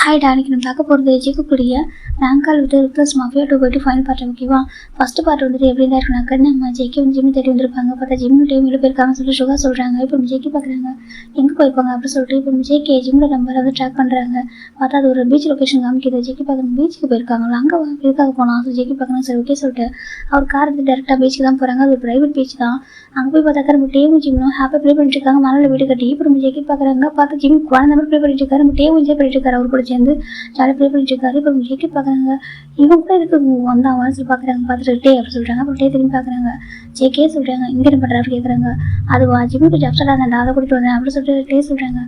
Hi டா, இன்னைக்கு நம்ம பார்க்க போகிறது ஜிக்குக்குரிய ரேங்கால் வித் ரிப்ளஸ் மாஃபியா 2 போய்ட்டு ஃபைனல் பார்ட். ஓகேவா? ஃபர்ஸ்ட் பார்ட் வந்துட்டு எப்படி தான் இருக்குனாக்கா, நம்ம ஜெக்கி வந்து ஜிம்மி தேடி வந்திருப்பாங்க. பார்த்தா ஜிம்மி டைம் வெளியே போயிருக்காங்கன்னு சொல்லிட்டு சுகா சொல்கிறாங்க. இப்போ நம்ம ஜெக்கி பார்க்குறாங்க, எங்கே போயிருப்பாங்க அப்படின்னு சொல்லிட்டு. இப்போ நம்ம ஜெக்கி ஜிம்மில் நம்பரை வந்து ட்ராக் பண்ணுறாங்க. பார்த்தா அது ஒரு பீச் லொக்கேஷன் காமிக்கிது. ஜெக்கி பார்க்குறாங்க, பீச்சுக்கு போயிருக்காங்களா, அங்கே எதுக்காக போகலாம். ஸோ ஜெக்கி பார்க்குறாங்க, சரி ஓகே சொல்லிட்டு அவர் கார் வந்து டேரெக்டாக பீச்சுக்கு தான் போகிறாங்க. அது ஒரு ப்ரைவேட் பீச் தான். அங்கே போய் பார்த்தாக்கா நம்ம டேவும் ஜிம்மும் ஹாப்பியாக ப்ளே பண்ணிட்டு இருக்காங்க, மணலில் வீடு கட்டி. இப்போ நம்ம ஜெக்கி பார்க்குறாங்க, பார்த்தா ஜிம் குழந்தை மாதிரி ப்ளே பண்ணிட்டு இருக்காரு. நம்ம டேவும் என்ஜாய் பண்ணிட்டு இருக்காரு, அவர் கூட சேர்ந்து ஜாலியாக ப்ளே பண்ணிட்டு இருக்காரு. இப்போ நம்ம ஜெக்கி பார்க்குறாங்க, இவங்க கூட இதுக்கு வந்தா சொல்லி பார்க்குறாங்க. பார்த்துட்டு டே அப்படி சொல்கிறாங்க. அப்புறம் டே திரும்பி பார்க்குறாங்க, ஜெக்கே சொல்கிறாங்க, இங்கே என்ன பண்ணுறாரு கேட்குறாங்க. அதுவா ஜிம்மி கொஞ்சம் அப்செட்டாக இருந்தா, அதை கூட்டிகிட்டு வந்தேன் அப்படின்னு சொல்லிட்டு டே சொல்கிறாங்க.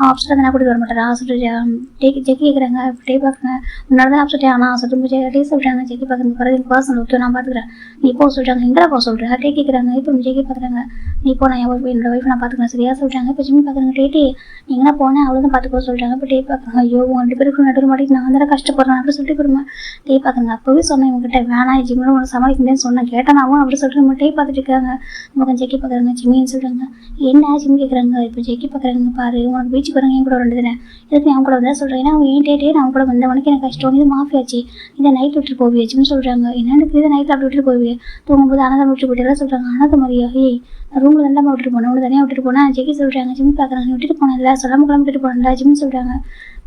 அப்செட்டாக இருந்தால் கூட்டிகிட்டு வர மாட்டாரா சொல்லிட்டு ஜெக்கி கேட்குறாங்க. டே பார்க்குறாங்க, முன்னாடி தான் அப்செட்டே ஆனால் சொல்லிட்டு டே சொல்கிறாங்க. ஜெக்கி பார்க்குறது பிறகு பர்சனல் ஓகே நான் பார்த்துக்கிறேன், நீ போ சொல்கிறாங்க. எங்கே போக சொல்கிறேன் டே கேட்குறாங்க. இப்போ ஜெக்கி பார்க்குறாங்க, நீ போ, நான் என்னோட ஒய்ஃப் நான் பார்த்துக்கிறேன் சரியா சொல்கிறாங்க. இப்போ ஜிம்மி பார்க்குறாங்க, டே எங்கன்னா போனேன் அவ்வளோதான் பார்த்துக்கோ சொல்கிறாங்க. இப்போ டே பார்க்குறாங்க, ஐயோ 2 பேருக்கு நடுவில் மாட்டிக்கு நான் தான் கஷ்டப்படுறேன் அப்படின்னு சொல்லிட்டு போடுமா. டே பார்க்குறாங்க, அப்போவே சொன்னேன் இவங்ககிட்ட வேணாம் ஜிம்மில் உங்களை சமாளிக்க முடியாதுன்னு சொன்னேன், கேட்டானாவும் அப்படி சொல்லிட்டு நம்ம டே பார்த்துட்டு இருக்காங்க. நம்ம ஜெக்கி பார்க்குறாங்க, ஜிம்மின்னு சொல்கிறாங்க. என்ன ஜிம்மி கேட்குறாங்க. இப்போ ஜெக்கி பார்க்குறாங்க, பாரு உனக்கு பீச்சுக்கு வரங்க என் கூட வரதுனே இதுக்கு அவன் கூட வந்தால் சொல்கிறேன். ஏன்னா அவன் ஏன் டே நான் கூட வந்தவனுக்கு எனக்கு கஷ்டம், இது மாஃபியாச்சு, இதை நைட் விட்டுட்டு போவியாச்சுன்னு சொல்கிறாங்க. என்னென்னு இதை நைட்டில் அப்படி விட்டுட்டு போவியே, தூங்கும்போது அனாதை விட்டு போயிட்டு சொல்கிறாங்க. அனாதை மாதிரியா, ஏய் ரூமில் நல்லா விட்டுட்டு போனேன், உனக்கு தனியாக விட்டுட்டு போனேன் ஜெக்கி சொல்கிறாங்க. ஜிம்மி பார்க்குறாங்க, விட்டுட்டு போனேன் இல்லை சொல்லாமல் கிளம்பி விட்டுட்டு போனேன்டா ஜிம்மி சொல்கிறாங்க.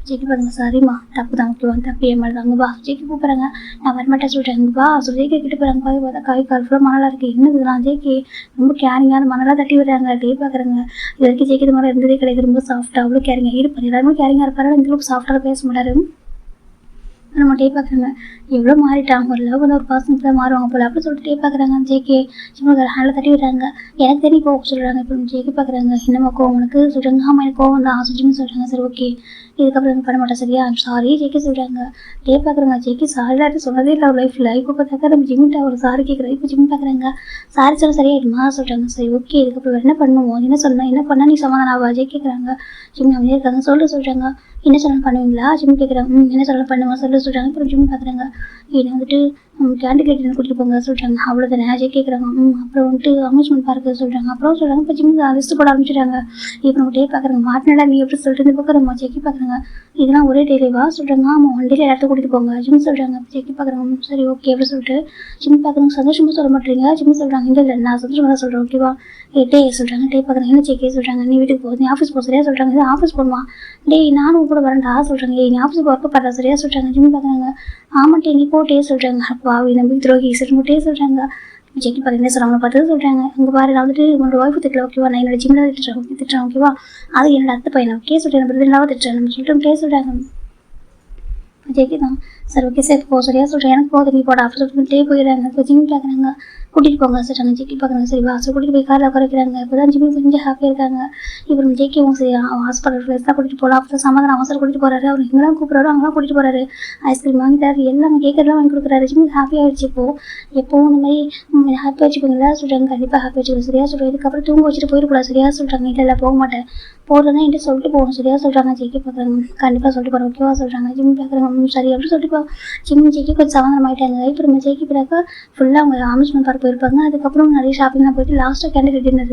ஜெக்கி பாருங்க, சரிம்மா தப்பு தான் முக்கியம், தப்பு ஏன் மாதிரி தாங்க பா ஜெக்கி கூப்பிட்றாங்க. நான் வரமாட்டேன் சொல்கிறேங்க பா சொல்லி ஜெக்கி கிட்ட போகிறாங்க. பாய் பார்த்தா கை கால் ஃபுல்லாக மணலாக இருக்குது. என்னதுலாம் ஜெக்கி ரொம்ப கேரிங்காக அந்த மணலாக தட்டி விடுறாங்க. டே பார்க்குறாங்க, இது வரைக்கும் ஜெக்கி இது மாதிரி இருந்ததே கிடையாது, ரொம்ப சாஃப்டாக அவ்வளோ கேரிங்காக இருப்பார், எல்லாருமே கேரிங்காக இருப்பார், இந்தளவுக்கு சாஃப்டாக பேச மாட்டார். நம்ம டே பார்க்குறாங்க, எவ்வளோ மாறிட்டாங்க, ஒரு லவ் வந்து ஒரு பர்சனுக்கு தான் மாறுவாங்க போல அப்படின்னு சொல்லிட்டு டே பார்க்குறாங்க. ஜேகே சும்மா ஹேண்டில் தட்டி விடுறாங்க. எனக்கு தெரியும் கோவம் சொல்கிறாங்க. இப்போ ஜேகே பார்க்குறாங்க, என்னம்மா கோவம் உனக்கு சொல்கிறாங்க. ஆமாம் எனக்கு கோவம் தான் ஆசிச்சுன்னு சொல்கிறாங்க. சரி ஓகே இதுக்கப்புறம் எனக்கு பண்ண மாட்டேன் சரியா சாரி ஜேகே சொல்கிறாங்க. டே பார்க்குறாங்க, ஜேகே சாரி சொன்னதே இல்லை அவர் லைஃப்பில். இப்போ பார்த்தாக்கா நம்ம ஜிம்மிட்ட ஒரு சாரி கேட்குறோம். இப்போ ஜிம்மி பார்க்குறாங்க, சாரி சொல்ல சரியாயிடுமா சொல்கிறாங்க. சரி ஓகே இதுக்கப்புறம் என்ன பண்ணுவோம், என்ன சொல்லணும், என்ன பண்ணால் நீ சமாதானம் ஆவா ஜே கேட்குறாங்க. ஜிம்மி அமைதியாக இருக்காங்க. சொல்கிறாங்க, என்ன சொல்லணும் பண்ணுவீங்களா ஜிம்மி கேட்குறாங்க. என்ன சொல்லணும் பண்ணுவோம் சொல்கிறாங்க. இப்போ ஜிம்மி பார்க்குறாங்க, என்னை வந்துட்டு கேண்டி கேட்டு கூட்டிகிட்டு போங்க சொல்கிறாங்க. அவ்வளோதானே அஜய் கேட்குறாங்க. அப்புறம் வந்துட்டு அம்யூஸ்மெண்ட் பார்க்கு சொல்கிறாங்க. அப்புறம் சொல்கிறாங்க. இப்போ ஜிம்மி லிஸ்ட்டு போட ஆரம்பிச்சிட்டாங்க. இப்போ நம்ம டே பார்க்குறாங்க, மாட்டினடா நீ எப்படி சொல்லிட்டு இந்த பக்கம் நம்ம ஜெக்கி பார்க்குறாங்க, இதெல்லாம் ஒரே டெய்லிவா சொல்கிறாங்க. ஆமாம் 1 டேல எல்லாத்தையும் கூட்டிகிட்டு போங்க ஜிம்மி சொல்கிறாங்க. ஜெக்கி பார்க்குறாங்க, சரி ஓகே அப்படி சொல்லிட்டு ஜிம்மி பார்க்குறாங்க. சந்தோஷமாக சொல்ல மாட்டேறீங்க ஜிம்மி சொல்கிறாங்க. இல்லை நான் சந்தோஷமாக தான் சொல்கிறேன் ஓகேவா. டே சொல்கிறாங்க. டே பார்க்குறாங்க, என்ன ஜெக்கே சொல்கிறாங்க, நீ வீட்டுக்கு போ, நீ ஆஃபீஸ் போக சரியா சொல்கிறாங்க. இது ஆஃபீஸ் போகணுமா டே நானும் கூட வரேன்டா சொல்கிறாங்க. நீ ஆஃபீஸ் ஒர்க்கு பண்ணுறா சரியா சொல்கிறாங்க. ஜிம்மி பார்க்குறாங்க, ஆமாட்டே நீ போட்டே சொல்கிறாங்க. அப்பா நம்பி துரோகி சொல்லிட்டே சொல்கிறாங்க. ஜெக்கி பார்த்து என்ன சொல்கிறாங்க பார்த்து சொல்கிறாங்க. அங்கே பாரு நான் வந்துட்டு உங்களோட ஒய்ஃபு திட்டல ஓகேவா, நான் என்னோட ஜிம்மில் திட்டுறேன் ஓகேவா, அது என்னோட அத்தை பையனை ஓகே சொல்கிறேன், நம்ம ரெண்டாவது திட்டுறேன் சொல்லிட்டு சொல்கிறாங்க. ஜெக்கி தான் சரி ஓகே சார் போ சரியா சொல்கிறேன், எனக்கு போகுது நீ போட அப்படி சொல்லிட்டு போயிடுறாங்க. இப்போ ஜிம்மி பார்க்குறாங்க, கூட்டிகிட்டு போங்க சொல்கிறாங்க. ஜெக்கி பார்க்குறாங்க, சரி வாசல் கூட்டிகிட்டு போய் காரில் குறைக்கிறாங்க. இப்போ தான் ஜிம்மி கொஞ்சம் ஹாப்பியாக இருக்காங்க. இப்போ நம்ம ஜெக்கியும் சரி ஹாஸ்பிட்டல் பிளேஸ் தான் கூட்டிகிட்டு போகலாம். அப்போ சமாதானம் அவசரம் கூட்டிகிட்டு போகிறாரு. அவர் எங்கெல்லாம் கூப்பிட்றாரு அங்கெல்லாம் கூட்டிகிட்டு போகிறாரு. ஐஸ்கிரீம் வாங்கி தராரு, எல்லாமே கேட்கறதுலாம் வாங்கி கொடுக்குறாரு. ஜிம்மி ஹாப்பியாகிடுச்சு. எப்போவும் இந்த மாதிரி ஹாப்பி வச்சுக்கோங்களா சொல்கிறாங்க. கண்டிப்பாக ஹாப்பி வச்சுக்கணும் சரியா சொல்கிறேன். இதுக்கப்புறம் தூங்க வச்சுட்டு போயிடக்கூடாது சரியா சொல்கிறாங்க. இல்லை போக மாட்டேன், போகிறதா என்கிட்ட சொல்லிட்டு போகணும் சரியா சொல்கிறாங்க. ஜெக்கி பார்க்குறாங்க, கண்டிப்பாக சொல்லிட்டு போகிறேன் ஓகேவா சொல்கிறாங்க. ஜிம்மி பார்க்குறாங்க, சரி அப்படி சொல்லிட்டு ஜிம்மி ஜெக்கி கொஞ்சம் சமாதானம் ஆகிட்டாங்க. இப்போ நம்ம ஜெக்கி பிறகு ஃபுல்லாக அவங்க அம்யூஸ்மெண்ட் பார்க் போயிருப்பாங்க. அதுக்கப்புறம் நிறைய ஷாப்பிங்லாம் போயிட்டு லாஸ்ட்டாக கேண்டில் டின்னர்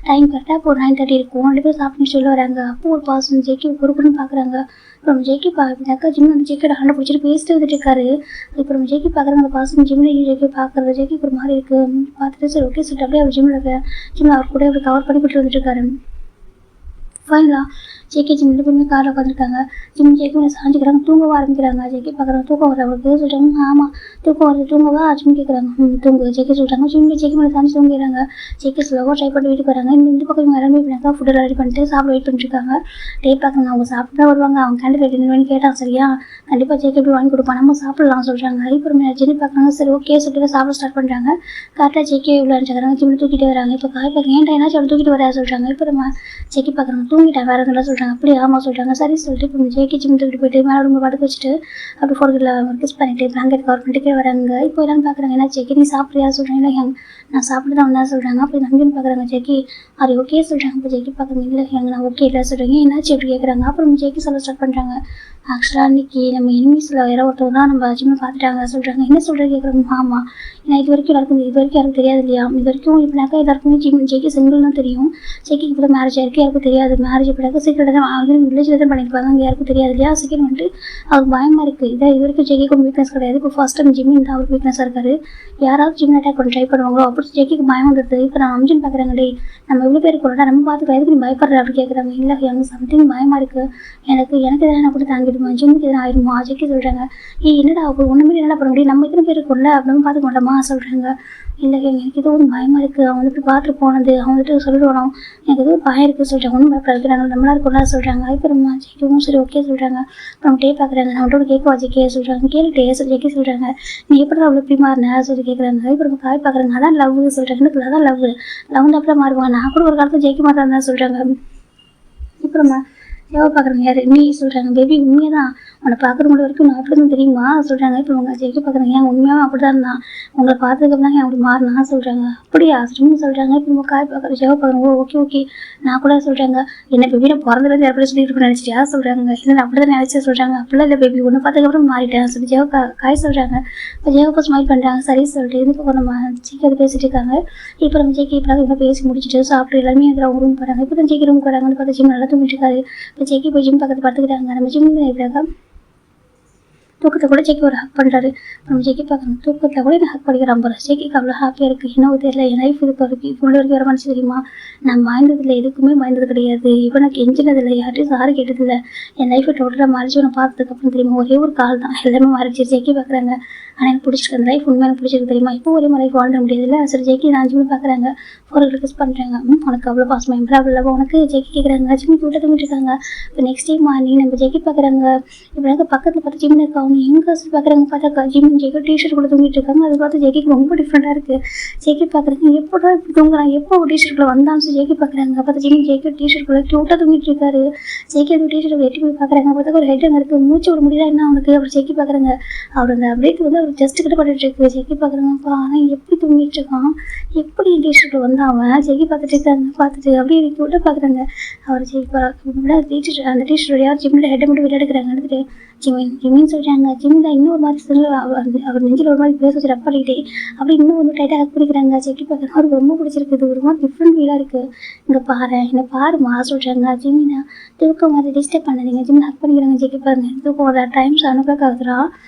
டைம் கரெக்டாக இப்போ ஒரு 9:30 இருக்கும். 2 பேர் ஷாப்பிங் சொல்லி வராங்க. அப்போ ஒரு பாசம் ஜெக்கி குறுக்குன்னு பார்க்குறாங்க. அப்புறம் ஜெக்கி பார்த்தாக்கா ஜிம்மி வந்து ஜெக்கியோட ஹேண்டை பிடிச்சிட்டு பேசிட்டு வந்துட்டு இருக்காரு. இப்போ நம்ம ஜெக்கி பார்க்குறாங்க, அந்த பாசம் ஜிம்மில் ஜெக்கி பார்க்குறது ஜெக்கி ஒரு மாதிரி இருக்குது பார்த்துட்டு சரி ஓகே சொல்லிட்டு அப்படியே அவர் ஜிம்மில் அவர் கூட அப்படி கவர் பண்ணி கூட்டிட்டு வந்துட்டு இருக்காரு. ஃபைனலாக ஜேகே ஜிம் 2 பேருமே காரில் உட்காந்துருக்காங்க. ஜிம் ஜேகே சாஞ்சிக்கிறாங்க, தூங்கவா ஆரம்பிக்கிறாங்க. ஜேகே பார்க்குறாங்க, தூக்கம் வர அவளுக்கு சொல்கிறாங்க. ஆமாம் தூக்கம் வருது, தூங்கவா ஜிம் கேட்குறாங்க. தூங்கு ஜேகே சொல்கிறாங்க. ஜேகே மேலே சாஞ்சி தூங்கிடுறாங்க. ஜேகே ஸ்லோவாக ட்ரை பண்ணி வீட்டுக்கு வராங்க. இந்த பக்கம் இவங்க எல்லாமே பண்ணாக்கா ஃபுட்டை ரெடி பண்ணிட்டு சாப்பிட வெயிட் பண்ணிட்டுருக்காங்க. டே பார்க்குறாங்க, அவங்க சாப்பிட்டு தான் வருவாங்க. அவங்க கேண்டில் டின்னர் கேட்டாங்க சரியா, கண்டிப்பாக ஜேகே எப்படி வாங்கி கொடுப்பா, நம்ம சாப்பிடலாம் சொல்கிறாங்க. இப்போ ஜெனி பார்க்குறாங்க, சரி ஓகே சொல்லிட்டு சாப்பிட ஸ்டார்ட் பண்ணுறாங்க. கரெக்டாக ஜேகே இவ்வளோ நினச்சிக்கிறாங்க. ஜிம்மில் தூக்கிட்டு வராங்க. இப்போ காய் பார்க்குறேன் ஏன்டா என்னாச்சும் அவள் தூக்கிட்டு வரா சொல்கிறாங்க. இப்போ நம்ம ஜேகே பார்க்குறாங்க, தூங்கிட்டேன் வேறு எதுவும் சொல்கிறாங்க. அப்படி ஆமாம் சொல்கிறாங்க. சரி சொல்லிட்டு இப்போ ஜேகே ஜிம் தூக்கிட்டு போயிட்டு மேலே ரொம்ப படுக்க வச்சுட்டு அப்படி ஃபோர்கில் கிஸ் பண்ணிட்டு பிளாங்கெட் கவர் பண்ணிட்டு வராங்க. இப்போ எல்லாரும் பார்க்குறாங்க, என்ன ஜேகே நீ சாப்பிட்றியா சொல்கிறாங்க. இல்லை நான் சாப்பிட்டு தான் வந்தா சொல்கிறாங்க. அப்படி நம்பின்னு பார்க்குறாங்க. ஜேகே அது ஓகே சொல்கிறாங்க. இப்போ ஜேகே பார்க்குறாங்க, இல்லை நான் ஓகே இல்லை சொல்கிறீங்க, என்னாச்சு அப்படி கேட்குறாங்க. அப்புறம் ஜேகே சொல்ல ஸ்டார்ட் பண்ணுறாங்க. ஆக்சுவலாக அன்றைக்கி நம்ம எனிமீஸில் வேறு ஒருத்தவங்க தான் நம்ம ஜிம்மில் பார்த்துட்டாங்க சொல்கிறாங்க. என்ன சொல்கிறது கேட்குறாங்க. ஆமாம், ஏன்னா இது வரைக்கும் யாருக்கும் தெரியாது இல்லையா. இது வரைக்கும் இப்போனாக்கா எல்லாருக்குமே ஜேகே சிங்கிள்னு தெரியும். ஜேகேக்கு இப்போ மேரேஜ் ஆயிருக்கு, யாருக்கும் தெரியாது. மேரேஜ் இப்போனாக்கா சீக்கிரம் தான் அது வில்லேஜில் தான் பண்ணியிருப்பாங்க, அங்கே யாருக்கும் தெரியாது இல்லையா. செகண்ட் வந்துட்டு அவருக்கு பயமாக இருக்குது. இது வரைக்கும் ஜேகேக்கு ஒரு வீக்னஸ் கிடையாது. இப்போ ஃபர்ஸ்ட் டைம் ஜிம்மின் தான் அவருக்கு வீக்னஸாக இருக்காரு. யாராவது ஜிம் அட்டாக் பண்ண ட்ரை பண்ணுவாங்களோ அப்படி ஜேகேக்கு பயம் வந்துடுது. இப்போ நான் அம்ஜின் பார்க்குறாங்க, டே நம்ம இவ்வளோ பேர் கொண்டா நம்ம பார்த்துக்கலாம், எதுக்கு நீ பயப்படுற அப்படி கேட்குறாங்க. இல்லை எனக்கு சம்திங் பயமாக இருக்குது, எனக்கு எதனா கூட தாங்கிடுமா, ஜிம்முக்கு எதனா ஆயிடுமா ஜேகே சொல்கிறாங்க. என்னடா ஒன்று மாரி என்னடா பண்ண முடியும், நம்ம இத்தனை பேர் கொள்ள அப்படின்னு பார்த்துக்க மாட்டோமா சொல்கிறாங்க. இல்லை எனக்கு ஏதோ ஒரு பயமாக இருக்குது, அவன் வந்துட்டு பார்த்துட்டு போனது, அவன் வந்துட்டு சொல்லிடுவானோ, எனக்கு ஏதோ ஒரு பயம் இருக்குது சொல்கிறாங்க. ஒன்றும் பயப்படாது, நாங்கள் நம்மளா இருக்கோம்னா சொல்கிறாங்க. அப்புறமா ஜேகேவும் சரி ஓகே சொல்கிறாங்க. அப்புறம் டே பார்க்குறாங்க, நான் அவங்களோட கேட்கவா ஜேகே சொல்கிறாங்க. கேட்டுட்டே ஜேகே சொல்கிறாங்க, நீ எப்படி அவ்வளோ இப்படி மாறினா சொல்லி கேட்குறாங்க. அப்புறம் காய் பார்க்குறாங்க, அதான் லவ் சொல்கிறாங்க. எனக்கு அதான் லவ் தான் அப்புறம் மாறுவாங்க, நான் கூட ஒரு காலத்தில் ஜெயிக்க மாட்டேன் தான் சொல்கிறாங்க. அப்புறமா பார்க்குறாங்க, யார் நீ சொல்கிறாங்க. பேபி உண்மையாக தான், உன்னை பார்க்குறவங்க வரைக்கும் நான் அப்படி தான் தெரியுமா சொல்கிறாங்க. இப்போ உங்கள் ஜெயிக்க பார்க்குறாங்க, ஏன் உண்மையாக அப்படி தான் இருந்தான், உங்களை பார்த்ததுக்கப்புறம் ஏன் அப்படி மாறினா சொல்கிறாங்க. அப்படியா சொல்கிறாங்க. இப்போ உங்கள் காய் பார்க்குற பார்க்குறாங்க. ஓகே நான் கூட சொல்கிறாங்க, என்ன பேபி நான் பிறந்ததுலேருந்து எப்படி சொல்லிட்டு இருப்பேன் நினச்சிட்டியா சொல்கிறாங்க. இல்லை நான் அப்படி தான் நினச்சேன் சொல்கிறாங்க. அப்படிலாம் இல்லை பேபி, ஒன்று பார்த்ததுக்கப்புறம் மாறிட்டேன் சொல்லி காய் சொல்கிறாங்க. இப்போ ஜெயப்பா ஸ்மைல் பண்ணுறாங்க, சரி சொல்லிட்டு இது இப்போ நம்ம ஜெயிக்க அது பேசிட்டு இருக்காங்க. இப்போ நம்ம ஜெயிக்க இப்போ இவ்வளோ பேசி முடிச்சுட்டு சாப்பிட்டு எல்லாருமே அவங்க ரூம் போகிறாங்க. இப்போ தான் ஜெயிக்க ரூம் போகிறாங்கன்னு பார்த்தா ஜிம் நல்லா தூங்கிட்டு இருக்காரு. இப்போ ஜெயிக்கி போய் ஜிம் பக்கத்தில் பார்த்துக்கிறாங்க. நம்ம ஜிம் எப்படியாங்க தூக்கத்தை கூட ஜெயிக்கி ஒரு ஹக் பண்ணுறாரு. நம்ம ஜெயிக்கி பார்க்குறோம், தூக்கத்தில் கூட எனக்கு ஹக் பண்ணிக்கிறான் போகிற. ஜெயிக்கிக்கு அவ்வளோ ஹாப்பியாக இருக்குது. என்ன தெரியல, என் லைஃப் இதுக்கு வரைக்கும் இது வரைக்கும் வர மனசு தெரியுமா, நான் பயந்ததில்லை, எதுக்குமே பயந்தது கிடையாது. இவனுக்கு எஞ்சினதில்லை, யார்ட்டையும் சாரி கேட்டதில்லை. என் லைஃப்பை டோட்டலாக மாறிச்சு. உன்னை பார்த்ததுக்கப்புறம் தெரியுமா ஒரே ஒரு கால் தான் எல்லாமே மாறிச்சு. ஜெயிக்கி பார்க்குறாங்க, ஆனால் எனக்கு பிடிச்சிருக்கு அந்த லைஃப், உண்மையாக பிடிச்சிருக்கு தெரியுமா. இப்போ ஒரே மாதிரி லைஃப் வாழ்ந்துட முடியாதுல்ல. சரி ஜெயிக்கி நான் ஜிம்மி பார்க்குறாங்க, ஒரு ரிக்வெஸ்ட் பண்ணுறாங்க. உனக்கு அவ்வளோ பாசமாக எவ்வளோ உனக்கு ஜெயிக்கி கேட்குறாங்க. ஜிம்மி கூட்ட தூங்கிட்டு இருக்காங்க. இப்போ நெக்ஸ்ட் டைம் மார்னிங் நம்ம ஜெயிக்கி பார்க்குறாங்க. இப்போ பக்கத்தில் பார்த்து ஜிம்னு இருக்காங்க. எங்கே பார்க்குறாங்க பார்த்தா ஜிம் ஜெயிக்கி டிஷர்ட் கூட தூங்கிட்டு இருக்காங்க. அது பார்த்து ஜெயிக்கு ரொம்ப டிஃப்ரெண்ட்டாக இருக்குது. ஜெயிக்கி பார்க்குறாங்க, எப்போடா இப்படி தூங்குறான், எப்போ டிஷர்ட்டில் வந்தான்னு சொல்லி ஜெயிக்கி பார்க்குறாங்க. பார்த்தா ஜிம் ஜெயிக்கி டிஷர்ட் கூட க்யூட்டாக தூங்கிட்டு இருக்காரு. ஜெயிக்கி அது டிஷர்ட் வெட்டி போய் பார்க்குறாங்க. பார்த்தா ஒரு ஹெட் அங்கே இருக்குது, மூச்சு விட முடியல என்ன அவனுக்கு. அப்புறம் ஜெயிக்கி பார்க்குறாங்க, அவர் அந்த பிரேக் வந்து அவர் ஜஸ்ட் கிட்ட பண்ணிட்டு இருக்கு. ஜெயிக்கி பார்க்குறாங்கப்பா, ஆனால் எப்படி தூங்கிட்டு இருக்கான், எப்படி டிஷர்ட்டில் வந்து அவன் ஜெயிக்கி பார்த்துட்டு இருக்காங்க. பார்த்துட்டு அப்படியே க்யூட்டாக பார்க்குறாங்க. அவர் ஜெயிக்கி அந்த டிஷர்ட் யார் ஜிம்மில் ஹெட்டை மட்டும் விளையாடுக்கிறாங்க. எடுத்துட்டு ஜிமின்னு சொல்கிறாங்க. ஜிம்மி தான் இன்னொரு மாதிரி சொல்லி அவர் நெஞ்சில் ஒரு மாதிரி பேச வச்சு ரப் பண்ணிக்கிட்டே அப்படி இன்னும் வந்து டைட்டாக ஹக் பண்ணிக்கிறாங்க. செக்கி பார்க்குறாங்க, அவருக்கு ரொம்ப பிடிச்சிருக்குது, ஒரு மாதிரி டிஃப்ரெண்ட் ஃபீலாக இருக்குது. இங்கே பாரு என்னை பாருமா சொல்கிறாங்க. ஜிம்மினா தூக்கம் மாதிரி டிஸ்டர்ப் பண்ணாதீங்க. ஜிம்மி ஹக் பண்ணிக்கிறாங்க. செக்கி பாருங்க, தூக்கம் ஒரு டைம் 7 o'clock ஆகுதுரா,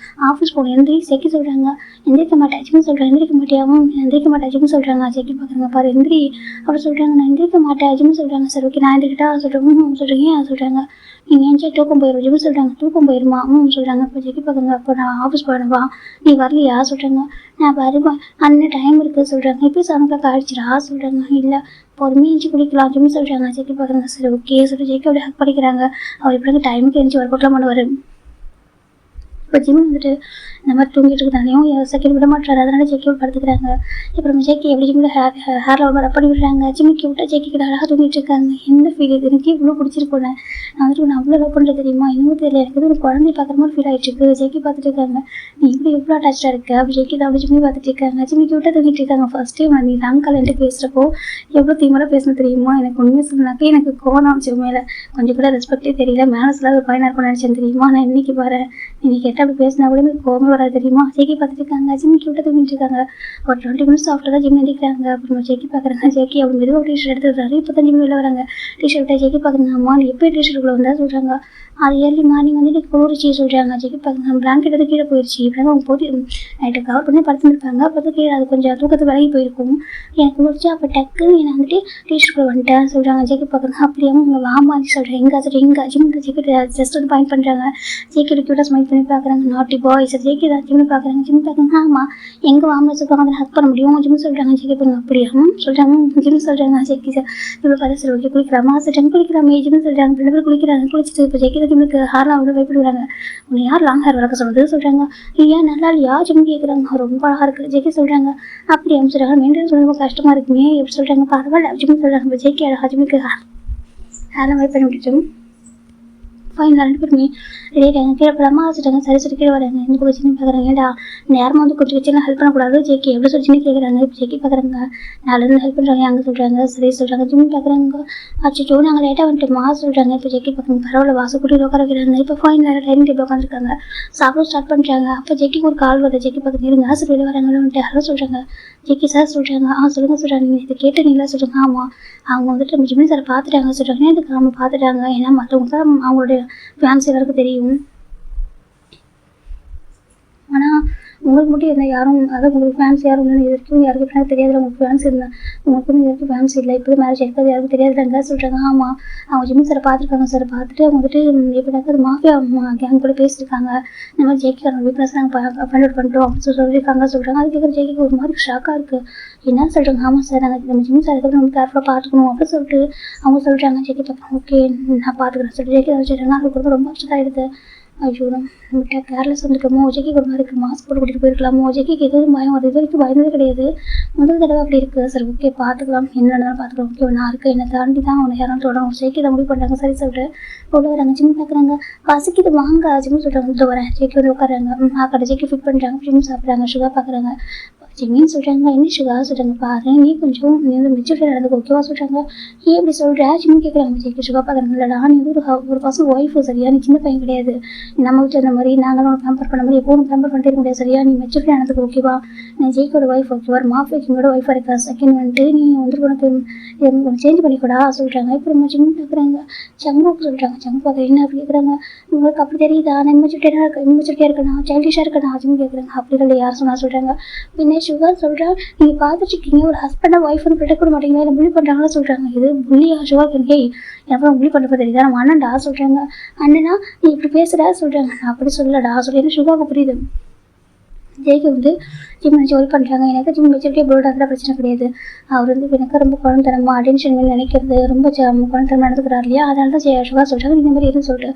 ஆஃபீஸ் போகணும் எந்திரி. செக்கி சொல்கிறாங்க, எந்திரிக்க மாட்டேன். ஜிம்மி சொல்கிறாங்க, எந்திரிக்க மாட்டியாவும் எந்திரிக்க மாட்டேன். ஜிம்மி சொல்கிறாங்க. செக்கி பார்க்குறாங்க, பாரு எந்திரி அப்படி சொல்கிறாங்க. நான் எந்திரிக்க மாட்டேன். ஜிம்மி சொல்கிறாங்க, சரி ஓகே நான் எந்திரிக்கிட்டா சொல்கிறேன். சொல்கிறீங்க ஏன் சொல்கிறாங்க, நீங்கள் என்ஜாய் தூக்கம் போயிடும். ஜிம்மி சொல்கிறாங்க, தூக்கம் போயிடுமா சொல்கிறாங்க. இப்போ ஜெக்கி பார்க்குங்க, அப்போ நான் ஆஃபீஸ் போயிடுவா, நீ வரலையா சொல்கிறாங்க. நான் வருவேன், அண்ணன் டைம் இருக்குது சொல்கிறாங்க. இப்போ 7 o'clock ஆகிடுச்சிடா சொல்கிறாங்க. இல்லை பொறுமையாக எழுச்சி குடிக்கலாம் ஜிம்மி சொல்கிறாங்க. ஜெக்கி பார்க்குறாங்க, சரி ஓகே சொல்லி ஜெக்கி அப்படியே ஹக் பண்ணிக்கிறாங்க. அவர் இப்படி டைமுக்கு எழுச்சி ஒர்க் அவுட்லாம் பண்ணுவார். இப்போ ஜிம்மி வந்துட்டு இந்த மாதிரி தூங்கிட்டு இருக்கிறதாலையும் செகண்ட் விட மாட்டாரு, அதனால ஜெக்கி படுத்துக்கிறாங்க. அப்புறம் ஜெக்கி எப்படி ஜிம்மில் ஹேரில் ஒரு ரப் பண்ணி விடுறாங்க. ஜிம்மிக்கு விட்டா ஜெக்கி கிட்ட அழகாக தூங்கிட்டு இருக்காங்க. என்ன ஃபீல் இது, எனக்கு இவ்வளோ பிடிச்சிருக்கோண்ணே, நான் வந்துட்டு நான் அவ்வளோ லவ் பண்ணுறது தெரியுமா, இன்னும் தெரியல, எனக்கு எதுவும் ஒரு குழந்தை பார்க்குற மாதிரி ஃபீல் ஆகிட்டு இருக்கு. ஜெக்கி பார்த்துட்டு இருக்காங்க, நீ இப்படி எவ்வளோ அட்டாச்சாக இருக்குது அப்படி ஜெக்கி தான் அப்படி ஜிம்மி பார்த்துட்டு இருக்காங்க. ஜிம்மிக்கு விட்டா தூங்கிட்டு இருக்காங்க. ஃபர்ஸ்ட் டைம் நீ ராங்கால் என்கிட்ட பேசுகிறப்போ எவ்வளோ தீவிரம் பேசணும் தெரியுமா, எனக்கு உண்மையை சொன்னாக்கே எனக்கு கோவம் அமைச்சு மேலே கொஞ்சம் கூட ரெஸ்பெக்டே தெரியல, மேனஸ்லாம் ஒரு பையனாக இருக்கும்னு நினச்சேன் தெரியுமா. நான் இன்னைக்கு பாரு இன்னைக்கு கேட்டால் அப்படி பேசினா கூட எனக்கு கோவமே வராது தெரியுமா. ஜெக்கி பார்த்துட்டு இருக்காங்க. ஜிம்மி கிட்ட தூங்கிட்டு இருக்காங்க. ஒரு 20 minutes ஆஃப்டர் தான் ஜிம்மி நினைக்கிறாங்க. அப்புறம் ஜெக்கி பார்க்குறாங்க. ஜெக்கி அப்படி மெதுவாக டிஷர்ட் எடுத்துக்கிறாரு. இப்போ தான் ஜிம்மி வெளில வராங்க. டிஷர்ட்டை ஜெக்கி பார்க்குறாங்க. அம்மா நீ எப்போ டிஷர்ட்டுக்குள்ளே வந்தால் சொல்கிறாங்க. அது ஏர்லி மார்னிங் வந்து எனக்கு குளிர்ச்சி சொல்கிறாங்க. ஜெக்கி பார்க்குறாங்க, பிளாங்கெட் எடுத்து கீழே போயிடுச்சு. இப்படி அவங்க போட்டு நைட்டு கவர் பண்ணி படுத்துருப்பாங்க. அப்போ கீழே அது கொஞ்சம் தூக்கத்து விலகி போயிருக்கும். எனக்கு குளிர்ச்சி அப்போ டக்குன்னு என்னை வந்துட்டு டிஷர்ட்டுக்குள்ளே வந்துட்டேன் சொல்கிறாங்க. ஜெக்கி பார்க்குறாங்க. அப்படியே அவங்க வாமான்னு சொல்கிறேன். எங்கே சொல்கிறேன் எங்கே ஜிம்மி ஜெக்கி ஜஸ்ட் வந்து பாயிண்ட் பண்ணுறாங்க. ஜெக்கி க்யூட்டாக ஸ்மைல் பண்ணி பார்க்குறாங்க. நாட்டி பாய்ஸ் ஜெக்கி தான் ஜிம்மி பார்க்குறாங்க. ஜிம்மி பார்க்குறாங்க, ஆமாம் எங்கே வாமலை சொல்லுவாங்க அதை ஹக் பண்ண முடியும் ஜிம்மி சொல்கிறாங்க. ஜெக்கி பாருங்க அப்படியா சொல்கிறாங்க. ஜிம்மி சொல்கிறாங்க. ஜெக்கி சார் இவ்வளோ பார்த்து சரி ஓகே குளிக்கலாமா சொல்கிறாங்க. குளிக்கலாமே ஜிம்மி சொல்கிறாங்க. 2 பேர் குளிக்கிறாங்க. குளிச்சுட்டு இப்போ ஜெக்கி தான் ஜிம்முக்கு ஹேர்லாம் அவ்வளோ பயப்படுவாங்க. உன்னை யார் லாங் ஹேர் வளர்க்க சொல்லுது சொல்கிறாங்க. ஏன் நல்லா இல்லையா ஜிம்மி கேட்குறாங்க. ரொம்ப அழகாக இருக்குது ஜெக்கி சொல்கிறாங்க. அப்படி சொல்கிறாங்க. மெயின்டைன் சொல்ல ரொம்ப கஷ்டமாக இருக்குமே எப்படி சொல்கிறாங்க. பரவாயில்ல ஜிம்மி சொல்கிறாங்க. இப்போ ஜெக்கி அழகா ஜிம்மிக்கு ஹேர்லாம் வைப் பண்ணி விட்டுட்டு ஃபைன் 2 பேருமே ரெடி ஆகிட்டாங்க. கீழே போடாமா வச்சுட்டாங்க. சரி சரி கீழே வராங்க. இந்த பக்கம் சின்ன பார்க்குறாங்க. ஏடா நேரமாக வந்து கொஞ்சம் வச்சுலாம் ஹெல்ப் பண்ணக்கூடாது ஜேகே எப்படி சொல்லி கேட்குறாங்க. இப்போ ஜேகே பார்க்குறாங்க. நாலுலேருந்து ஹெல்ப் பண்ணுறாங்க. அங்கே சொல்கிறாங்க. சரி சொல்கிறாங்க. ஜிம்மி பார்க்குறாங்க. அச்சோ நாங்கள் லேட்டாக வந்துட்டோமா சொல்கிறாங்க. இப்போ ஜேகே பார்க்குறாங்க. பரவாயில்ல வாசல் கூட்டி உட்கார வைக்கிறாங்க. இப்போ ஃபைன் டைனிங் டேபிள் உட்காந்துருக்காங்க. சாப்பிட ஸ்டார்ட் பண்ணுறாங்க. அப்போ ஜேக்கிக்கு ஒரு கால் வருது. ஜேகே பார்க்குறது இருங்க ஆசை வெளியே வராங்கன்னு வந்துட்டு யாரும் சொல்கிறாங்க. ஜேகே சார் சொல்கிறாங்க. சொல்லுங்கள் சொல்கிறாங்க. நீங்கள் இதை கேட்டு நீங்களா சொல்கிறாங்க. ஆமாம் அவங்க வந்துட்டு நம்ம ஜிம்மி சாரை பார்த்துட்டாங்க சொல்கிறாங்க. இதுக்கு அவங்க பார்த்துட்டாங்க. ஏன்னா மற்றவங்க தான் அவங்களுடைய ஃபேன்ஸ் எல்லாருக்கும் தெரியும். ஆனால் உங்களுக்கு மட்டும் இருந்தால் யாரும் அதாவது உங்களுக்கு ஃபேன்ஸ் யாரும் இல்லைன்னு இது வரைக்கும் யாருக்கும் எப்படின்னா தெரியாது. உங்களுக்கு ஃபேன்ஸ் இருந்தால் உங்களுக்கு இது வரைக்கும் ஃபேன்ஸ் இல்லை. இப்போ மேரேஜ் எடுக்கிறது யாருக்கும் தெரியாதுங்க சொல்கிறாங்க. ஆமாம் அவங்க ஜிம்மி சாரை பார்த்துருக்காங்க சார். பார்த்துட்டு அவங்க வந்துட்டு எப்படின்னாக்கா அது மாஃபியா கேங் கூட பேசியிருக்காங்க. இந்த மாதிரி ஜேகே வீக்னஸ் நாங்கள் ஃபைண்ட் அவுட் பண்ணுறோம் அப்படின்னு சொல்லியிருக்காங்க சொல்கிறாங்க. அது கேட்குற ஜேகேக்கு ஒரு மாதிரி ஷாக்காக இருக்குது. என்ன சொல்கிறாங்க. ஆமாம் சார் நாங்கள் நம்ம ஜிம்மி சார் நம்ம கேர்ஃபுல்லாக பார்த்துக்கணும் அப்படின்னு சொல்லிட்டு அவங்க சொல்கிறாங்க. ஜேகே பார்க்குறேன். ஓகே நான் பார்த்துக்கிறேன் சொல்லிட்டு ஜேகே சொல்கிறாங்க. அதுக்கு ரொம்ப அப்செட் ஆகிடுது. ஐயோ நம்மகிட்ட கேர்லெஸ் வந்துட்டோமோ ஜேக்கிக்கு ஒரு மாதிரி இருக்குது. மாஸ்க் போட்டு கூட்டிகிட்டு போயிருக்கலாமோ ஜேக்கிக்கு எதுவும் பயம் வருது. இது வரைக்கும் பயந்தது கிடையாது. முதல் தடவை அப்படி இருக்குது. சரி ஓகே பார்த்துக்கலாம் என்ன நடந்தாலும் பார்த்துக்கலாம். ஓகே நான் இருக்கேன் என்னை தாண்டி தான் அவனை யாரும் தொடரும் ஜேக்கி இதை முடிவு பண்ணுறாங்க. சரி சொல்லிட்டு உள்ள வராங்க. ஜிம் பார்க்குறாங்க. பசிக்குது வாங்க ஜிம் சொல்கிறாங்க. இதில் வரேன் ஜேக்கி வந்து உட்காராங்க. கடை ஜேக்கி ஃபிட் பண்ணுறாங்க. ஜிம் சாப்பிட்றாங்க. சுகர் பார்க்குறாங்க. ஜிம்மின்னு சொல்கிறாங்க. என்ன சுகா சொல்கிறாங்க. பாரு நீ கொஞ்சம் நீ வந்து மெச்சூரிட்டி நடந்துக்கு ஓகேவா சொல்கிறாங்க. ஏன் இப்படி சொல்கிற ஜிம் கேட்குறாங்க. ஜேக்கி சுகா பார்க்குறாங்க. இல்லைடா நீ வந்து ஒரு பர்சன் ஒய்ஃபு சரியா நீ சின்ன பையன் கிடையாது. நம்ம வீட்டில் இந்த மாதிரி நாங்களும் ஒன்று பேம்பர் பண்ண மாதிரி எப்போவும் பேம்பர் பண்ணிட்டு இருக்க முடியாது சரியா. நீ மெச்சூரிட்டி நடந்துக்கு ஓகேவா. நான் ஜேக்கோட ஒய்ஃப் ஓகேவா. மாஃபியா கிங்கோட ஒய்ஃபாக இருக்கா. செகண்ட் வந்துட்டு நீ வந்துட்டு உனக்கு சேஞ்ச் பண்ணிக்கூடா சொல்கிறாங்க. இப்போ நம்ம ஜிம் பார்க்குறாங்க. சங்குக்கு சொல்கிறாங்க. சங்கு பார்க்குறேன் என்ன அப்படி கேட்குறாங்க. உங்களுக்கு அப்படி தெரியுதா நான் இம்மெச்சூரிட்டியாக இருக்கேன் சைல்டிஷாக இருக்கேன் ஜிம் கேட்குறாங்க. அப்படி இல்லை யார் சொன்னா சொல்கிறாங்க. பின்ன சுகர் சொல்கிறா நீங்கள் பார்த்துட்டு இருக்கீங்க ஒரு ஹஸ்பண்டை ஒய்ஃப்னு ப்ரொடெக்ட் பண்ண மாட்டீங்களா இல்லை புள்ளி பண்ணுறாங்களா சொல்கிறாங்க. இது புள்ளியா சுகர் ஹே அப்புறம் புள்ளி பண்ணுறது தெரியுதா நம்ம அண்ணன்டா சொல்கிறாங்க. அண்ணனா நீ இப்படி பேசுகிறா சொல்கிறாங்க. நான் அப்படி சொல்லடா சொல்லி சுகாவுக்கு புரியுது. ஜேகே வந்து ஜிம் நினச்சி ஒர்க் பண்ணுறாங்க. எனக்கு ஜிம் மெச்சூரிட்டியாக போல்டாக இருந்தால் பிரச்சனை கிடையாது. அவர் வந்து எனக்கு ரொம்ப குழந்தரமாக அட்டென்ஷன் மேலே நினைக்கிறது ரொம்ப குழந்தரமாக நடந்துக்கிறார் இல்லையா. அதனால தான் சுகா சொல்கிறாங்க இந்த மாதிரி எதுவும் சொல்கிறேன்.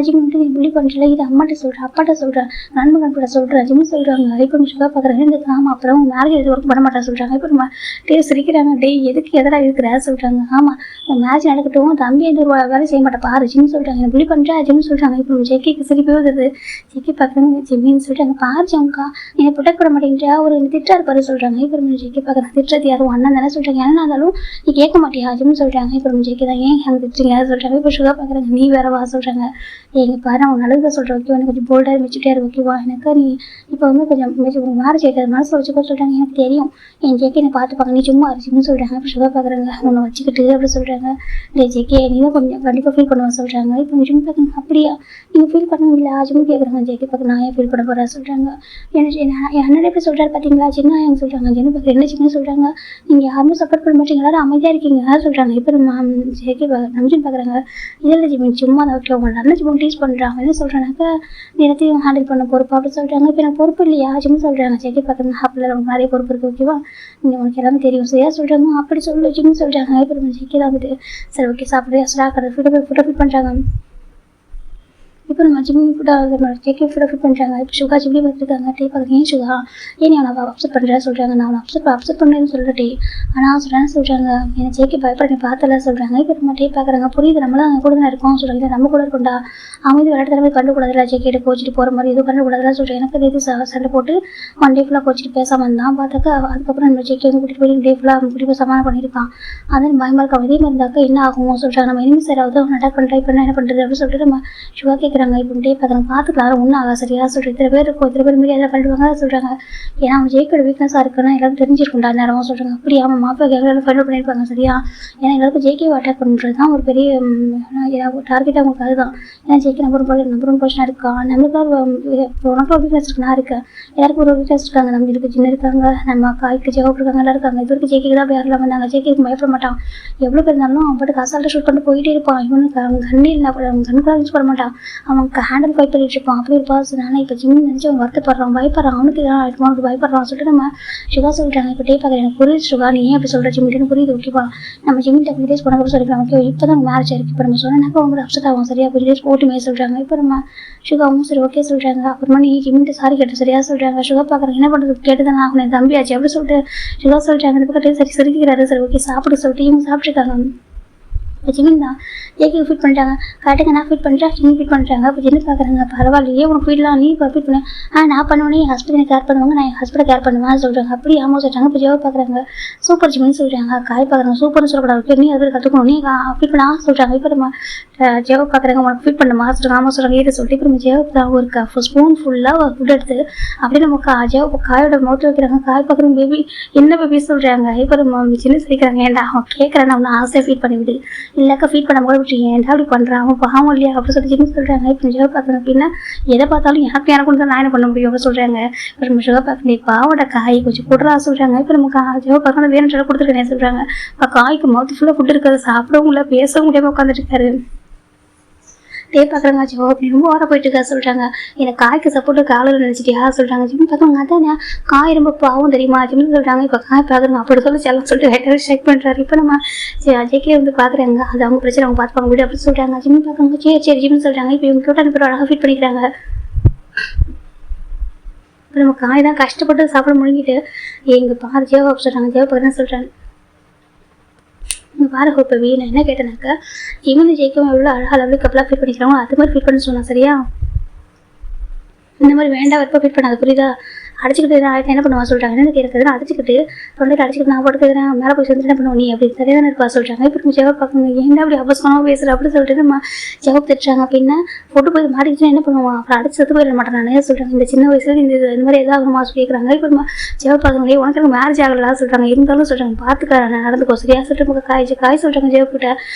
ஜிம் வந்து நீ புள்ளி பண்ணுறல இது அம்மாட்ட சொல்கிறேன் அப்பாட்ட சொல்கிறேன் நண்பன் கூட சொல்கிறேன் ஜிம் சொல்கிறாங்க. இப்போ சுகா பார்க்குறாங்க. இந்த ஆமாம் அப்புறம் மேரேஜ் எது ஒர்க் பண்ண மாட்டேன் சொல்கிறாங்க. இப்போ நம்ம சிரிக்கிறாங்க. எதுக்கு எதெல்லாம் இருக்கிற சொல்கிறாங்க. ஆமாம் மேட்ச் நடக்கட்டும் தம்பி எந்த ஒரு வேலை செய்ய மாட்டேன் பாரு ஜிம் சொல்கிறாங்க. என்ன புள்ளி பண்ணுறா ஜிம் சொல்கிறாங்க. இப்போ ஜேகேக்கு சிரிப்பே வருது. ஜேகே பார்க்குறாங்க. ஜிம்மின்னு சொல்லிட்டாங்க. பாரு ஜங்கா என்னை ப்ரொடெக்ட் பண்ண மாட்டேங்கிற ஒரு திட்டா இருப்பாரு சொல்கிறாங்க. இப்போ நம்ம ஜேகே பார்க்குறாங்க. திட்டுறது யாரும் அண்ணன் தானே சொல்கிறாங்க. என்ன இருந்தாலும் நீ கேட்க மாட்டியா ஜிம் சொல்கிறாங்க. இப்போ நம்ம ஜேகே தான் ஏன் எனக்கு திட்டுறீங்க சொல்கிறாங்க. இப்போ சுகா பார்க்குறாங்க. நீ வேற வா சொல்கிறாங்க. எங்கள் பாரு அவன் நல்லதாக சொல்கிறேன் ஓகேவா. எனக்கு கொஞ்சம் போல்டாக மெச்சூரிட்டியாக இருக்கு ஓகேவா. எனக்கு நீ இப்போ வந்து கொஞ்சம் மேரேஜ் ஆகிட்டு மனசில் வச்சுக்கோ சொல்கிறாங்க. எனக்கு தெரியும் என் ஜேகே என்னை பார்த்துப்பாங்க நீ சும்மா அரிசின்னு சொல்கிறாங்க. இப்போ சுகா பார்க்குறாங்க. உன்னை வச்சுக்கிட்டு அப்படி சொல்கிறாங்க. ஜேகே நீ தான் கொஞ்சம் கண்டிப்பாக ஃபீல் பண்ணுவேன் சொல்கிறாங்க. இப்போ ஜிம் பார்க்குறாங்க. அப்படியா நீங்கள் ஃபீல் பண்ணுவீங்களா ஜிம் கேட்குறாங்க. ஜேகே பார்க்க நான் ஏன் ஃபீல் பண்ண போகிறேன் சொல்கிறாங்க. என் அண்ணன் எப்படி சொல்கிறாரு பார்த்தீங்களா சின்ன எங்க சொல்கிறாங்க. ஜெனி பார்க்க என்ன சின்ன சொல்கிறாங்க. நீங்கள் யாருமே சப்போர்ட் பண்ண மாட்டீங்க எல்லாரும் அமைதியாக இருக்கீங்க யாரும் சொல்கிறாங்க. இப்போ நம்ம ஜேகே நம்ஜின் பார்க்குறாங்க. இதில் ஜிமின் சும்மா தான் ஓகே உங்க நல்ல ஜிம் டீஸ் பண்ணுறாங்க. என்ன சொல்கிறாங்கக்கா எல்லாத்தையும் ஹேண்டில் பண்ண பொறுப்பு அப்படி சொல்கிறாங்க. இப்போ எனக்கு பொறுப்பு இல்லையா ஜிம் சொல்கிறாங்க. ஜேகே பார்க்குறாங்க. அப்படிலாம் நமக்கு நிறைய பொறுப்பு இருக்குது ஓகேவா. நீங்கள் உனக்கு எல்லாமே தெரியும் சரியா சொல்கிறாங்க. அப்படி சொல்லு ஜிம் சொல்கிறாங்க. இப்போ நம்ம ஜேகே தான் வந்துட்டு சரி ஓகே சாப்பிட்றியா ஸ்டாக் ஃபுட்டை ஃபிட் பண்ணுறாங்க. இப்போ நம்ம ஜிம்மி ஃபுட்டாக ஜேகே ஃபுட்டாக ஃபிட் பண்ணுறாங்க. இப்போ சுகா ஜிம்மி பார்த்துருக்காங்க. டே பார்க்குறேன் ஏன் சுகா ஏன் நீ அவனை அப்செட் பண்ணுறேன் சொல்கிறாங்க. நான் அவனை அப்செட் பண்ணுறேன்னு சொல்லிட்டே ஆனால் சொல்கிறேன்னு சொல்கிறாங்க. என்னை ஜேகே பயப்பட பார்த்தல சொல்கிறாங்க. இப்போ நம்ம டே பார்க்குறாங்க. புரியுது நம்மளாம் அங்கே கூட தான் இருக்கோம் சொல்கிறாங்க. நம்ம கூட இருக்கோண்டா அமைதி விளையாட்டு தடவை கண்டுக்கூடாதுல ஜேகே கோச்சிட்டு போகிற மாதிரி எதுவும் கண்டுக்கூடாதுல சொல்கிறேன். எனக்கு இது சண்டை போட்டு 1 டே ஃபுல்லாக கோச்சிட்டு பேசாமல் இருந்தான் பார்த்தாக்கா அதுக்கப்புறம் நம்ம ஜேகே வந்து கூட்டிகிட்டு போய் டே ஃபுல்லாக கூட்டிகிட்டு சமாதானம் பண்ணியிருக்கான். அதன் பயமாக இருக்கான். இதே மாதிரி இருந்தாக்கா என்ன ஆகும் சொல்கிறாங்க. நம்ம இனிமேல் சார் அவன் அட்டாக் பண்ண ட்ரை பண்ணால் என்ன பண்ணுறது அப்படின்னு சொல்லிட்டு நம்ம சுகா கேட்குறாங்க. இப்போ டே பார்க்குறாங்க. பார்த்துக்கலாம் ஒன்றும் ஆகா சரியா சொல்லிட்டு இத்தனை பேர் இருக்கும் இத்தனை பேர் மீறி எதாவது பண்ணிடுவாங்க சொல்கிறாங்க. ஏன்னா அவன் ஜேக்கோட வீக்னஸாக இருக்குன்னா எல்லாரும் தெரிஞ்சிருக்கும்டா நேரம் சொல்கிறாங்க. அப்படி அவன் மாப்பா எல்லாரும் ஃபைண்ட் பண்ணியிருப்பாங்க சரியா. ஏன்னா எல்லாருக்கும் ஜேகே அட்டாக் பண்ணுறது தான் ஒரு பெரிய டார்கெட் அவங்களுக்கு அதுதான். ஏன்னா ஜேகே நம்பர் ஒன் பொசிஷனாக இருக்கா நம்மளுக்கு உனக்கு ஒரு வீக்னஸ் இருக்கு நான் இருக்கேன் எல்லாருக்கும் ஒரு வீக்னஸ் இருக்காங்க. நம்ம இருக்கு சின்ன இருக்காங்க நம்ம காய்க்கு ஜெவாப் இருக்காங்க எல்லாம் இருக்காங்க. இது வரைக்கும் ஜேகே தான் யாரெல்லாம் வந்தாங்க. ஜேகேக்கு பயப்பட மாட்டான் எவ்வளோ பேர் இருந்தாலும் அவன் பாட்டுக்கு அசால்ட்டாக ஷூட் பண்ணிட்டு போயிட்டே இருப்பான். இவனுக்கு அவன் கண்ணில் கண்ணுக்குலாம் யூஸ் பண்ண மாட்டான். அவன் ஹேண்டில் ஃபைட் பண்ணிட்டு இருப்பான். அப்படி ஒரு பர்சன். ஆனால் இப்போ ஜிம்மி நினச்சி அவன் வருத்தப்படுறான் பயப்படுறான். அவனுக்கு இதான் ஆகிடுமா அவனுக்கு பயப்படுறான் சொல்லிட்டு நம்ம சுகா சொல்லிட்டாங்க. இப்போ டே பார்க்குறேன் எனக்கு புரியுது சுகா நீ ஏன் அப்படி சொல்கிற ஜிம்மிட்டு புரியுது ஓகேவா. நம்ம ஜிம்மி டெக் டேஸ் போனப்போ சொல்லிக்கலாம் ஓகே இப்போ தான் மேரேஜ் ஆயிருக்கு. இப்போ நம்ம சொன்னாக்கா அவங்க அப்செட் ஆகும் சரியா. கொஞ்சம் டேஸ் போட்டுமே சொல்கிறாங்க. இப்போ நம்ம சுகாவும் சரி ஓகே சொல்கிறாங்க. அப்புறமா நீ ஜிம்மிட்டு சாரி கேட்டு சரியா சொல்கிறாங்க. சுகா பார்க்குறாங்க என்ன பண்ணுறது கேட்டு தான் ஆகணும் என் தம்பியாச்சு அப்படி சொல்லிட்டு சுகா சொல்கிறாங்க. இந்த பக்கம் சரி சிரிக்கிறாரு சரி ஓகே சாப்பிட சொல்லிட்டு இவங்க சாப்பிட்ருக்காங்க. இப்போ ஜிமின் தான் ஜேகே ஃபிட் பண்ணிட்டாங்க. கரெக்டாக நான் ஃபிட் பண்ணுறேன், ஜிமின் ஃபிட் பண்ணுறாங்க. இப்போ ஜிமின் பார்க்குறாங்க, பரவாயில்லையே உனக்கு ஃபீட்லாம் நீ இப்போ ஃபிட் பண்ண. நான் பண்ணுவேன், என் ஹஸ்பண்ட் கேர் பண்ணுவாங்க, நான் என் ஹஸ்பண்டை கேர் பண்ணுவேன் சொல்கிறாங்க. அப்படி ஆமாம் சொல்கிறாங்க. இப்போ ஜேவை பார்க்குறாங்க, சூப்பர் ஜிமின்னு சொல்கிறாங்க. காய் பார்க்குறாங்க, சூப்பர்னு சொல்லக்கூடாது, நீ அது கற்றுக்கணும், நீ ஃபிட் பண்ண சொல்கிறாங்க. இப்போ நம்ம ஜேவை பார்க்குறாங்க, உனக்கு ஃபிட் பண்ணுமா சொல்கிறாங்க. ஆமாம் சொல்கிறாங்க. ஏது சொல்லிட்டு இப்போ நம்ம ஜேவை தான் ஒரு ஸ்பூன் ஃபுல்லாக ஃபுட் எடுத்து அப்படியே நம்ம ஜேவை காயோட மவுத்து வைக்கிறாங்க. காய் பார்க்குறவங்க பேபி என்ன பேபி சொல்கிறாங்க. இப்போ நம்ம சின்ன சொல்லிக்கிறாங்க, ஏன்டா அவன் கேட்குறான், அவனை ஆசையாக ஃபீட் பண்ணி விடு, இல்லைக்கா ஃபீட் பண்ண கூட விட்டுருங்க, ஏன்டா அப்படி பண்ணுறான், அவன் பாவம் இல்லையா அப்படின்னு சொல்லி சின்ன சொல்கிறாங்க. இப்போ ஜேவை பார்க்குறாங்க அப்படின்னா எதை பார்த்தாலும் எனக்கு எனக்கு தான் நான் என்ன பண்ண முடியும் அப்படின்னு சொல்கிறாங்க. இப்போ நம்ம ஜேவை பார்க்கணும், பாவோட காய் கொஞ்சம் கொடுறா சொல்கிறாங்க. இப்போ நம்ம ஜேவை பார்க்கணும் வேணும் சொல்ல கொடுத்துருக்கேன் சொல்கிறாங்க. இப்போ காய்க்கு மவுத்து ஃபுல்லாக ஃபுட் இருக்காது, சாப்பிடவும் இல்லை, பேசவும் முடியாமல் உட்காந்துட்டு இருக்காரு. பார்க்குறாங்க ஜோ அப்படி ரொம்ப ஓர போயிட்டு இருக்கா சொல்கிறாங்க. எனக்கு காய்க்கு சப்போர்ட்டு காலையில் நினச்சிட்டியா சொல்கிறாங்க. ஜிம் பார்க்குறாங்க, அதானே காய் ரொம்ப பாவம் தெரியுமா ஜிம் சொல்கிறாங்க. இப்போ காய் பார்க்குறாங்க, அப்படி சொல்லி செல்லாம் சொல்லிட்டு ஹெட்டர் செக் பண்ணுறாரு. இப்போ நம்ம ஜேகே வந்து பார்க்குறாங்க, அது அவங்க பிரச்சனை அவங்க பார்த்துப்பாங்க விடு அப்படின்னு சொல்கிறாங்க. ஜிம் பார்க்குறாங்க, சரி சரி ஜிம் சொல்கிறாங்க. இப்போ இவங்க கிட்ட அனுப்பி அழகாக ஃபிட் பண்ணிக்கிறாங்க. இப்போ நம்ம காய் தான் கஷ்டப்பட்டு சாப்பிட முடிஞ்சிட்டு எங்கள் பாரு ஜேவா சொல்கிறாங்க. ஜேவா பார்க்குறேன்னு சொல்கிறாங்க. பாரு இப்போ நான் என்ன கேட்டேனாக்கா, இவனு ஜெயிக்கவும் எவ்வளோ அழகாக லவ்லி கப்பலாக ஃபிட் பண்ணிக்கிறாங்களோ அது மாதிரி ஃபிட் பண்ண சொன்னா சரியா, இந்த மாதிரி வேண்டாம் வெப்ப ஃபிட் பண்ணாது புரியுதா. அடிச்சுக்கிட்டு என்ன பண்ணுவா சொல்கிறாங்க. என்ன கேட்குறது அடிச்சுக்கிட்டு தொண்டையில் அடிச்சுக்கிட்டு நான் போட்டுக்கிறேன் மேலே போய் சேர்ந்து என்ன பண்ணுவோம் நீ அப்படி சரியாக தானே இருப்பா சொல்கிறாங்க. இப்போ நம்ம ஜவாப் பார்க்கணும், ஏன்டா அப்படி அவசரமாக பேசுகிற அப்படின்னு சொல்லிட்டு நம்ம ஜவாப் திட்டுறாங்க. அப்படின்னா போட்டு போய் மாட்டிக்கிட்டு என்ன பண்ணுவான், அப்புறம் அடிச்சு செத்து போயிட மாட்டேன் நான் சொல்கிறாங்க. இந்த சின்ன வயசுல இந்த மாதிரி ஏதாவது மாசம் கேட்குறாங்க. இப்போ நம்ம ஜவாப் பார்க்கணும், உனக்கு எனக்கு மேரேஜ் ஆகலாம் சொல்கிறாங்க. இருந்தாலும் சொல்கிறாங்க பார்த்துக்க நடந்துக்கோ சரியா சொல்லிட்டு காய் சொல்கிறாங்க. ஜவாப்கிட்ட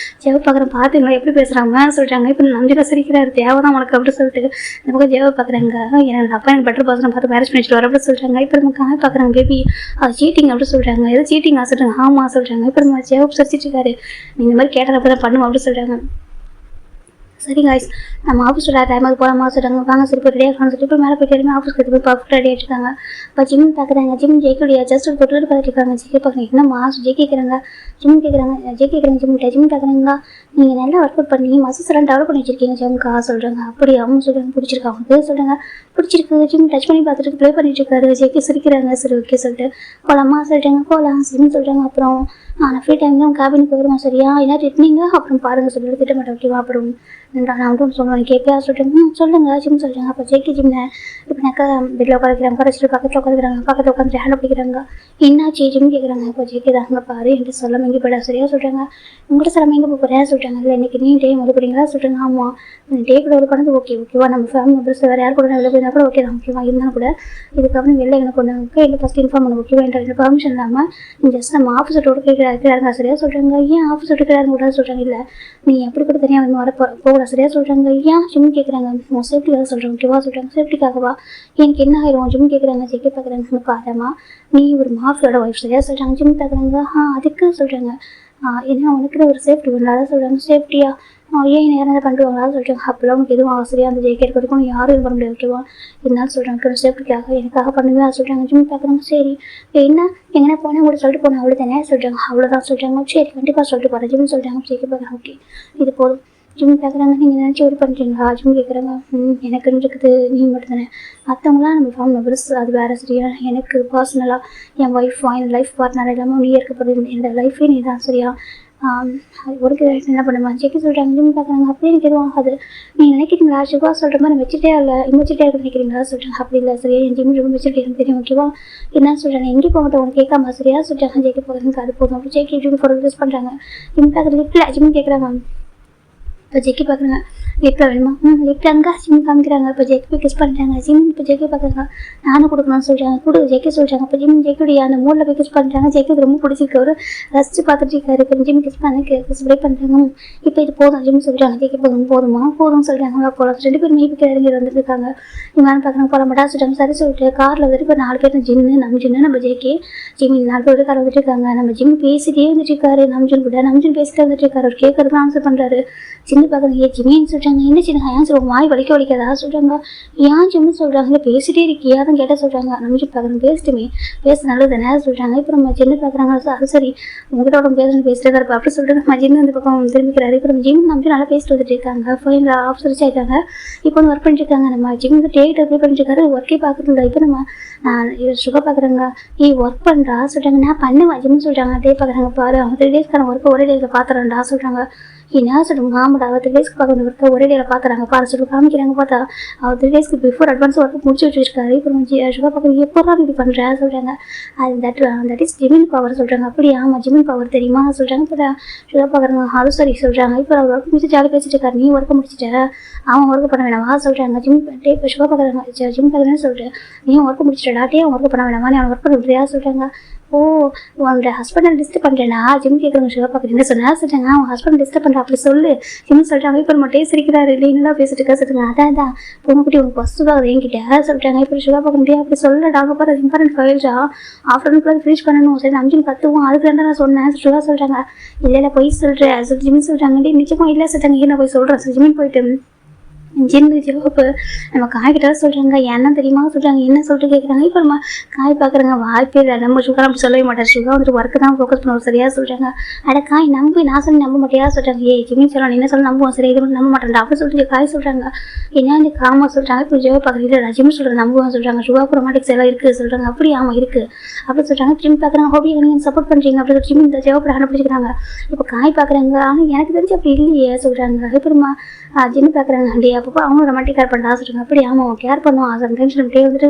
ஜவாப் பார்க்குறேன் பார்த்துங்களா எப்படி பேசுகிறாங்க சொல்கிறாங்க. இப்போ நம்பிக்கை சிரிக்கிறாரு தேவைதான் உனக்கு அப்படின்னு சொல்லிட்டு நமக்கு ஜவாப் பார்க்குறாங்க. எனக்கு அப்பா எனக்கு பெட்டர் பர்சனை பார்த்து மேரேஜ் பண்ணிட்டு வர அப்படின்னு சொல்கிறாங்க. இப்போ நம்ம காய் பார்க்குறாங்க பேபி அது சீட்டிங் அப்படின்னு சொல்கிறாங்க. எது சீட்டிங் சொல்கிறாங்க. ஆமாம் சொல்கிறாங்க. இப்போ நம்ம ஜவாப் சிரிச்சிட்டு இருக்காரு, நீங்கள் இந்த மாதிரி கேட்டால் அப்படி தான் பண்ணுவோம் அப்படின்னு சொல்கிறாங்க. சரி காய்ஸ் நம்ம ஆஃபீஸோட டைமுக்கு போகலாமா சொல்கிறாங்க. வாங்க சரி போய் ரெடியாக சொல்லிட்டு இப்போ மேலே போய்ட்டு எல்லாமே ஆஃபீஸ்க்கு எடுத்து போய் பர்ஃபெக்ட் ரெடி ஆகிட்டுருக்காங்க. இப்போ ஜிம் பார்க்குறாங்க. ஜிம் ஜெயிக்கடியா ஜஸ்ட் ஒரு தொட்டில் பார்த்துருக்காங்க. ஜெயிக்க பார்க்குறீங்க என்னம்மா ஜெய் கேட்குறாங்க. ஜிம் கேட்குறாங்க ஜெய் கேட்குறாங்க. ஜிம் பார்க்குறாங்க, நீங்கள் நல்லா ஒர்க் அவுட் பண்ணி மசில்ஸ் எல்லாம் டெவலப் பண்ணி வச்சிருக்கீங்க ஜிம்க்கா சொல்கிறாங்க. அப்படி அவங்க சொல்கிறாங்க பிடிச்சிருக்கா அவங்களுக்கு சொல்கிறாங்க. பிடிச்சிருக்கு ஜிம் டச் பண்ணி பார்த்துட்டு ப்ளே பண்ணிட்டு இருக்காரு. ஜெய்க்கு சிரிக்கிறாங்க. சரி ஓகே சொல்லிட்டு போகலாமா சொல்கிறாங்க. போகலாம் சரின்னு சொல்கிறாங்க. அப்புறம் நான் ஃப்ரீ டைம் தான் கேபினுக்கு வருவேன் சரியா என்ன திட்டினீங்க அப்புறம் பாருங்கள் சொல்லிட்டு திட்ட மாட்டேன் ஓகேவா. அப்புறம் நான் மட்டும் சொல்லுவேன் கேட்பியா சொல்லிட்டு சொல்லுங்கள் ஜிம் சொல்கிறாங்க. அப்போ ஜெய்க்கு ஜிம்னு இப்போனாக்கா பெட்டில் உட்காந்துக்கிறாங்க. குறைச்சிட்டு பக்கத்தில் உட்காந்துக்கிறாங்க. பக்கத்தில் உட்காந்து ஹேண்ட் பிடிக்கிறாங்க. என்னாச்சு ஜிம் கேட்குறாங்க. இப்போ ஜெய்க்கு தாங்க பாரு என்கிட்ட சொல்ல எங்கே போய்டா சரியா சொல்கிறாங்க. உங்கள்கிட்ட சொல்ல எங்கே போகிறேன் சொல்கிறாங்க. இல்லை இன்றைக்கி நீ டே முதல் போகிறீங்களா சொல்கிறாங்க. ஆமாம் டே கூட ஒரு பண்ணது ஓகேவா நம்ம ஃபேமிலி மெம்பர்ஸ் வேறு யார் கூட வெளில போயிருந்தா கூட ஓகே தான் ஓகேவா. இருந்தாலும் கூட இதுக்கப்புறம் வெளில எனக்கு கொண்டு இல்லை ஃபஸ்ட் இன்ஃபார்ம் பண்ண ஓகேவா என்ற பர்மிஷன் இல்லாமல் நீ ஜஸ்ட் நம்ம ஆஃபீஸை விட்டு இருக்கிறாருங்க சரியா சொல்கிறாங்க. ஏன் ஆஃபீஸ் விட்டு இருக்கிறாருங்க கூட சொல்கிறாங்க. இல்லை நீ எப்படி கூட தனியாக வந்து வர போகல சரியா சொல்கிறாங்க. ஏன் ஜிம் கேட்குறாங்க. சேஃப்டிக்காக சொல்கிறேன் ஓகேவா சொல்கிறாங்க. சேஃப்டிக்காகவா எனக்கு என்ன ஆயிரும் ஜிம் கேட்குறாங்க. ஜெய்க்கு பார்க்குறாங்க. பாருமா நீ ஒரு மாஃபியோட ஒய்ஃப் சரியா சொல்கிறாங்க. ஜிம் பார்க்குறாங்க. அதுக்கு சொல்கிறாங்க ஏன்னா உனக்கு ஒரு சேஃப்டி வேணும் அதான் சொல்கிறாங்க. சேஃப்டியா ஏன் யாராவது பண்ணுவாங்களா சொல்கிறாங்க. அப்போல்லாம் உனக்கு எதுவும் அவசரியாக அந்த ஜெய்க்கு எடுக்கிறதுக்கும் யாரும் இது பண்ண முடியாது ஓகேவா. இருந்தாலும் சொல்கிறாங்க சேஃப்டிக்காக எனக்காக பண்ணுவேன் சொல்கிறாங்க. ஜிம் பார்க்குறாங்க. சரி என்ன எங்கன்னா போனால் கூட சொல்லிட்டு போனேன் அவ்வளோ தானே சொல்கிறாங்க. அவ்வளோதான் சொல்கிறாங்க. சரி கண்டிப்பாக சொல்லிட்டு போகிறேன் ஜிம் சொல்கிறாங்க. ஜெய்க்கு பார்க்குறாங்க. ஓகே இது போதும். ஜிம் பார்க்குறாங்க. நீங்கள் நினச்சி ஒரு பண்ணுறீங்களா ஜிம் கேட்குறாங்க. எனக்கு இருக்குது நீ மட்டும் தானே மற்றவங்களாம் நம்ம ஃபேமிலி மெம்பர்ஸ் அது வேறு சரியா. எனக்கு பர்சனலாக என் ஒய்ஃப் என் லைஃப் பார்ட்னர் எல்லாமே நீ இருக்கப்படுது என்னோட லைஃபே நீ தான் சரியா. உனக்கு என்ன பண்ணுமா ஜெய்க்கு சொல்கிறாங்க. ஜிம் பார்க்குறாங்க. அப்படி எனக்கு எதுவும் ஆகாது நீ நினைக்கிறீங்களா சிவா சொல்கிற மாதிரி வச்சுட்டே இல்லை இம்மச்சிட்டே இருக்க நினைக்கிறீங்களா சொல்கிறாங்க. அப்படி இல்லை சரியா என் ஜிம் ரொம்ப வச்சுட்டு எனக்கு தெரியும் ஓகேவா. என்ன சொல்கிறாங்க எங்கே போக மாட்டேன் உனக்கு கேட்காம சரியா சொல்கிறாங்க. ஜெய்க்கு போகிறதுக்கு அது போதும். அப்படி ஜெய்க்கு ஜிம் போகிறது யூஸ் பண்ணுறாங்க. ஜிம் பார்க்குறது லிஃப்ட்டில் ஜிம் கேட்குறாங்க. இப்போ ஜெய்க்கு பார்க்குறாங்க. லிஃப்ட்டில் வேணுமா லிஃப்ட் அங்கே ஜிம் காமிக்கிறாங்க. இப்போ ஜெய்க்கு போய் கிஸ் பண்ணுறாங்க. ஜிம் இப்போ ஜெய்க்கு பார்க்குறாங்க. நானும் கொடுக்கணும்னு சொல்கிறாங்க. கொடு ஜெய்க்கு சொல்கிறாங்க. இப்போ ஜிம் ஜெய்க்குடைய அந்த மூடில் போய் கிஸ் பண்ணுறாங்க. ஜெய்க்கு ரொம்ப பிடிச்சிருக்கு ஒரு ரசித்து பார்த்துட்டு இருக்காரு. இப்போ ஜிம் கிஸ் பண்ண கிஸ் ப்ளே பண்ணுறாங்க. இப்போ இது போதும் ஜிம் சொல்கிறாங்க. ஜெய்க்கு போதுமா போதும் சொல்கிறாங்க. போகலாம் 2 பேர் மீபி இறங்கி வந்துட்டு இருக்காங்க. இவங்க பார்க்குறாங்க போல மாட்டா சொல்கிறாங்க. சரி சொல்லிட்டு காரில் வந்துட்டு இப்போ 4 பேர் ஜின்னு நம்ம ஜெய்க்கு ஜிம் 4 பேர் கார் வந்துட்டு இருக்காங்க. நம்ம ஜிம் பேசிட்டே வந்துட்டு இருக்காரு. நம்ஜுன் கூட நம்ஜுன் பேசிட்டே வந்துட்டு இருக்காரு. ஒரு கேட்கறதுக்கு ஆன்சர் பண்ணுறாரு. சின்ன பார்க்குறாங்க. ஏ ஜிமின்னு சொல்கிறாங்க. என்ன சின்ன ஏன் சொல்லுவாங்க வாய் வலிக்காதா சொல்கிறாங்க. ஏன் ஜிம்னு சொல்கிறாங்க. இல்லை பேசிட்டே இருக்கியா தான் கேட்டால் சொல்கிறாங்க. நம்ம பார்க்குறேன் பேசிட்டுமே பேச நல்லது தானே சொல்கிறாங்க. இப்போ நம்ம ஜின்னு பார்க்குறாங்க. அது சரி உங்ககிட்ட உடம்பு பேசிட்டே தான் இருப்பா அப்படி சொல்லிட்டு நம்ம ஜின்னு அந்த பக்கம் திரும்பிக்கிறாரு. இப்போ நம்ம ஜிம் நம்ம நல்லா பேசிட்டு வந்துட்டு இருக்காங்க. ஃபைனல் ஆஃபீஸர்ஸ் ஆகிட்டாங்க. இப்போ வந்து ஒர்க் பண்ணிட்டு இருக்காங்க. நம்ம ஜிம் வந்து டேட் அப்ளை பண்ணிட்டு இருக்காரு. ஒர்க்கே பார்க்குறது இல்லை. இப்போ நம்ம சுகர் பார்க்குறாங்க. ஒர்க் பண்ணுறா சொல்கிறாங்க. நான் பண்ணுவேன் ஜிம்னு சொல்கிறாங்க. டே பார்க்குறாங்க பாரு அவங்க 3 டேஸ்க்கான ஒர்க்கு ஒரே டேஸில் பார்த்துறேன்டா சொல்கிறாங்க. என்ன சொல்லுங்க ஆமாடா அவர் 3 டேஸ்க்கு பார்க்க ஒரே டேல பார்க்குறாங்க பாரு சொல்லி காமிக்கிறாங்க. பார்த்தா அவர் 3 டேஸ்க்கு பிஃபோர் அட்வான்ஸ் ஒர்க் முடிச்சு வச்சிருக்காரு. இப்போ சுகா பார்க்குறது எப்போ இப்படி பண்ணுறா சொல்கிறாங்க. அது தட் இஸ் ஜிமின் பவர் சொல்கிறாங்க. அப்படி ஆமாம் ஜிமின் பவர் தெரியுமா சொல்கிறாங்க. இப்போ சுகா பார்க்குறாங்க அது சரி சொல்கிறாங்க. இப்போ அவர் ஒர்க் முடிச்சு ஜாலி பேசிட்டு இருக்காரு. நீ ஒர்க் முடிச்சுட்ட அவன் ஒர்க் பண்ண வேணாமா சொல்கிறாங்க. இப்போ சுகா பார்க்குறாங்க ஜிம் பார்க்குறேன்னு சொல்லிட்டு நீ ஒர்க் முடிச்சிட்டா டே அவன் ஒர்க் பண்ண வேணாமா நீ அவன் ஒர்க் பண்ண விடுறியா சொல்கிறாங்க. ஓ உன்னோட ஹஸ்பண்டை டிஸ்டர்ப் பண்ணுறேன்னா ஜிம் கேட்குறவங்க சுகா பார்க்குறேன் என்ன சொன்னா சொல்கிறாங்க. அவன் ஹஸ்பண்ட் டிஸ்டர்ப் பண்ணுற அப்படி சொல்லு ஜிம் சொல்கிறாங்க. இப்போ மட்டும் சிரிக்கிறாரு இல்லைங்களா பேசிட்டு இருக்கா சொல்லுங்க. அதான் பொண்ணுக்குட்டி உனக்கு ஃபஸ்ட்டு என்கிட்ட சொல்கிறாங்க. இப்போ சுகா பார்க்க முடியாது அப்படி சொல்லடா பாரு இம்பார்ட்டன்ட் ஃபைல்ஸா ஆஃப்டர்நூன் ஃபினிஷ் பண்ணணும் சரி நம்பின்னு கற்றுவோம் அதுக்கு நான் சொன்னேன் சுகா சொல்கிறாங்க. இல்லை போய் சொல்கிறேன் ஜிம் சொல்கிறாங்க. நிச்சயமாக இல்லை சொல்கிறாங்க. நான் போய் சொல்கிறேன் ஜிமின் போயிட்டு ஜிப்பு நம்ம காய் கிட்ட சொல்கிறாங்க. என்ன தெரியுமா சொல்கிறாங்க. என்ன சொல்லிட்டு கேட்குறாங்க. இப்போ நம்ம காய் பார்க்குறாங்க வாய்ப்பே இல்லை நம்ம சுகா நம்ம சொல்லவே மாட்டேன். சுகா வந்துட்டு ஒர்க்கு தான் ஃபோக்கஸ் பண்ணுவோம் சரியா சொல்கிறாங்க. அட காய் நம்பி நான் சொல்லி நம்ப மாட்டியா சொல்கிறாங்க. ஜிமின் சொல்லலாம் என்ன சொல்ல நம்புவோம் சரி இது நம்ப மாட்டேன் அப்படி சொல்லிட்டு காய் சொல்கிறாங்க. என்ன இந்த காமா சொல்கிறாங்க. இப்போ ஜிவா பார்க்குறது இல்லை ஜிம் சொல்கிறது நம்புவோம் சொல்கிறாங்க. சுகா குரோமாட்டிக்ஸ் எல்லாம் இருக்குது சொல்கிறாங்க. அப்படி ஆமாம் இருக்குது அப்படி சொல்கிறாங்க. ஜிம் பார்க்குறாங்க ஹோபி நீங்கள் சப்போர்ட் பண்ணுறீங்க அப்படி ஜிம் இந்த ஜிவாப்பட கண்டுபிடிச்சிக்கிறாங்க. இப்போ காய் பார்க்குறாங்க. ஆனால் எனக்கு தெரிஞ்சு அப்படி இல்லையே சொல்கிறாங்க. அப்புறமா ஜிம் பார்க்குறாங்க அண்டி அப்போ அவங்க ரொமாட்டிக் கேர் பண்ண சொல்கிறாங்க. அப்படி ஆமாம் கேர் பண்ணுவோம் அது டென்ஷன் அப்படியே வந்துட்டு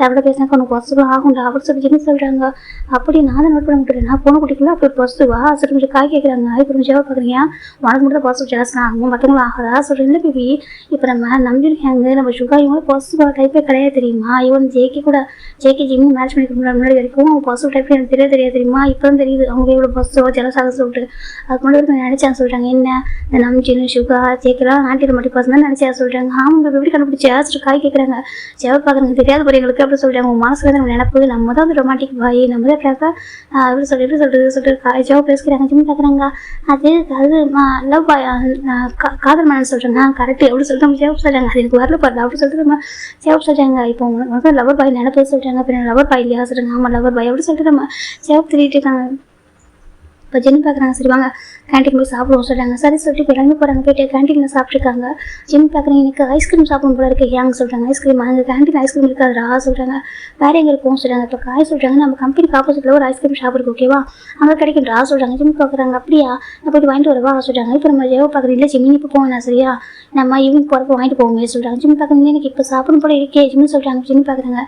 எவ்வளோ பேசினாக்க உனக்கு பொசுவா ஆகும்டா அப்படி சொல்லி ஜிம் சொல்கிறாங்க. அப்படி நான் தான் நோட் பண்ண முடியல நான் பொண்ணு குட்டிக்கலாம் அப்படி பொசுவா சொல்லி கொஞ்சம் காய் கேட்குறாங்க. இப்போ கொஞ்சம் ஜெவா பார்க்குறீங்க உனக்கு மட்டும் தான் பாசிட்டிவ் ஜெலஸ் ஆகும் மற்றவங்களும் ஆகாதா சொல்கிறேன். இல்லை பேபி இப்போ நம்ம நம்பியிருக்காங்க நம்ம சுகா இவங்களும் பாசிட்டிவ் டைப்பே கிடையாது தெரியுமா. இவன் ஜேகே ஜிம்மி மேட்ச் பண்ணிக்க முன்னாடி வரைக்கும் அவங்க பாசிட்டிவ் டைப் எனக்கு தெரியாது தெரியுமா. இப்போ தான் தெரியுது அவங்க எவ்வளோ பாசிட்டிவாக ஜெலஸ் ஆக சொல்லிட்டு அதுக்கு முன்னாடி வரைக்கும் நினைச்சான்னு சொல்கிறாங்க. என்ன இந்த நம்பிச்சின்னு சுகா ஜேக்கெல்லாம் 90% தான் நினைச்சா சொல்கிறாங்க. அவங்க எப்படி கண்டுபிடிச்சா காய் கேட்குறாங்க. ஜெவா பார்க்குறாங்க தெரியாத போறீங்களுக்கு அப்படி சொல்கிறாங்க. உங்கள் மனசுல நம்ம நினைப்பு நம்ம தான் வந்து ரொமாட்டிக் பாய் நம்ம தான் கேட்க எப்படி சொல்லிட்டு ஜெவா பேசுகிறாங்க. ஜிம் பார்க்குறாங்க அது லவ் பாய் காதல் மனு சொல்கிறாங்க. கரெக்ட் எப்படி சொல்லிட்டு நம்ம ஜெவா சொல்கிறாங்க. அது எனக்கு வரல பாரு அப்படி சொல்லிட்டு நம்ம ஜெவா சொல்கிறாங்க. இப்போ உங்களுக்கு லவர் பாய் நினைப்பு சொல்கிறாங்க. அப்புறம் லவர் பாய் இல்லையா சொல்கிறாங்க. ஆமாம் லவர் பாய் எப்படி சொல்லிட்டு நம்ம ஜெவா திரிட்டு இருக்காங்க. இப்போ ஜிம் பார்க்குறாங்க சரி வாங்க கேன்டீன் போய் சாப்பிடுவோம் சொல்கிறாங்க. சரி சொல்லிட்டு இப்போ எல்லாமே போகிறாங்க போய்ட்டு கேன்டீனில் சாப்பிட்ருக்காங்க. ஜிம் பார்க்குறேன் எனக்கு ஐஸ்கிரீம் சாப்பிடும் போல இருக்குது ஏங்க சொல்கிறாங்க. ஐஸ்கிரீம் அங்கே கேன்டீன் ஐஸ்கிரீம் இருக்காதுடா சொல்கிறாங்க. வேறு எங்கே இருக்கும் சொல்கிறாங்க. இப்போ காய் சொல்கிறாங்க நம்ம கம்பெனிக்கு ஆப்போசிட்டில் ஒரு ஐஸ்கிரீம் ஷாப் இருக்குது ஓகேவா அங்கே கிடைக்கும்டா சொல்கிறாங்க. ஜிம் பார்க்குறாங்க அப்படியா நான் போய்ட்டு வாங்கிட்டு வரவா சொல்கிறாங்க. இப்போ நம்ம ஜெவா பார்க்குறேன் இல்லை ஜிம் இப்போ போவேன் சரியா நம்ம ஈவினிங் போகிறப்ப வாங்கிட்டு போவோமே சொல்கிறாங்க. ஜிம் பார்க்குறீங்க எனக்கு இப்போ சாப்பிடும் போல இருக்கே ஜிம் சொல்கிறாங்க. ஜிம் பார்க்குறாங்க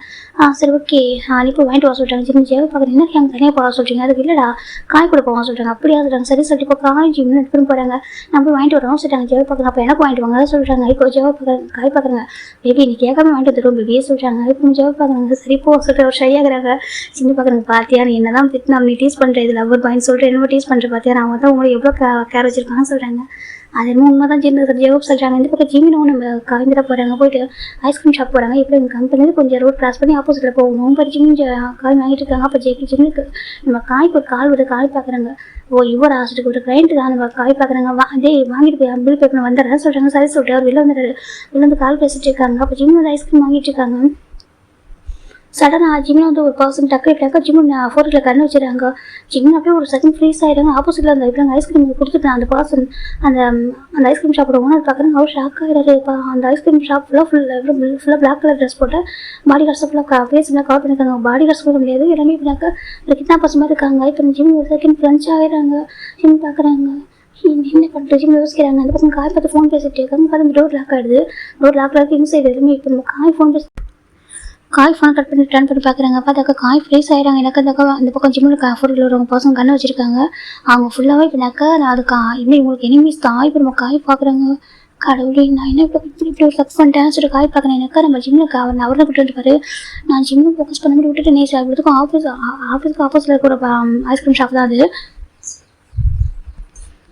சரி ஓகே நீ இப்போ வாங்கிட்டு வர சொல்கிறாங்க. ஜிம் ஜெவா பார்க்குறீங்கன்னா எனக்கு தனியாக போக சொல்கிறீங்க. அதுக்கு இல்லைடா காய் கூட போவாங்க சொல்கிறாங்க. அப்படியா சொல்கிறாங்க. சரி சொல்லிட்டு இப்போ காய் ஜிம் எடுத்துகிட்டு போகிறாங்க. நம்ம வாங்கிட்டு வரோம் சொல்லிட்டாங்க. ஜெவா பார்க்குறாங்க அப்போ எனக்கு வாங்கிட்டு வாங்க சொல்கிறாங்க. இப்போ ஜெவா பார்க்குறாங்க காய் பார்க்குறாங்க பேபி நீ கேட்காம வாங்கிட்டு வந்துடும் பேபியே சொல்கிறாங்க. இப்போ ஜெவா பார்க்குறாங்க சரி போ சொல்லிட்டு ஒரு ஷை ஆகுறாங்க. சின்ன பார்க்குறாங்க பார்த்தியா நீ என்ன தான் திட்டு நீ டீஸ் பண்ணுற இது லவர் பாயின்னு சொல்லிட்டு என்ன டீஸ் பண்ணுற பார்த்தியா அவங்க தான் உங்களை எவ்வளோ கேர் வச்சிருக்காங்கன்னு சொல்கிறாங்க. அது என்ன உண்மை தான் ஜெவப் சொல்கிறாங்க. இந்த பக்கம் ஜிமினும் நம்ம காய்ந்துட போகிறாங்க. போயிட்டு ஐஸ்கிரீம் ஷாப் போகிறாங்க. இப்போ எங்கள் கம்பெனிலேருந்து கொஞ்சம் ரோட் கிராஸ் பண்ணி ஆப்போசிட்டில் போகணும். இப்போ ஜிமின் காய் வாங்கிட்டு இருக்காங்க. அப்போ ஜிம்முக்கு நம்ம காய்க்கு ஒரு கால் விட காய் பார்க்குறாங்க. ஓ இவர் ஆசிட்டுக்கு ஒரு கிளைண்ட்டு தான் நம்ம காய் பார்க்குறாங்க. அதே வாங்கிட்டு போய் பில் பே பண்ண வந்துடுறேன் சொல்கிறாங்க. சரி சொல்லிட்டு அவர் வெளில வந்துடுறாரு. வெளில வந்து கால் பேசிட்டு இருக்காங்க. அப்போ ஜிம் வந்து ஐஸ்கிரீம் வாங்கிட்டு இருக்காங்க. சடனாக ஜிம்மில் வந்து ஒரு பர்சன் டக்கு ஜிம்மு ஃபோட்டோவில் கண்ணு வச்சுருக்காங்க. ஜிம்மில் அப்படியே ஒரு செகண்ட் ஃப்ரீஸ் ஆகிடுறாங்க. ஆப்போசிட்டில் அந்த இப்படி ஐஸ்கிரீம் கொடுத்துட்டு அந்த பர்சன் அந்த ஐஸ்கிரீம் ஷாப்போட ஓனர் பார்க்குறாங்க. அவர் ஷாக் ஆகிடாரு. இப்போ அந்த ஐஸ்கிரீம் ஷாப் ஃபுல்லாக பிளாக் கலர் ட்ரெஸ் போட்டு பாடி கார்ட்ஸை ஃபுல்லாக ஃபேஸ் எல்லாம் கவர் பண்ணியிருக்காங்க. பாடி கார்ட்ஸ் போட முடியாது எல்லாமே இப்படினாக்கா ஒரு கிட்னா பர்சன் மாதிரி இருக்காங்க. இப்போ ஜிம் ஒரு செகண்ட் ஃப்ரெண்ட்ஸ் ஆகிடுறாங்க. ஜிம் பார்க்குறாங்க என்ன பண்ணுறது ஜிம் யோசிக்கிறாங்க. அந்த பக்கம் காய் பார்த்து ஃபோன் பேசிட்டு இருக்காங்க. பார்த்து அந்த டோர் லாக் ஆகிடுது. டோர் லாக் ஆகி இன்சைடு எதுவுமே இப்போ நம்ம காய் ஃபோன் காய் ஃபோன் கட் பண்ணி ரிட்டர்ன் பண்ணி பார்க்குறாங்க. பார்த்தாக்கா காய் ஃப்ரீஸ் ஆகிடுறாங்க. எனக்கு அந்த பக்கம் ஜிம்மில் ஃபோட்டோவில் ஒரு பர்சன் கண்ணை வச்சுருக்காங்க. அவங்க ஃபுல்லாகவே இப்போனாக்கா நான் அதுக்கு இன்னும் இவங்களுக்கு எனிமீஸ் தான். இப்போ நம்ம காய் பார்க்குறாங்க. கடவுளே நான் என்ன இப்படி ஒரு தப்பு பண்ணிட்டேன் சொல்லிட்டு காய் பார்க்குறேன். எனக்கா நம்ம ஜிம்மில் அவர் தான் விட்டு வந்துருப்பாரு. நான் ஜிம்மில் ஃபோக்கஸ் பண்ண மாதிரி விட்டுட்டு நேச்சு இவ்வளோத்துக்கும் ஆஃபீஸ்க்கு ஆப்போசிட்டில் இருக்கிற ஐஸ்கிரீம் ஷாப் தான் அது.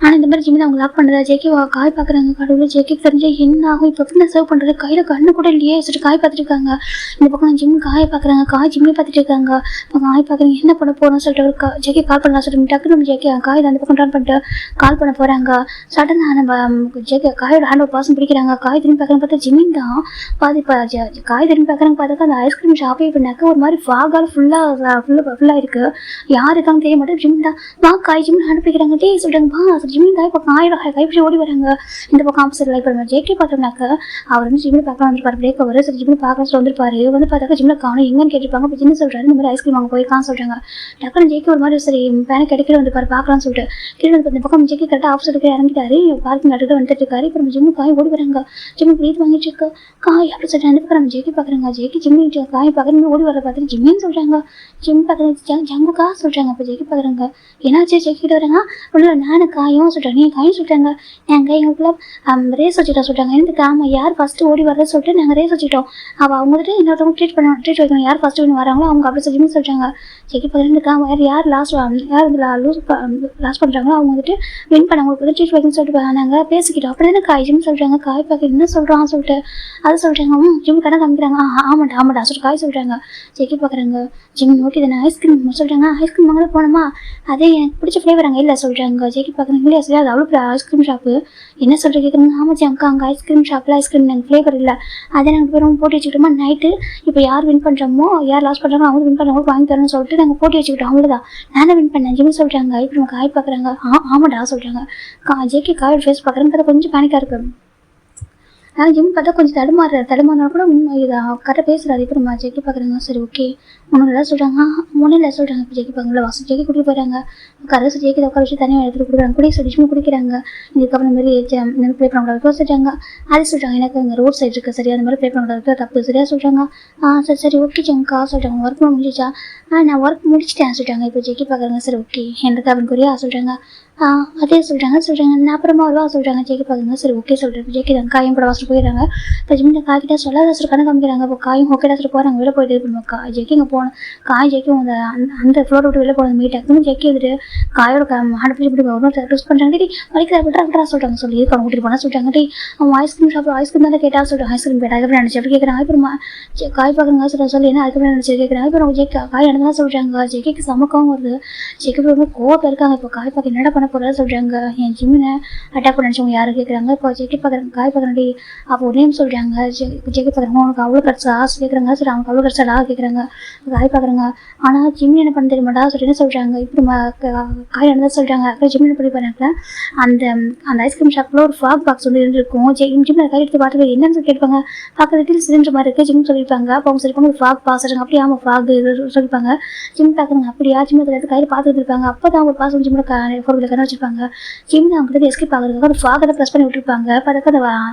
ஆனால் இந்த மாதிரி ஜிம்மில் அவங்க லாக் பண்ணுறதா ஜேகே காய் பார்க்குறாங்க. கடவுளே ஜேகே தெரிஞ்சு என்ன ஆகும் இப்போ எப்படி நான் சர்வ் பண்ணுறது கையில் கண்ணு கூட இல்லையே சொல்லிட்டு காய் பார்த்துட்டு இருக்காங்க. இந்த பக்கம் ஜிம் காய் பார்க்குறாங்க. காய் ஜிம்மில் பார்த்துட்டு இருக்காங்க. இப்போ காய் பார்க்குறீங்க என்ன பண்ண போகிறோம்னு சொல்லிட்டு ஒரு ஜேகே கால் பண்ணலாம் சொல்லிட்டு டக்குனு நம்ம ஜேகே காய் அந்த பக்கம் டர்ன் பண்ணிட்டு கால் பண்ண போகிறாங்க. சடனாக நம்ம ஜேகே காயோட ஹேண்ட் ஒரு பாசம் பிடிக்கிறாங்க. காய் திரும்பி பார்க்குறேன்னு பார்த்தா ஜிம்மின் தான் இப்போ காய் திரும்பி பார்க்குறாங்க. பார்த்தாக்கா அந்த ஐஸ்கிரீம் ஷாப்பே இப்படினாக்கா ஒரு மாதிரி ஃபாகால் ஃபுல்லாக இருக்குது. யார் இருக்காங்க தெரிய மாட்டேன். ஜிம் தான் வா காய் ஜிம்னு ஹேண்ட் பிடிக்கிறாங்க. டே சொல்கிறாங்க வா ஜிம்மின் தான் இப்போ காயோட கைப்பிடி ஓடி வராங்க இந்த பக்கம் ஆப்போசிட்ல. இப்போ ஜேகே பார்த்தோம்னாக்க அவர் வந்து ஜிம்மில் பார்க்கலாம் வந்துருப்பாரு, பிரேக் அவர் சரி ஜிம்மில் பார்க்கலாம் வந்துருப்பாரு. வந்து பார்த்தாக்கா ஜிம்மில் காணும் எங்கன்னு கேட்டிருப்பாங்க. இப்போ ஜின்னு சொல்கிறாரு இந்த மாதிரி ஐஸ்கிரீம் வாங்க போயிருக்கான்னு சொல்கிறாங்க. டக்குனு ஜேகே ஒரு மாதிரி சரி பேனை கிடைக்கிற வந்து பார்க்கலாம்னு சொல்லிட்டு கீழே வந்து இந்த பக்கம் ஜேகே கரெக்டாக ஆப்போசிட்டுக்கு இறங்கிட்டாரு. பார்க்கிங் அடுத்து வந்துட்டு இருக்காரு. இப்போ நம்ம ஜிம்மு காய் ஓடி வராங்க. ஜிம்மு ப்ளீட் வாங்கிட்டு இருக்க காய் அப்படி சொல்லிட்டு அந்த பக்கம் நம்ம ஜேகே பார்க்குறாங்க. ஜேகே ஜிம்மி காய் பார்க்குறது ஓடி வர பார்த்துட்டு ஜிம்மின்னு சொல்கிறாங்க. ஜிம் பார்க்குறது ஜங்குக்கா சொல்கிறாங்க. இப்போ ஜேகே பார்க்குறாங்க என்னாச்சு ஜேகே கிட்ட வராங்க. உள்ள நானும் காயும் சொல்கிறேன் நீ காயும் சொல்கிறாங்க. நாங்கள் எங்களுக்குள்ள ரேஸ் வச்சுட்டோம் சொல்கிறாங்க. எனக்கு ஆமாம் யார் ஃபஸ்ட்டு ஓடி வரதை சொல்லிட்டு நாங்கள் ரேஸ் வச்சுட்டோம். அவள் வந்துட்டு இன்னொருத்தவங்க ட்ரீட் வைக்கணும். யார் ஃபஸ்ட்டு வின் வராங்களோ அவங்க அப்படி சொல்லி சொல்கிறாங்க. ஜேகே பார்க்குறேன் யார் லாஸ்ட் லாஸ் பண்ணுறாங்களோ அவங்க வந்துட்டு வின் பண்ணவங்களுக்கு வந்து ட்ரீட் வைக்கணும்னு சொல்லிட்டு நாங்கள் பேசிக்கிட்டோம். அப்படி தானே காய் ஜிம் சொல்கிறாங்க. காய் பார்க்க என்ன சொல்கிறான் சொல்லிட்டு அதை சொல்கிறாங்க. ஜிம் கணக்கு காமிக்கிறாங்க. ஆமாடா சொல்லிட்டு காய் சொல்கிறாங்க. ஜேகே பார்க்குறாங்க ஜிம் ஓகே தானே ஐஸ்கிரீம் சொல்கிறாங்க. ஐஸ்கிரீம் வாங்க போனோமா அதே எனக்கு பிடிச்ச ஃப்ளேவர் அங்கே இல்லை சொல்கிறாங்க. ஜேகே பார்க்குறாங்க இல்லையா சரி அது அவ்வளோ ஐஸ்கிரீம் ஷாப்பு என்ன சொல்கிற கேட்குறாங்க. ஆமாச்சி அங்கே ஐஸ்கிரீம் ஷாப்பில் ஐஸ்கிரீம் நாங்கள் ஃப்ளேவர் இல்லை அதே நாங்கள் பேரும் போட்டி வச்சுக்கிட்டோமா நைட்டு இப்போ யார் வின் பண்ணுறோமோ யார் லாஸ் பண்ணுறாங்களோ அவங்க வின் பண்ணுறவங்களுக்கு வாங்கி தரணும்னு சொல்லிட்டு நாங்கள் போட்டி வச்சுக்கிட்டோம் அவ்வளோதான் நானே வின் பண்ணேன் ஜிம் சொல்கிறாங்க. இப்போ நம்ம காய் பார்க்குறாங்க. ஆமாடா சொல்கிறாங்க. ஜேகே காயோட ஃபேஸ் பார்க்குறாங்க கொஞ்சம் பேனிக்காக இருக்கு. ஆனால் ஜிம் பார்த்தா கொஞ்சம் தடுமாறினா கூட இதை கரெக்டாக பேசுகிறாரு. இப்போ நம்ம ஜேகே பார்க்குறாங்க சரி ஓகே ஒன்றும் இல்லை சொல்கிறாங்க. ஒன்றும் இல்லை சொல்கிறாங்க. இப்போ ஜேகே பார்க்கல வாசல் ஜேகே கூட்டிட்டு போயிறாங்க. கரெக்டாக ஜேகே உட்கார வச்சு தனியாக எடுத்துகிட்டு கொடுக்குறாங்க. குடிய சொல்லி ஜிம் குடிக்கிறாங்க. இதுக்கப்புறம் இந்த மாதிரி ப்ளே பண்ணக்கூடாது சொல்கிறாங்க. அது சொல்கிறாங்க எனக்கு அங்கே ரோட் சைடு இருக்குது சரியா அந்த மாதிரி ப்ளே பண்ணக்கூடாது தப்பு சரியா சொல்கிறாங்க. சரி ஓகே ஜங்கா சொல்கிறாங்க. ஒர்க் முடிஞ்சிச்சா நான் ஒர்க் முடிச்சிட்டேன் சொல்கிறாங்க. இப்போ ஜேகே பார்க்குறாங்க சரி ஓகே எனக்கு அப்படின்னு குறியா சொல்கிறாங்க. அதே சொல்கிறாங்க நான் அப்புறமா வருவா சொல்கிறாங்க. ஜேகே பார்க்குறாங்க சரி ஓகே சொல்கிறேன். ஜேகே தான் காயும் கூட வாசல் போயிடுறாங்க. இப்போ ஜிம்மில் காய்கிட்ட சொல்லாத சார் கணக்கு காமிக்கிறாங்க. இப்போ காயும் ஓகேடா சார் போகிறாங்க. வெளில போயிட்டு பண்ணுவோம் ஜேகே இங்கே போகணும். ஜேகே அந்த ஃப்ளோர் விட்டு வெளில போகணும் மீட் டக்குன்னு ஜேகே வந்துட்டு காயோட ஹேண்ட் பிடிச்சி ஒன்றும் ட்ரெஸ் பண்ணுறாங்க. வலிக்கிறா சொல்கிறாங்க சொல்லி இது பண்ண கூட்டிட்டு போனால் சொல்கிறாங்க. அவன் ஐஸ்கிரீம் ஷாப்பில் ஐஸ்கிரீம் தான் கேட்டால் சொல்கிறாங்க. ஐஸ்கிரீம் கேட்டால் அதுக்கப்புறம் நினச்சி அப்படி கேட்குறாங்க. அப்புறமா காய் பார்க்குறாங்க சொல்லி என்ன அதுக்கப்புறம் நினச்சி கேட்குறாங்க. அப்புறம் ஜேகே காய் நடந்ததான் சொல்கிறாங்க. ஜேகேக்கு சமக்கம் வருது. ஜேகே ரொம்ப கோவத்தில் இருக்காங்க. இப்போ காய் பார்க்க என்னடா பண்ண போகிறதா சொல்கிறாங்க. என் ஜிம்மினை அட்டாக் பண்ண நினச்சவங்க யாரும் கேட்குறாங்க. இப்போ ஜேகே பார்க்குறாங்க காய் பார்க்குறாண்டி அப்போ ஒரு நேம் சொல்கிறாங்க. ஜேகே பார்க்குறாங்க உனக்கு அவ்வளோ கிடச்சா கேட்குறாங்க. சரி அவங்க அவ்வளோ கிடச்சாடா கேட்குறாங்க. காய் பார்க்குறாங்க. ஆனால் ஜிம்மி என்ன பண்ண தெரியுமாடா சொல்லி என்ன சொல்கிறாங்க. இப்போ நம்ம காய் நடந்ததாக சொல்கிறாங்க. அப்புறம் ஜிம்மில் படி பண்ணாங்க. அந்த ஐஸ்கிரீம் ஷாப்பில் ஒரு ஃபாக் பாக்ஸ் வந்து இருந்திருக்கும். ஜிம்மில் கை எடுத்து பார்த்து என்னன்னு கேட்பாங்க. பார்க்குறதுக்கு சிலிண்டர் மாதிரி இருக்குது ஜிம் சொல்லியிருப்பாங்க. அப்போ அவங்க சொல்லிப்பாங்க ஒரு ஃபாக் பாஸ் அப்படி ஆமாம் ஃபாக் இது சொல்லியிருப்பாங்க. ஜிம் பார்க்குறாங்க அப்படியா ஜிம்மில் எடுத்து கையில் பார்த்துட்டு இருப்பாங்க. அப்போ தான் அவங்க பாஸ் ஜிம்மில் ஃபோர்வில் கண்ண வச்சிருப்பாங்க. ஜிம்மில் அவங்க கிட்ட எஸ்கேப் ஆகுறதுக்காக ஒரு ஃபாகை தான் ப்ரெஸ் பண்ணி விட்டுருப்பாங்க. அப்போ அதுக்கு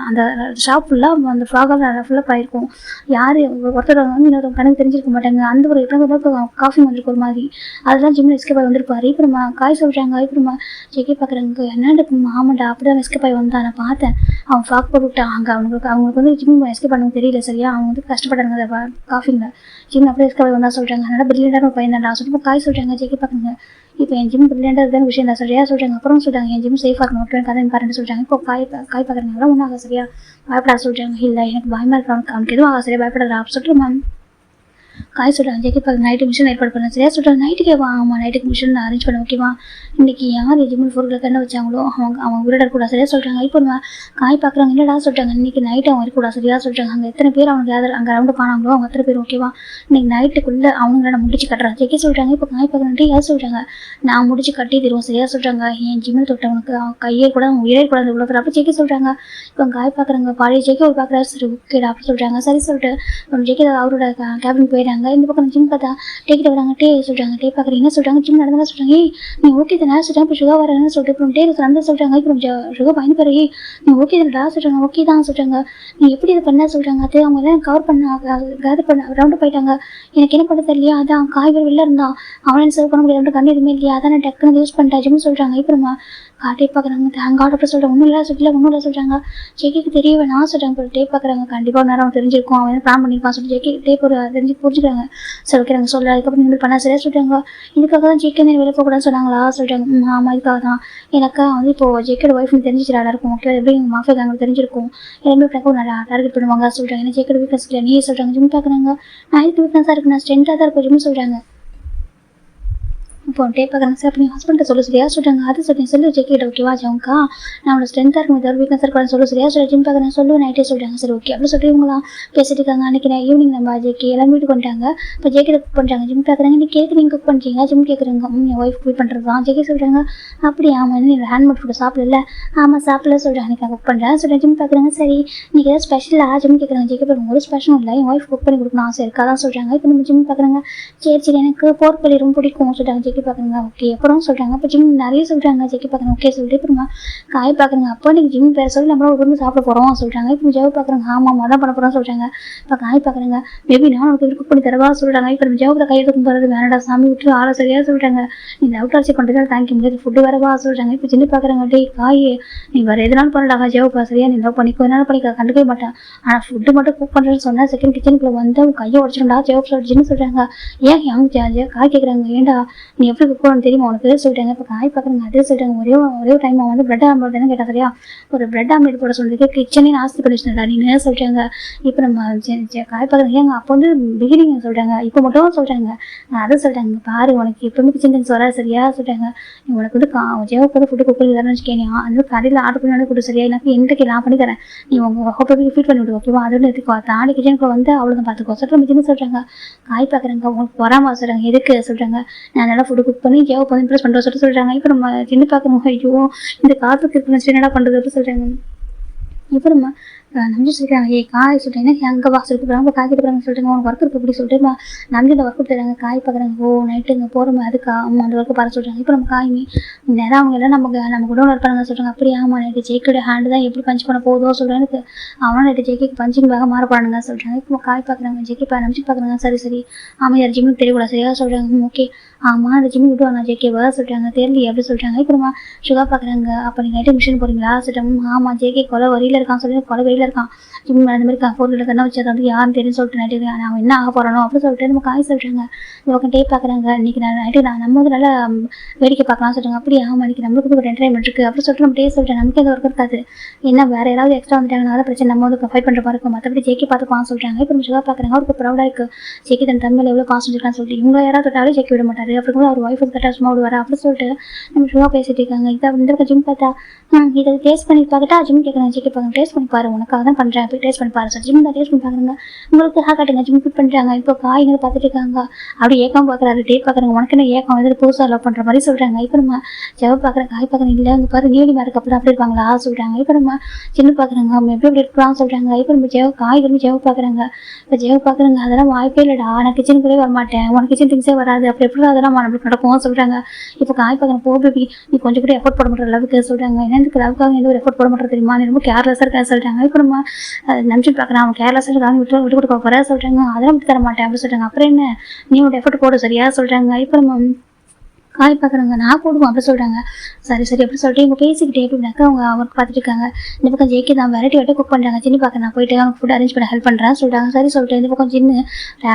அந்த ஷாப் ஃபுல்லாக அந்த ஃபாகாக ஃபுல்லாக ஆயிருக்கும். யார் ஒருத்தர் வந்து இன்னொரு கணக்கு தெரிஞ்சிருக்க மாட்டாங்க. அந்த ஒரு காஃபி வந்துருக்கு ஒரு மாதிரி அதுதான் ஜிம்மில் எஸ்கேப் ஆகி வந்திருப்பாரு. இப்போ நம்ம காய் சொல்கிறாங்க. இப்போ நம்ம ஜேகே பார்க்குறாங்க என்னடா ஆமாண்டா அப்படி தான் எஸ்கேப் ஆகி வந்தான் நான் பார்த்தேன். அவன் ஃபாக் போட்டு விட்டான். அவங்களுக்கு வந்து ஜிம் எஸ்கேப் பண்ண தெரியல சரியா அவங்க வந்து கஷ்டப்பட்டாங்க காஃபிங்க ஜிம் அப்படியே எஸ்கேப் ஆகி வந்தா சொல்கிறாங்க. அதனால பிரில்லியண்டான ஒரு பையன் தான்டா சொல்லிட்டு காய் சொல்கிறாங்க. ஜேகே பார்க்குங்க இப்போ என் ஜிம் பிரில்லியண்டாக தான் விஷயம் தான் சரியா சொல்கிறாங்க. அப்புறம் சொல்கிறாங்க என் ஜிம் சேஃபாக இருக்கணும் ஓகே கதை பாருன்னு சொல்கிறாங்க. இப்போ காய் பார்க்குறாங்க ஒன்றும் ஆக சரியா பயப்படாத சொல்கிறாங்க. இல்லை எனக்கு பயமாக இருக்கிறாங்க அவனுக்கு எதுவும் ஆக சரியா பயப்படாத அப்படி சொல்லிட்டு மேம் காய் சொல்கிறாங்க. ஜேகே பார்க்க நைட்டு மிஷின் ஏற்பாடு பண்ண சரியா சொல்கிறாங்க. நைட்டுக்கே வா ஆமாம் நைட்டுக்கு மிஷின் அரேஞ்ச் பண்ண ஓகேவா இன்றைக்கி யார் ஜிம்மில் ஃபோர்கில் கண்ணை வச்சாங்களோ அவங்க விளையாட இருக்கக்கூடாது சரியா சொல்கிறாங்க. இப்போ நம்ம காய் பார்க்குறாங்க என்னடா சொல்கிறாங்க இன்றைக்கி நைட்டு அவங்க இருக்கக்கூடாது சரியா சொல்கிறாங்க. அங்கே எத்தனை பேர் அவனுக்கு அங்கே ரவுண்டு காணாங்களோ அவங்க எத்தனை பேர் ஓகேவா இன்றைக்கி நைட்டுக்குள்ளே அவங்கள நான் முடிச்சு கட்டுறேன். ஜேகே சொல்கிறாங்க. இப்போ காய் பார்க்குறேன்ட்டு யார் சொல்கிறாங்க நான் முடிச்சு கட்டி தருவோம் சரியா சொல்கிறாங்க. என் ஜிம்மில் தொட்டவனுக்கு கையே கூட உயிரே கூட அந்த உலகத்தில் அப்படி ஜேகே சொல்கிறாங்க. இப்போ காய் பார்க்குறாங்க பழைய ஜேகே ஒரு பார்க்குறாரு சரி ஓகேடா அப்படி சொல்கிறாங்க. சரி சொல்லிட்டு ஜேகே அவரோட கேபின் போயிடுறாங்க. இந்த பக்கம் ஜிம் பார்த்தா டேக்கிட்ட வராங்க. டே சொல்கிறாங்க. டே பார்க்குறீங்க என்ன சொல்கிறாங்க ஜிம் நடந்தா சொல்கிறாங்க. நீ ஓகே தானே சொல்கிறாங்க. இப்போ சுகா வரேன்னு சொல்லிட்டு இப்போ டே நடந்தா சொல்கிறாங்க. இப்போ சுகா பயந்து பாரு நீ ஓகே தானடா சொல்கிறாங்க. ஓகே தான் சொல்கிறாங்க. நீ எப்படி இதை பண்ண சொல்கிறாங்க. அது அவங்க எல்லாம் கவர் கேதர் பண்ண ரவுண்டு போயிட்டாங்க. எனக்கு என்ன பண்ண தெரியலையா அதான் காய்கறி வெளில இருந்தான் அவனை சர்வ் பண்ண முடியாது கண்ணு எதுவுமே இல்லையா அதான் நான் டக்குன்னு யூஸ் பண்ணிட்டேன் ஜிம் சொல்கிறாங்க. இப்போ நம்ம டே பார்க்குறாங்க. தேங்காட் அப்படி சொல்கிறேன் ஒன்றும் இல்லை சொல்லல ஒன்றும் இல்லை சொல்கிறாங்க. ஜேகேக்கு தெரிய வேணாம் சொல்கிறாங்க. இப்போ டே பார்க்குறாங்க கண்டிப்பாக ஒரு நேரம் அவன் தெரிஞ்சிருக்கும் அவன் பிளான் பண்ணியிருப்பான் சொல்லி ஜேகே டேப் ஒரு தெரிஞ்சு புரிஞ்சுக்கிறாங்க. சரி வைக்கிறாங்க சொல்ல அதுக்கப்புறம் நீங்கள் பண்ண சரியாக சொல்கிறாங்க. இதுக்காக தான் ஜேகே வெளியே போகக்கூடாதுன்னு சொன்னாங்களா சொல்கிறாங்க. ஆமாம் இதுக்காக தான் எனக்கா வந்து இப்போது ஜேகேட ஒய்ஃப்னு தெரிஞ்சிச்சு இருக்கும் ஓகே எப்படி எங்கள் மாஃபியா அவங்களுக்கு தெரிஞ்சிருக்கும் எல்லாமே எனக்கு நிறையா டார்கெட் பண்ணுவாங்க சொல்கிறாங்க. ஏன்னா ஜேகேட வீக்னஸ் இல்லை நீ சொல்கிறாங்க. ஜிம் பார்க்குறாங்க நான் இதுக்கு வீக்னஸாக இருக்கு நான் ஸ்ட்ரென்த்தாக தான் இருக்கும் ஜிம் சொல்கிறாங்க. இப்போ டேப் பார்க்குறாங்க. சார் அப்போ நீ ஹஸ்பண்ட்டை சொல்ல சரியா சொல்கிறாங்க. அது சொல்லி சொல்லி ஜெக்கிட்ட ஓகேவா ஜவுங்கா நான் அவளோட ஸ்ட்ரென்த்தாக இருக்கும் தவிர வீக்னஸ் இருப்பான்னு சொல்ல சரியா சொல்லி ஜிம் பார்க்குறேன் சொல்லு நைட்டே சொல்கிறாங்க. சரி ஓகே அப்படி சொல்லிட்டு இவங்களாம் பேசிட்டு இருக்காங்க. அன்றைக்கி நான் ஈவினிங் நம்ம ஜெக்கி எல்லாம் வீட்டுக்கு வந்துட்டாங்க. இப்போ ஜெக்கிட்ட குக் பண்ணுறாங்க. ஜிம் பார்க்குறாங்க நீ கேட்கு நீங்கள் குக் பண்ணுறீங்க. ஜிம் கேட்குறாங்க என் ஒய்ஃப் குக் பண்ணுறது தான். ஜெக்கி சொல்கிறாங்க அப்படி ஆமாம் நீ ஹேண்ட்மேட் ஃபுட்டு சாப்பிடல. ஆமாம் சாப்பிடல சொல்கிறாங்க. நான் குக் பண்ணுறேன் சொல்கிறேன். ஜிம் பார்க்குறாங்க சரி நீங்கள் ஏதாவது ஸ்பெஷலாக ஜிம் கேட்குறாங்க. ஜெக்கி பாருங்க ஒரு ஸ்பெஷலும் இல்லை என் ஒய்ஃப் குக் பண்ணி கொடுக்கணும் ஆசை இருக்கா தான் சொல்கிறாங்க. இப்போ நம்ம ஜிம் பார்க்குறாங்க சரி சரி எனக்கு போர்க் பள்ளி ரொம்ப பிடிக்கும் சொல்கிறாங்க. ஜெக்கி பார்க்குறாங்க ஓகே அப்புறம் சொல்கிறாங்க. அப்போ ஜிம் நிறைய சொல்கிறாங்க. ஜெக்கி பார்க்குறாங்க ஓகே சொல்லிட்டு அப்புறமா காய் பார்க்குறாங்க. அப்போ நீங்கள் ஜிம் பேர் சொல்லி நம்மளும் ஒரு வந்து சாப்பிட போகிறோம் சொல்கிறாங்க. இப்போ ஜெவ் பார்க்குறாங்க ஆமாம் அதான் பண்ண போகிறோம் சொல்கிறாங்க. இப்போ காய் பார்க்குறாங்க மேபி நான் உனக்கு குக் பண்ணி தரவா சொல்கிறாங்க. இப்போ நம்ம ஜெவத்தை கையை தூக்கும் போகிறது வேணடா சாமி விட்டு ஆளை சரியாக சொல்கிறாங்க. நீ லவ் டார்ச்சி பண்ணுறதா தேங்க்யூ முடியாது ஃபுட்டு வரவா சொல்கிறாங்க. இப்போ சின்ன பார்க்குறாங்க டே காய் நீ வேறு எதனாலும் பண்ணலாங்க ஜெவ் சரியா நீ லவ் பண்ணிக்கோ என்னால் பண்ணிக்க கண்டுக்கவே மாட்டேன். ஆனால் ஃபுட்டு மட்டும் குக் பண்ணுறேன்னு சொன்னால் செகண்ட் கிச்சனுக்குள்ளே வந்து அவங்க கையை உடச்சிடும்டா ஜெவ் சொல்லிச்சுன்னு சொல்கிறாங்க. ஏன் யங் காய் கேட்குறாங்க ஏன்டா நீ எப்படி குக் பண்ணணும் தெரியுமா உனக்கு சொல்லிட்டாங்க. இப்போ காய் பார்க்குறாங்க அதே சொல்லிட்டாங்க. ஒரே டைம் வந்து பிரெட் ஆம்லேட் தானே கேட்டால் சரியா ஒரு பிரெட் ஆம்லேட் போட சொல்லிட்டு கிச்சனே நாஸ்தி பண்ணி வச்சுருந்தா நீ என்ன சொல்லிட்டாங்க. இப்போ நம்ம காய் பார்க்குறாங்க ஏங்க அப்போ வந்து பிகினிங் சொல்கிறாங்க இப்போ மட்டும் சொல்கிறாங்க. அதை சொல்லிட்டாங்க பாரு உனக்கு எப்பவுமே கிச்சன் திங்ஸ் வராது சரியா சொல்லிட்டாங்க. நீ உனக்கு வந்து ஜெவக்கு வந்து ஃபுட்டு குக் பண்ணி தரேன்னு வச்சுக்கேன் அந்த கடையில் ஆர்டர் பண்ணி கொடு சரியா எனக்கு எனக்கு நான் பண்ணி தரேன் நீ உங்கள் ஹோட்டலுக்கு ஃபீட் பண்ணி விடு ஓகேவா அதோட எடுத்துக்கோ தாண்டி கிச்சனுக்குள்ள வந்து அவ்வளோதான் பார்த்துக்கோ சொல்கிற மிச்சின்னு சொல்கிறாங்க. காய் பார்க்குறாங்க உங்களுக்கு வராமல் சொல்கிறாங்க எதுக்கு சொல்கிறாங்க. நான் நல்லா ஃபுட்டு குக் பண்ணி ஜெவக்கு வந்து இம்ப்ரெஸ் பண்ணுறோம் சொல்கிறாங்க. இப்போ நம்ம சின்ன பார்க்குறோம் ஐயோ இந்த காலத்துக்கு இருக்குன்னு என்னடா பண்ணுறது அப்படின்னு சொல்கிறாங்க. இப்போ நம்ம நம்பி சொல்லிக்கிறாங்க ஏ காய் சொல்லிட்டேன் எங்கே வாசல் இருக்கிறாங்க இப்போ காய் கொடுக்குறாங்க சொல்லிட்டு உனக்கு ஒர்க் இருக்குது அப்படி சொல்லிட்டு நம்பி அந்த ஒர்க் கொடுத்துறாங்க. காய் பார்க்குறாங்க ஓ நைட்டு இங்கே போகிறோம் அதுக்கா அம்மா அந்த ஒர்க்கு பார்க்க சொல்கிறாங்க. இப்போ நம்ம காய் நேரம் அவங்க எல்லாம் நம்ம கூட இருப்பாங்க சொல்கிறாங்க. அப்படி ஆமாம் நைட்டு ஜெய்க்கோட ஹேண்டு தான் எப்படி பஞ்ச் பண்ண போதோ சொல்கிறேன். எனக்கு அவனும் நைட்டு ஜெய்க்கு பஞ்சிங் பேக மாற போகிறாங்க சொல்கிறாங்க. இப்போ காய் பார்க்குறாங்க ஜெய்க்கு இப்போ நம்பி பார்க்குறாங்க சரி சரி ஆமாம் யார் ஜிம்முக்கு தெரியக்கூடாது சரியா சொல்கிறாங்க. ஓகே ஆமாம் அந்த ஜிம்மு விட்டுவாங்க ஜேகேவா சொல்கிறாங்க. தெரியல எப்படி சொல்கிறாங்க. இப்போ நம்ம சுகா பார்க்குறாங்க அப்போ நீங்கள் நைட்டு மிஷின் போகிறீங்களா சொல்லிட்டாங்க. ஆமாம் ஜேகே கொலை வரியில் இருக்கான் சொல்லி கொலை வெயில இருக்கான் ஜிம் அந்த மாதிரி ஃபோர்ல கண்ணா வச்சு அதை வந்து யாரும் தெரியும் சொல்லிட்டு நைட்டு அவன் என்ன ஆக போகிறானோ அப்படின்னு சொல்லிட்டு நம்ம காய் சொல்கிறாங்க. இவங்க டே பார்க்குறாங்க இன்றைக்கி நான் நைட்டு நம்ம வந்து நல்லா வேடிக்கை பார்க்கலாம் சொல்கிறாங்க. அப்படி ஆமாம் இன்றைக்கி நம்மளுக்கு ஒரு என்டர்டைன்மெண்ட் இருக்குது அப்படின்னு சொல்லிட்டு நம்ம டே சொல்லிட்டேன். நமக்கு எந்த ஒர்க் இருக்காது என்ன வேறு யாராவது எக்ஸ்ட்ரா வந்துட்டாங்கன்னா தான் பிரச்சனை நம்ம வந்து ஃபைட் பண்ணுற மாதிரி இருக்கும் மற்றபடி ஜேகே பார்த்துப்பான்னு சொல்கிறாங்க. இப்போ நம்ம சுகா பார்க்குறாங்க அவருக்கு ப்ரௌடாக இருக்குது ஜேகே தன் தமிழில் எவ்வளோ காசு வச்சிருக்கான்னு சொல்லிட்டு இவங்க யாராவது தொட்டாலும் ஜேகே விட மாட்டார். அப்புறம் அவர் ஒய்ஃப் கரெக்டாக சும்மா விடுவார் அப்படின்னு சொல்லிட்டு நம்ம சுகா பேசிட்டு இருக்காங்க. இதை இந்த ஜிம் பார்த்தா இதை டேஸ்ட் பண்ணி பார்த்துட்டா ஜிம் கேட்குறாங்க. ஜேகே பார்க்குறாங்க டேஸ்ட் பண்ணி பாரு உனக்காக தான் பண்ணுறேன் போய் டேஸ்ட் பண்ணி பாரு சார் ஜிம் தான் டேஸ்ட் பண்ணி பார்க்குறாங்க. உங்களுக்கு காட்டுங்க ஜிம் ஃபிட் பண்ணுறாங்க. இப்போ காய்ங்க பார்த்துட்டு இருக்காங்க. அப்படி ஏக்கம் பார்க்குறாரு டே பார்க்குறாங்க உனக்கு என்ன ஏக்கம் வந்து புதுசாக லவ் பண்ணுற மாதிரி சொல்கிறாங்க. இப்போ நம்ம ஜெவ பார்க்குறேன் காய் பார்க்குறேன் இல்லை அங்கே பாரு நீலி மேலே கப்பல் அப்படி இருப்பாங்களா சொல்கிறாங்க. இப்போ நம்ம சின்ன பார்க்குறாங்க அவங்க எப்படி எப்படி இருக்கலாம்னு சொல்கிறாங்க. இப்போ நம்ம காய் திரும்பி ஜெவ பார்க்குறாங்க. இப்போ ஜெவ பார்க்குறாங்க அதெல்லாம் வாய்ப்பே இல்லைடா நான் கிச்சனுக்குள்ளே வரமாட்டேன் உனக்கு கிச்சன் திங்ஸே வராது அப்படி எப்படி அதெல்லாம் நம்மளுக்கு நடக்கும் சொல்கிறாங்க. இப்போ காய் பார்க்குறேன் போ பேபி நீ கொஞ்சம் கூட எஃபோர்ட் போட மாட்டேற லவ்வுக்கு சொல்கிறாங்க. என்னதுக்கு லவ்வுக்காக எந்த ஒரு எஃபோர்ட் போட மாட்டேறது தெரியுமா நீ ரொம்ப கேர்லெஸ்ஸாக இருக்கா சொல்கிறாங்க. இப்போ நம்ம நினச்சி பார்க்குறேன் அவன் கேர்லெஸ்ஸாக இருக்காங்க விட்டு கொடுக்க போகிற சொல்கிறாங்க. அதெல்லாம் விட்டு தர மாட்டேன் அப்படின்னு சொல்கிறாங்க. அப்புறம் என்ன நீ உன்னோட எஃபோர்ட் போட சரியா சொல்கிறாங்க. இப்போ நம்ம காய் பார்க்குறாங்க நான் போடுவோம் அப்படி சொல்கிறாங்க. சரி சரி அப்படி சொல்லிட்டு இவங்க பேசிக்கிட்டே எப்படின்னாக்கா அவங்க அவருக்கு பார்த்துட்டு இருக்காங்க. இந்த பக்கம் ஜேகே தான் வெரைட்டி குக் பண்ணுறாங்க. சின்ன பார்க்க நான் போயிட்டு அவங்க ஃபுட் அரேஞ்ச் பண்ண ஹெல்ப் பண்ணுறேன் சொல்கிறாங்க. சரி சொல்லிட்டு இந்த பக்கம் சின்ன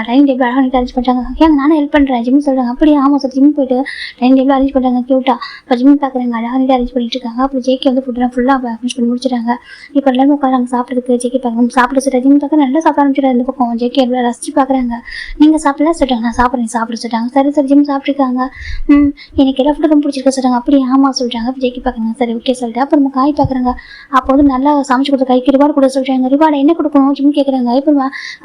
டைனிங் டேபிள் அழகாக நீட்டு அரேஞ்ச் பண்ணுறாங்க. ஏங்க நானும் ஹெல்ப் பண்ணுறேன் ஜிம் சொல்கிறாங்க. அப்படியே ஆமாம் சார் ஜிம் போயிட்டு டைனிங் டேபிள் அரேஞ்ச் பண்ணுறாங்க க்யூட்டாக. இப்போ ஜிம் பார்க்குறாங்க அழகாக நீட்டு அரேஞ்ச் பண்ணிட்டு இருக்காங்க. அப்புறம் ஜேகே வந்து ஃபுட்டெல்லாம் ஃபுல்லாக அரேஞ்ச் பண்ணி முடிச்சிட்டாங்க. இப்போ எல்லாரும் உட்காராங்க சாப்பிட்றதுக்கு. ஜேகே பார்க்குறாங்க சாப்பிட சொல்லிட்டு ஜிம் பார்க்க நல்லா சாப்பிட ஆரம்பிச்சிட்டாரு. இந்த பக்கம் ஜேகே எவ்வளோ ரசிச்சு பார்க்குறாங்க. நீங்கள் சாப்பிடலாம் சொல்லிட்டாங்க. நான் சாப்பிட்றேன் சாப்பிட சொல்லிட்டாங்க. சரி சரி ஜிம் சாப்பிட்ருக்காங்க. எனக்கு எல்லா ஃபுட்டும் பிடிச்சிருக்க சொல்கிறாங்க. அப்படி ஆமாம் சொல்லிட்டாங்க. அப்போ ஜேகே பார்க்குறாங்க சரி ஓகே சொல்லிட்டு அப்புறம் நம்ம காய் பார்க்குறாங்க. அப்போ வந்து நல்லா சமைச்சு கொடுத்த கைக்கு ரிவார்டு கூட சொல்கிறாங்க. ரிவார்டு என்ன கொடுக்கணும் ஜிம் கேட்குறாங்க. இப்போ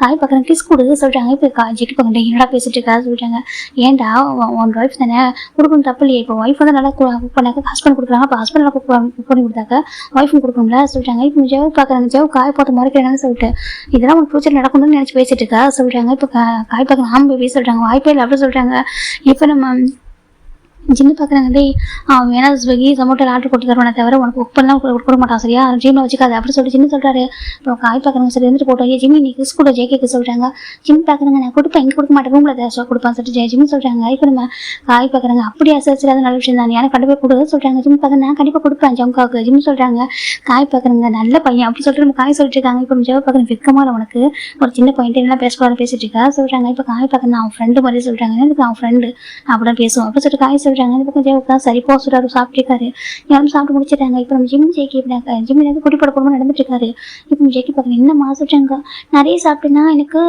காய் பார்க்குறாங்க கிஸ் கொடு சொல்கிறாங்க. இப்போ ஜேகே பார்க்குறேன் என்னடா பேசிட்டு இருக்கா சொல்லிட்டாங்க. ஏன்டா உன் ஒய்ஃப் தானே கொடுக்கணும் தப்பு இல்லையே. இப்போ ஒய்ஃப் வந்து நல்லா குக் பண்ணாக்க ஹஸ்பண்ட் கொடுக்குறாங்க. இப்போ ஹஸ்பண்ட் நல்லா குக் பண்ணி கொடுத்தாக்க ஒய்ஃபும் கொடுக்கணும்ல சொல்லிட்டாங்க. இப்போ ஜெவ் பார்க்குறாங்க. ஜெவ் காய் பார்த்து முறைக்கிறாங்கன்னு சொல்லிட்டு இதெல்லாம் உங்கள் ஃபியூச்சர் நடக்கணும்னு நினச்சி பேசிட்டு இருக்கா சொல்கிறாங்க. இப்போ காய் பார்க்குறாங்க ஆமாம் பேபி சொல்கிறாங்க. வாய்ப்பே இல்லை அப்படி சொல்கிறாங்க. இப்போ நம்ம ஜின்னு பார்க்குறாங்க டே அவன் வேணா ஸ்விக்கி ஜொமேட்டோவில் ஆர்டர் போட்டு தருவானே தவிர உனக்கு குக் பண்ணலாம் கொடுக்க மாட்டான் சரியா ஜிம்மில் வச்சுக்காது அப்படி சொல்லிட்டு ஜின்னு சொல்கிறாரு. இப்போ காய் பார்க்குறாங்க சரி இருந்துட்டு போட்டோம் ஜிம்மி நீ கிஸ் கூட ஜேகேக்கு சொல்கிறாங்க. ஜிம் பார்க்குறாங்க நான் கொடுப்பேன் இங்கே கொடுக்க மாட்டேன் ரூமில் தேவை கொடுப்பான்னு சொல்லிட்டு ஜிம்மி சொல்கிறாங்க. இப்போ நம்ம காய் பார்க்குறாங்க அப்படியே சரி அது நல்ல விஷயம் தான் எனக்கு கண்டிப்பாக கொடு சொல்கிறாங்க. ஜிம் பார்க்க நான் கண்டிப்பாக கொடுப்பேன் ஜம்காவுக்கு ஜிம் சொல்கிறாங்க. காய் பார்க்குறாங்க நல்ல பையன் அப்படி சொல்லிட்டு நம்ம காய் சொல்லிட்டு இருக்காங்க. இப்போ ஜெவ பார்க்குறேன் வெக்கமாக உனக்கு ஒரு சின்ன பையன் எல்லாம் பேசக்கூடாது பேசிட்டு இருக்கா சொல்கிறாங்க. இப்போ காய் பார்க்குறேன் அவன் ஃப்ரெண்டு மாதிரி சொல்கிறாங்க. எனக்கு அவன் ஃப்ரெண்டு அப்படிதான் பேசுவோம் அப்படி சொல்லிட்டு காய் சொல்கிறாங்க. சொல்கிறாங்க. இந்த பக்கம் ஜெயவுக்கு தான் சரி போக சொல்கிறாரு, சாப்பிட்ருக்காரு. யாரும் சாப்பிட்டு முடிச்சிட்டாங்க. இப்போ நம்ம ஜிம் ஜேக்கி இப்படி ஜிம்மில் குட்டி போட போடணும் நடந்துட்டு இருக்காரு. இப்போ ஜேக்கி பார்க்குறேன், என்னம்மா சொல்கிறாங்க, நிறைய சாப்பிட்டேன்னா எனக்கு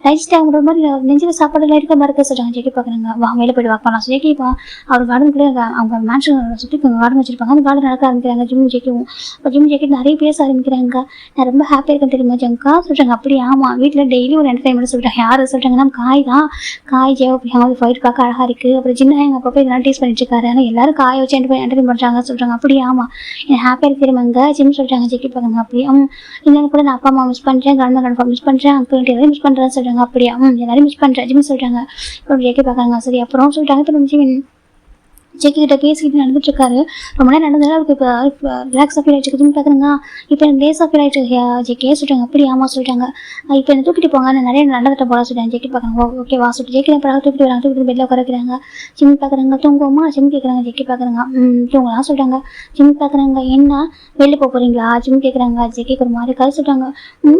டைஜஸ்ட் ஆகிற மாதிரி நெஞ்சில் சாப்பாடுலாம் இருக்க மாதிரி இருக்க சொல்கிறாங்க. ஜேக்கி பார்க்குறாங்க, வா மேலே போய்ட்டு வாக் பண்ணலாம். ஜேக்கிப்பா அவர் கார்டனுக்குள்ளே அவங்க மேன்ஷன் சுற்றி கார்டன் வச்சிருப்பாங்க. அந்த கார்டன் நடக்க ஆரம்பிக்கிறாங்க ஜிம் ஜேக்கியும். இப்போ ஜிம் ஜேக்கி நிறைய பேச ஆரம்பிக்கிறாங்க. நான் ரொம்ப ஹாப்பியாக இருக்கேன் தெரியுமா ஜங்கா சொல்கிறாங்க. அப்படி ஆமாம், வீட்டில் டெய்லி ஒரு என்டர்டைன்மெண்ட் சொல்கிறாங்க. யார் சொல்கிறாங்கன்னா காய் தான். காய் ஜெயவு ஃபைட் பார்க்க அழகாக இருக்குது. அப்புறம் சின்ன எங்கள் அப்பா இதெல்லாம் டேஸ்ட் பண்ணிட்டு இருக்காரு. ஆனால் எல்லாரும் காயை வச்சு என்டர்டைன் பண்ணுறாங்க சொல்கிறாங்க. அப்படி ஆமாம், எனக்கு ஹாப்பியாக இருக்கு தெரியுமாங்க ஜிம் சொல்கிறாங்க. ஜெக்கி பார்க்குறாங்க. அப்படி இல்லைன்னு கூட நான் அப்பா அம்மா மிஸ் பண்ணுறேன், கிராண்ட் மிஸ் பண்ணுறேன், அங்கிள் எல்லாரும் மிஸ் பண்ணுறேன்னு சொல்கிறாங்க. அப்படியா எல்லாரும் மிஸ் பண்ணுறேன் ஜிம் சொல்கிறாங்க. இப்போ ஜெக்கி பார்க்குறாங்க. சரி அப்புறம் சொல்கிறாங்க. இப்போ நம்ம ஜிம் ஜெக்கி கிட்ட பேசிக்கிட்டு நடந்துட்டு இருக்காரு. ரொம்ப நேரம் நடந்தாலும் அவருக்கு இப்போ ரிலாக்ஸாக ஃபீல் ஆகிடுச்சு. ஜிம் பார்க்குறாங்க. இப்போ எனக்கு லேஸாக ஃபீல் ஆகிடுச்சு ஜெக்கியே சொல்கிறாங்க. அப்படி ஆமாம் சொல்கிறாங்க. இப்போ என்ன தூக்கிட்டு போங்க, நான் நிறைய நடந்துட்டு போக சொல்கிறேன். ஜெக்கி பார்க்குறாங்க. ஓகே வா சொல்லிட்டு ஜெக்கி படம் தூக்கிட்டு வராங்க. தூக்கிட்டு பெட்டில் உட்காருக்கிறாங்க. ஜிம் பார்க்குறாங்க. தூங்குவோமா ஜிம் கேட்குறாங்க. ஜெக்கி பார்க்குறாங்க. தூங்கலாம் சொல்கிறாங்க. ஜிம் பார்க்குறாங்க. என்ன வெளில போக போகிறீங்களா ஜிம் கேட்குறாங்க. ஜெக்கிக்கு ஒரு மாதிரி கதை சொல்கிறாங்க.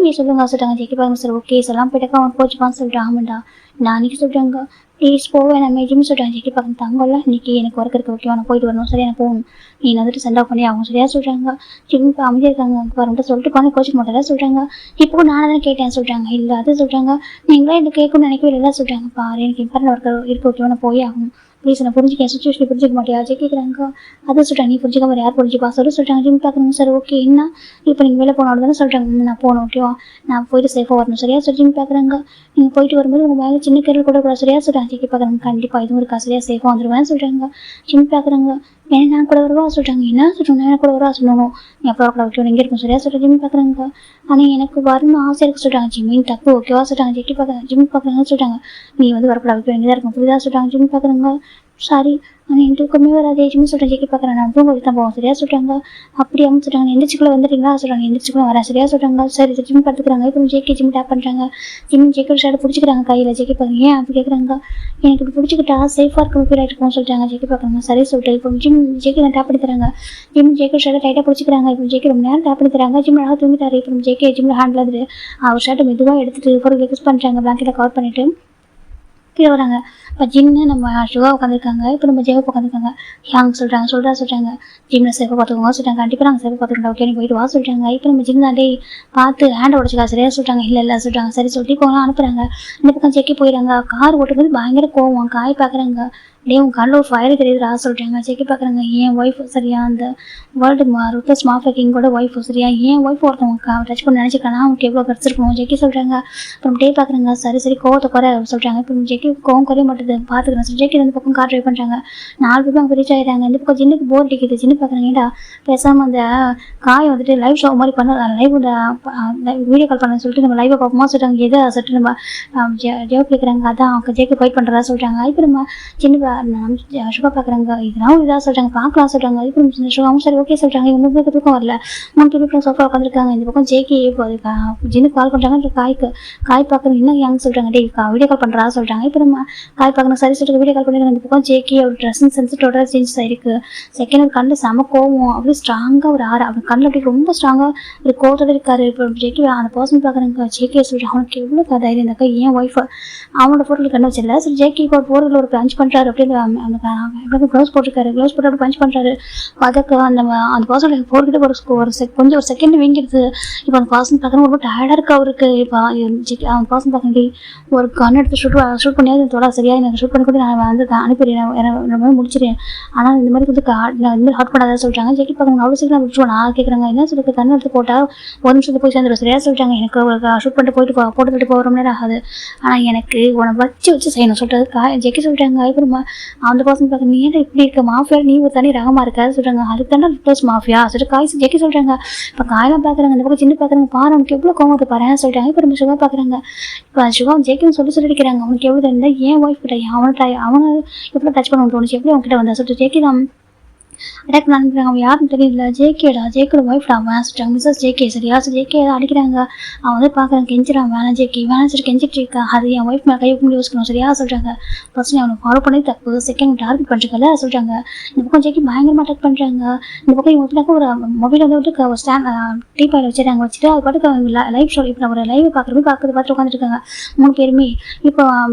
நீ சொல்லுங்க சொல்கிறாங்க. ஜெக்கி பார்க்குறாங்க. சார் ஓகே சொல்லாம் போயிட்டாக்கா அவன் கோச்சுப்பான்னு சொல்லிட்டு ஆமாண்டா நான் அன்றைக்கி சொல்கிறாங்க. ப்ளீஸ் போவேன் நம்ம ஜிம் சொல்கிறாங்க. ஜெக்கி பார்க்க தங்கல இன்றைக்கி எனக்கு ஒர்க் இருக்க ஓகே நான் போயிட்டு வரணும். சரியா நான் போகணும், நீ வந்துட்டு சென்ட் ஆஃப் பண்ணி அவங்க சரியா சொல்கிறாங்க. ஜிம் அமைதியாக இருக்காங்க. வரட்டு சொல்லிட்டு போன கோச்சிக்க மாட்டேன் சொல்கிறாங்க. இப்போ நான் தான் கேட்டேன் சொல்கிறாங்க. இல்லை அது சொல்கிறாங்க. நீங்களே எனக்கு கேட்கணும்னு நினைக்கவே இல்லை சொல்கிறாங்க. பாரு எனக்கு இம்பார்ட்டன் ஒர்க் இருக்க ஓகே நான் போய் ஆகணும். ப்ளீஸ் நான் புரிஞ்சுக்கேன் சுச்சுவேஷன் புரிஞ்சிக்க மாட்டியா கேட்குறாங்க. அதை சொல்கிறாங்க. நீ புரிஞ்சிக்காம யார் புரிஞ்சுப்பா சொல்கிறாங்க. ஜிம் பார்க்குறாங்க. சார் ஓகே என்ன இப்போ நீங்கள் வெளில போனோட தானே சொல்கிறாங்க. நான் போகணும் ஓகேவா, நான் போயிட்டு சேஃபாக வரணும் சரியா சொல்லி ஜிம் பார்க்குறாங்க. நீங்கள் போயிட்டு வரும்போது உங்கள் மேலே சின்ன கேரள் கூட கூட சரியா சொல்கிறாங்க. ஜெக்கி பார்க்குறாங்க. கண்டிப்பாக இதுவும் இருக்கா சரியா சேஃபாக வந்துடுவேன் சொல்கிறாங்க. ஜிம் பார்க்குறாங்க. ஏன்னா நான் கூட வருவா சொல்கிறாங்க. என்ன சொல்கிறாங்க, நான் கூட வருவா சொல்லணும், நீ எப்போ கூட வைக்கணும் எங்கே இருக்கும் சரியா சொல்கிறேன். ஜிம் பார்க்குறாங்க. ஆனால் எனக்கு வரணும் ஆசை இருக்கு சொல்கிறாங்க. ஜிம்மின் தப்பு ஓகேவா சொல்கிறாங்க. ஜெக்கி பார்க்குறாங்க. ஜிம் பார்க்குறாங்கன்னு சொல்கிறாங்க. நீ வந்து வரக்கூட வைக்க வேண்டியதாக இருக்கும் புரியுதா சொல்கிறாங்க. ஜிம் பார்க்குறாங்க. சாரி ஆனால் என் தூக்கமே வராது ஜிம்னு சொல்கிறேன். ஜெக்கி பார்க்குறேன். நான் தூங்க தான் போவோம் சரியா சொல்கிறாங்க. அப்படி அவங்க சொல்கிறாங்க. எந்திரிச்சுக்குள்ள வந்துட்டீங்களா சொல்கிறாங்க. எந்திரிச்சுக்குள்ள வரேன் சரியா சொல்கிறாங்க. சரி ஜிம் பார்த்துக்கிறாங்க. இப்போ ஜெக்கி ஜிம் டேப் பண்ணுறாங்க. ஜிம் ஜெக்கி ஷர்ட் பிடிச்சிக்கிறாங்க கையில். ஜெக்கி பார்க்குறேன். ஏன் அப்படி கேட்குறாங்க. எனக்கு இப்படி பிடிச்சிக்கிட்டா சேஃபாக இருக்கும் ஃபீல் ஆகிருக்கும் சொல்கிறாங்க. ஜெக்கி பார்க்குறாங்க. சரி சொல்லிட்டு இப்போ ஜிம் ஜெக்கி தான் டேப் பண்ணி தராங்க. ஜிம் ஜெக்கி ஷர்ட்டை டைட்டாக பிடிச்சிக்கிறாங்க. இப்போ ஜெக்கி ரொம்ப நேரம் டேப் பண்ணி தராங்க. ஜிம் அழகாக தூங்கிட்டாரு. இப்போ ஜெக்கி ஜிம்மில் ஹேண்டில் வந்துட்டு அவர் ஷர்ட்டை மெதுவாக எடுத்துகிட்டு ஒரு கிஸ் பண்ணுறாங்க. பிளாங்கெட்டை கவர் பண்ணிவிட்டு கீழே வராங்க. இப்போ ஜின்னு நம்ம சுகா உட்காந்துருக்காங்க. இப்போ நம்ம ஜெயவை உட்காந்துருக்காங்க. யாங்க சொல்கிறாங்க. ஜிம்மில் சேஃபாக பார்த்துக்கோங்க சொல்கிறாங்க. கண்டிப்பாக நாங்கள் சேஃபாக பார்த்துக்கிட்டோம் ஓகே நீ போயிட்டு வா சொல்கிறாங்க. இப்போ நம்ம ஜிம் தாண்டி பார்த்து ஹேண்டை உடச்சிக்கா சரியா சொல்கிறாங்க. இல்லை சொல்கிறாங்க. சரி சொல்லிட்டு இப்போ அனுப்புகிறாங்க. இந்த பக்கம் ஜெக்கி போயிடுறாங்க. கார் ஓட்டும்போது பயங்கர கோவம். காய் பார்க்குறாங்க. அப்படியே உங்கள் கண்ணில் ஒரு ஃபயர் தெரியுதுரா சொல்கிறாங்க. செக்கி பார்க்குறாங்க. ஏன் ஒய்ஃப் சரியா அந்த வேர்ல்டு ருத்லஸ் மாஃபியா கிங்கோட ஒய்ஃப் சரியா ஏன் ஒய்ஃப் ஒருத்தவங்க டச் பண்ணி நினச்சிக்கலாம் அவங்களுக்கு எவ்வளோ கிடச்சிருக்கணும் ஜெக்கி சொல்கிறாங்க. அப்புறம் டே பார்க்குறாங்க. சரி கோவத்தை குறை சொல்கிறாங்க. இப்போ ஜெக்கி கோவம் குறைய மாட்டேது பார்த்துக்கிறேன் சொல்லி ஜெக்கி இந்த பக்கம் கார் ட்ரைவ் பண்ணுறாங்க. 4 பேரும் அங்கே ரீச் ஆகிடுறாங்க. இந்த பக்கம் ஜின்னுக்கு போர் அடிக்குது. ஜின்னு பார்க்குறாங்க. ஏன்டா பேசாமல் அந்த காயை வந்துட்டு லைவ் ஷோ மாதிரி பண்ண லைவ் வீடியோ கால் பண்ண சொல்லிட்டு நம்ம லைவை பார்ப்போமா சொல்கிறாங்க. எதை சொல்லிட்டு நம்ம ஜெயோ கேட்குறாங்க. அதான் அவங்க ஜெக்கி ஃபைட் பண்ணுறதா சொல்கிறாங்க. இப்போ நம்ம சின்ன சுகா பார்க்குறாங்க. இதெல்லாம் இதாக சொல்கிறாங்க பார்க்கலாம் சொல்கிறாங்க. இப்போ நம்ம சுகாவும் சரி ஓகே சொல்கிறாங்க. இவங்க பேருக்கு தூக்கம் வரல. 3 பேர் சோஃபா உட்காந்துருக்காங்க. இந்த பக்கம் ஜேக்கி ஜின்னு கால் பண்ணுறாங்க. காய் பார்க்குறேன். இன்னும் யாங்க சொல்கிறாங்க. டே வீடியோ கால் பண்ணுறதா சொல்கிறாங்க. இப்போ நம்ம காய் பார்க்கணும் சரி சொல்லிட்டு வீடியோ கால் பண்ணிடுறாங்க. இந்த பக்கம் ஜேக்கி அவர் ட்ரெஸ்ஸிங் சென்ஸ் டோட்டலாக சேஞ்ச் ஆயிருக்கு. செகண்ட் ஒரு கண்ணில் செம கோவம் அப்படியே ஸ்ட்ராங்காக ஒரு அவர் கண்ணில் அப்படி ரொம்ப ஸ்ட்ராங்காக ஒரு கோவத்தோடு இருக்காரு. இப்போ ஜேக்கி அந்த பர்சன் பார்க்குறாங்க. ஜேக்கியை சொல்கிறாங்க. அவனுக்கு எவ்வளோ தைரியம் இருந்தாக்கா ஏன் ஒய்ஃப் அவனோட ஃபோட்டோவில் கண்ணு வச்சிடல. சரி ஜேக்கி இப்போ போரில் ஒரு பஞ்ச் பண்ணுறாரு. அப்படின்னு அந்த க்ளவுஸ் போட்டிருக்காரு. க்ளவுஸ் போட்டு அப்படி பஞ்ச் பண்ணுறாரு. அதுக்கு அந்த பர்சன் போர்கிட்ட கொஞ்சம் ஒரு செகண்ட் வீங்கிடுது. இப்போ அந்த பர்சன் பார்க்குறது ரொம்ப டயர்டாக இருக்கு அவருக்கு. இப்போ அந்த பர்சன் பார்க்க ஒரு கன் எடுத்து ஷூட் பண்ணியாவது தோட சரியா எனக்கு ஷூட் பண்ணி கூட நான் வந்து அனுப்பிடுறேன் முடிச்சிடுறேன். ஆனால் இந்த மாதிரி வந்து இந்த மாதிரி ஹாட் பண்ணாதான் சொல்கிறாங்க. ஜெக்கி பார்க்கணும் அவ்வளோ சீக்கிரம் விட்டுருவோம். நான் கேட்குறாங்க. என்ன சொல்லிட்டு கண் எடுத்து போட்டால் ஒரு நிமிஷத்துக்கு போய் சேர்ந்துடும் சரியா சொல்கிறாங்க. எனக்கு ஷூட் பண்ணிட்டு போட்டு போகிற ரொம்ப நேரம் ஆகுது. ஆனால் எனக்கு உன்னை வச்சு செய்யணும் சொல்கிறது ஜெக்கி சொல்கிறாங்க. இப்போ நம்ம அந்த பர்சன் பார்க்க நீ ஏன் இப்படி இருக்க மாஃபியா நீ ஒரு தனி ரகமாக இருக்காது சொல்கிறாங்க. அதுக்கு தானே ப்ளஸ் மாஃபியா சொல்லிட்டு காய் ஜெக்கி சொல்கிறாங்க. இப்போ காயெல்லாம் பார்க்குறாங்க. இந்த பக்கம் சின்ன பார்க்குறாங்க. பாரு அவனுக்கு எவ்வளோ கோவத்தை பாரு சொல்கிறாங்க. இப்போ நம்ம சுகா பார்க்குறாங்க. இப்போ சுகா ஜெக்கின்னு சொல்லி அடிக்கிறாங்க. அவனுக்கு எவ்வளோ இருந்தால் ஏன் ஒய்ஃப் கிட்ட அவனை எவ்வளோ டச் பண்ண தோணுச்சு எப்படி அவன்கிட்ட வந்தா சொல்லிட்டு ஜெக்கி தான் அட்டாக் பண்ணாங்க. அவன் யாருன்னு தெரியல. ஜேகேடா, ஜேகேட ஒய்ஃப்டா அவன் சொல்றாங்க. மிஸ்ஸஸ் ஜேகே சரியா? ஜேகே அடிக்கிறாங்க. அவன் வந்து பார்க்குறான், கெஞ்சிறான், வேணாம் ஜேகே வேணாம் சொல்லி கெஞ்சிட்டு இருக்கா. அது என் ஒய்ஃப் மேலே கை வைக்கணும் யோசிக்கணும் சரியா சொல்றாங்க. ஃபர்ஸ்ட் நீ அவனை ஃபாலோ பண்ணி தப்பு, செகண்ட் டார்கெட் பண்ணுறதுல சொல்றாங்க. இந்த பக்கம் ஜேகே பயங்கரமாக அட்டாக் பண்ணுறாங்க. இந்த பக்கம் இவங்க எப்படினாக்கா ஒரு மொபைல் வந்து ஒரு ஸ்டாண்ட் டீப்பாயில் வச்சுட்டாங்க. வச்சுட்டு அது பாட்டுக்கு லைவ் ஷோ இப்போ ஒரு லைவ் பார்த்துட்டு உட்காந்துருக்காங்க 3 பேருமே. இப்போ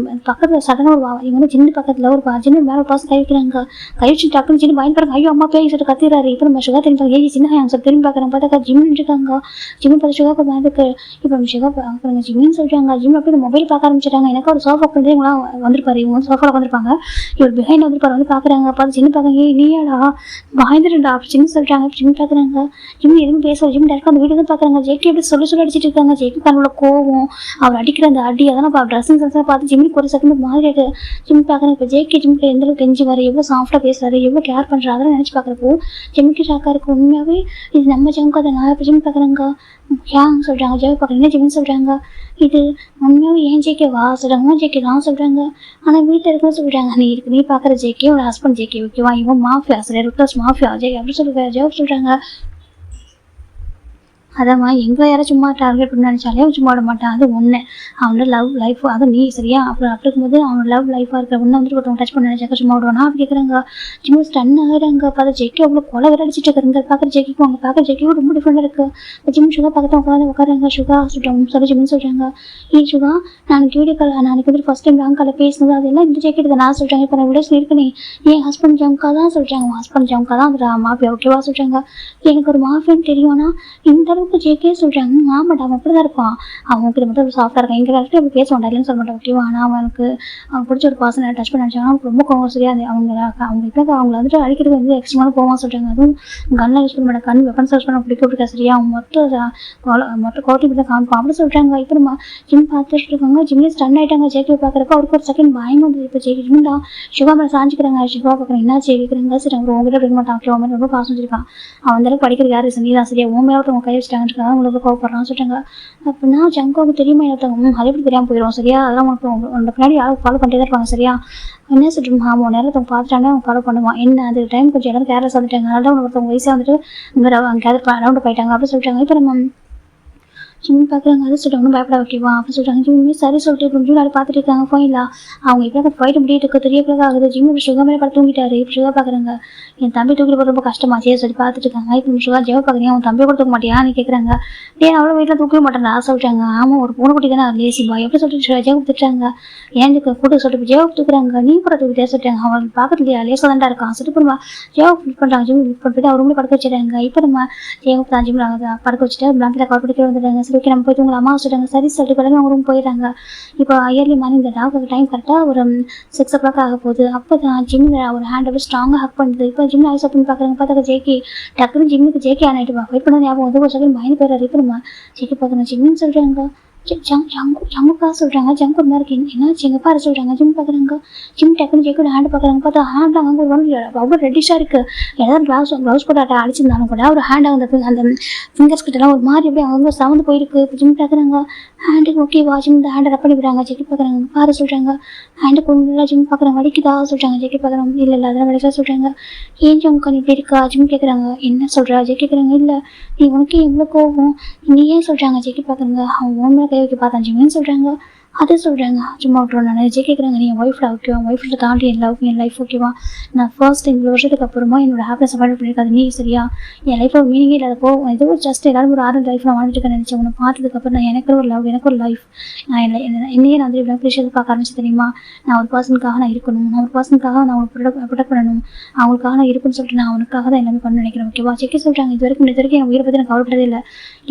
பக்கத்தில் சடனாக இவங்க வந்து ஜின்னு பக்கத்தில் ஒரு ஜின்னு மேலே பாஸ் கை வைக்கிறாங்க. கை வச்சு டக்குன்னு ஜின்னு பயன்படுறாங்க. ஐயோ அம்மா பேய் சொல்லிட்டு கத்திடுறாரு. இப்போ நம்ம சுகா திரும்பி ஏஜி சின்ன சொல்லி திரும்பி பார்க்குறாங்க. பார்த்தா ஜிம் இருக்காங்க. ஜிம் பார்த்து சுகாக்கு மேலுக்கு இப்போ நம்ம சுகா பார்க்குறாங்க. ஜிம்னு சொல்கிறாங்க. ஜிம் அப்படி மொபைல் பார்க்க ஆரம்பிச்சிட்டாங்க. எனக்கு ஒரு சோஃபா உட்காந்து இவங்களாம் வந்திருப்பாரு. இவங்க வந்து சோஃபாவில் உட்காந்துருப்பாங்க. இவர் பிஹைண்ட் வந்துருப்பாரு. வந்து பார்க்குறாங்க. பார்த்து ஜின்னு பார்க்குறாங்க. நீயாடா பயந்துருண்டா அப்படி ஜிம் சொல்கிறாங்க. ஜிம் பார்க்குறாங்க. ஜிம் எதுவும் பேசுவார். ஜிம் டேரக்டாக அந்த வீடு தான் பார்க்குறாங்க. ஜேகே எப்படி சொல்லி அடிச்சிட்டு இருக்காங்க. ஜேகே கண்ணுள்ள கோவம், அவர் அடிக்கிற அந்த அடி அதெல்லாம் ட்ரெஸ்ஸிங் சென்ஸாக பார்த்து ஜிம்முக்கு ஒரு செகண்ட் மாதிரி ஜிம் பார்க்குறேன். இப்போ ஜேகே ஜிம்க்கு எந்த அளவுக்கு கெஞ்சி வர, எவ்வளோ சாஃப்டாக பேசுறாரு, எவ்வளோ கேர் பண்ணுறாரு, அதெல்லாம் நினச்சி பார்க்குறப்போ ஜிம்முக்கு ஷாக்காக இருக்கும். உண்மையாகவே இது நம்ம ஜிம்க்கு அதை நான் இப்போ ஜிம் பார்க்குறேங்க. ஏன் சொல்கிறாங்க ஜெய் பார்க்குறீங்க ஜிம்னு சொல்கிறாங்க. இது உண்மையாகவே ஏன் ஜேகே வா சொல்கிறாங்க. ஜேகே தான் சொல்கிறாங்க. ஆனால் வீட்டில் இருக்குன்னு சொல்கிறாங்க. நீ பார்க்குற ஜேகே உன்னோட ஹஸ்பண்ட் ஜேகே ஓகேவா, இவன் மாஃபியா சரி ருக்லஸ் மாஃபியா ஜேகே அப்படி சொல்லுவாங்க. ஜெய் சொல்கிறாங்க. அதாம்மா எங்களை யாரும் சும்மா டார்கெட் பண்ண நினச்சாலே அவன் சும்மா விட மாட்டான். அது ஒன்று அவனோட லவ் லைஃப். அது நீ சரியா அப்புறம் அப்படி இருக்கும்போது அவனோட லவ் லைஃபாக இருக்கிற ஒன்று வந்துட்டு ஒருத்தவங்க டச் பண்ண நினச்சாக்க சும்மா விடுவானா அப்படி கேட்குறாங்க. சும்மா ஸ்டன் ஆகிறாங்க. பார்த்தா ஜெக்கி அவ்வளோ கொலை வேற அடிச்சிட்டு இருக்காங்க. பார்க்குற ஜெக்கிக்கும் அவங்க பார்க்குற ஜெக்கியும் ரொம்ப டிஃப்ரெண்டாக இருக்குது. ஜிம் சுகா பக்கத்தில் உட்காராங்க. சுகா சொல்கிறாங்க சொல்லி ஜிம்னு சொல்கிறாங்க. சுகா நாளைக்கு வீடியோ கால் நாளைக்கு வந்து ஃபஸ்ட் டைம் ராங் காலில் பேசினது அதெல்லாம் இந்த ஜெக்கெட் தான் நான் சொல்கிறாங்க. இப்போ நான் விட சொல்லியிருக்கேன். என் ஹஸ்பண்ட் ஜம்கா தான் சொல்கிறாங்க. ஹஸ்பண்ட் ஜம்கா தான் அந்த மாஃபியா ஓகேவா சொல்கிறாங்க. எனக்கு ஒரு மாஃபியான்னு தெரியும்னா இந்த அளவுக்கு ஜேகே சொல்கிறாங்க. ஆமாட்டா அவன் அப்படி தான் இருப்பான். அவனுக்கு மட்டும் ஒரு சாஃப்டாக இருக்கான். எங்கள் கரெக்டாக அப்படி பேச மாட்டாங்கன்னு சொல்ல மாட்டான் ஓகேவா. ஆனால் அவனுக்கு பிடிச்ச ஒரு பர்சனை டச் பண்ண நினச்சாங்க. அவனுக்கு ரொம்ப கோவம் சரியா அவங்களுக்கு அவங்கள வந்துட்டு அடிக்கிறதுக்கு வந்து எக்ஸ்ட்ரமான போவான்னு சொல்கிறாங்க. அதுவும் கன்லாம் யூஸ் பண்ண மாட்டேன். கன் வெப்பன்ஸ் யூஸ் பண்ண பிடிக்க சரியா அவன் மொத்த குவாலிட்டி தான் காமிப்பான் அப்படி சொல்கிறாங்க. இப்போ நம்ம ஜிம் பார்த்துட்டு இருக்காங்க. ஜிம்லேயே ஸ்டன் ஆகிட்டாங்க. ஜேகே பார்க்குறப்ப அவருக்கு ஒரு செகண்ட் பயம் வந்து இப்போ ஜேகே ஜிம்டா சிவா மேலே சாஞ்சிக்கிறாங்க. சிவா பார்க்குறேன் என்ன கேட்குறாங்க. சரி அவங்க உங்ககிட்ட எடுக்க மாட்டான் ஓகே அவன் ரொம்ப பாசம் வச்சிருக்கான். அவன் அந்த அளவுக்கு படிக்கிற யார் நீ தான் சரியா உன் மேலே அவங்க கை வச்சுட்டாங்க உங்களுக்கு கோவப்படுறான்னு சொல்கிறாங்க. அப்படின்னா ஜங்காவுக்கு தெரியுமா ஒருத்தவங்க அது எப்படி தெரியாமல் போயிடும் சரியா. அதெல்லாம் உனக்கு பின்னாடி யாரும் ஃபாலோ பண்ணிட்டே தான் இருப்பாங்க சரியா. என்ன சொல்லிட்டு ஆமாம் நேரத்தை பார்த்துட்டாங்க அவங்க ஃபாலோ பண்ணுவான். என்ன அது டைம் கொஞ்சம் எல்லாரும் கேரஸ் வந்துட்டாங்க. அதனால தான் ஒருத்தவங்க வயசாக வந்துட்டு இங்கே கேதர் ரவுண்டு போயிட்டாங்க அப்படின்னு சொல்லிட்டாங்க. இப்போ நம்ம ஜிம் பார்க்குறாங்க. அது சொல்லிட்டு ஒன்றும் பயப்பட ஓகேவா அப்படி சொல்கிறாங்க. ஜிம்மே சரி சொல்லிட்டு இப்போ ஜிம் நாள் பார்த்துட்டு இருக்காங்க. ஃபைனலா அவங்க இப்போ ஃபைட்டு முடிட்டு இருக்க 3 ஆகுது. ஜிம் இப்போ சுகா மேலே பார்த்து தூங்கிட்டாரு. இப்போ சுகா பார்க்குறாங்க. என் தம்பி தூக்கிட்டு போகிற ரொம்ப கஷ்டமாச்சே சொல்லி பார்த்துட்டு இருக்காங்க. இப்போ சுகா ஜெவ பார்க்குறீங்க அவன் தம்பியை கூட தூக்க மாட்டியா நீ கேட்குறாங்க. அவ்வளோ வீட்டில் தூக்கவே மாட்டேன் சொல்லிட்டாங்க. ஆமாம் ஒரு பூனை குட்டி தானே லேசி பாய் எப்படி சொல்லிட்டு ஜெவ திட்டுறாங்க. ஏன் கூட்டு சொல்லிட்டு ஜெவ தூக்குறாங்க. நீ கூட தூக்கிட்டே சொல்லிட்டாங்க. அவன் பார்க்கறதுலையா லேசாக தான்டா இருக்கான் சொல்லிட்டு நம்ம ஜெவ ஃபிட் பண்ணுறாங்க. ஜிம் ஃபிட் பண்ணிட்டு அவர் ரூம்லேயே படுக்க வச்சுட்டாங்க. இப்போ நம்ம ஜெவ தான் ஜிம் படுக்க வச்சுட்டு பிளாங்கில் கவர் பிடிக்க வந்துட்டாங்க. சரி ஓகே நம்ம போய் தூங்கலாம் சொல்லிட்டாங்க. சரி சொல்லிட்டு பிறகு அவங்க ரூம் போயிடுறாங்க. இப்போ இயர்லி மார்னிங் இந்த டாக்டருக்கு டைம் கரெக்டாக ஒரு 6 o'clock ஆக போகுது. அப்போ தான் ஜிம்மில் ஒரு ஹேண்ட் அப்படி ஸ்ட்ராங்காக ஹக் பண்ணுது. இப்போ ஜிம்மில் ஐஸ் அப்படின்னு பார்க்குறாங்க. பார்த்தா ஜேகே டக்குனு ஜிம்முக்கு ஜேகே ஆனாயிட்டு ஃபைட் பண்ண ஞாபகம் வந்து ஒரு செகண்ட் பயந்து போயிடுறாரு. இப்போ நம்ம ஜேகே பார்க்கணும் ஜிம்மின்னு சொல்கிறாங்க. ஜங்குக்கா சொல்கிறாங்க. ஜங்கு ஒரு மாதிரி என்னாச்சு எங்கள் பாரு சொல்கிறாங்க. ஜிம் பார்க்குறாங்க. ஜிம் டக்குனு ஜேக்கோட ஹேண்ட் பார்க்குறாங்க. பார்த்தா ஹேண்ட் அங்கே ஒரு வந்து அவ்வளோ ரெட்டிஷாக இருக்குது. ஏதாவது க்ளவுஸ் போட்டு அடிச்சிருந்தாலும் கூட ஒரு ஹேண்ட் அந்த ஃபிங்கர்ஸ் கிட்டலாம் ஒரு மாதிரி அப்படியே அவங்க சவுந்து போயிருக்கு. இப்போ ஜிம் பார்க்குறாங்க. ஹேண்டுக்கு ஓகேவா ஜிம் இந்த ஹேண்டை ரப் பண்ணி விடுறாங்க. ஜெக்கி பார்க்குறாங்க. பாரு சொல்கிறாங்க. ஹேண்டு கொண்டு ஜிம் பார்க்குறாங்க. வலிக்குதா சொல்கிறாங்க. ஜெக்கி பார்க்குறாங்க. இல்லை அதெல்லாம் வலிக்கா சொல்கிறாங்க. ஏன் ஜம்கா நீ இப்படி இருக்கா ஜிம் கேட்குறாங்க. என்ன சொல்கிறா ஜெக்கி கேட்குறாங்க. இல்லை நீ உனக்கு எவ்வளோ கோவம் நீ ஏன் சொல்கிறாங்க. ஜெக்கி பார்க்குறாங்க. அவன் ஓன் கை வைக்க பார்த்தான் ஜிம்னு சொல்கிறாங்க. அதே சொல்கிறாங்க. சும்மா விட்டுருவோம் நான் ஜெய் கேட்குறாங்க. நீ என் ஒய்ஃபில் ஓகேவா ஒய்ஃபில் தாண்டி என் லைஃப் ஓகேவா. நான் ஃபர்ஸ்ட் 2 வருஷத்துக்கு அப்புறமா என்னோட ஹாப்பினஸ் அவாய்ட் பண்ணியிருக்காது நீ சரியா. என் லைஃப்பில் ஒரு மீனிங்கே இல்லாதப்போ ஏதோ ஜஸ்ட் எல்லாரும் ஒரு ஆறு லைஃப் நான் வாழ்ந்துட்டு இருக்கேன் நினச்சேன். உன்னை பார்த்ததுக்கப்புறம் நான் எனக்கு ஒரு லவ் எனக்கு ஒரு லைஃப் நான் என்னையே நான் வந்து இவ்வளோ பிரிஷியஸ் பார்க்க ஆரம்பிச்சு தெரியுமா. நான் ஒரு பர்சனுக்காக நான் இருக்கணும். நான் ஒரு பர்சனுக்காக நான் அவங்களுக்கு ப்ரொடெக்ட் பண்ணணும். அவங்களுக்காக நான் இருக்குன்னு சொல்லிட்டு நான் அவனுக்காக தான் எல்லாமே பண்ண நினைக்கிறேன் ஓகேவா. செக்கி சொல்கிறாங்க. இது வரைக்கும் என் உயிரை பற்றி நான் கவலைப்பட்டதே இல்லை.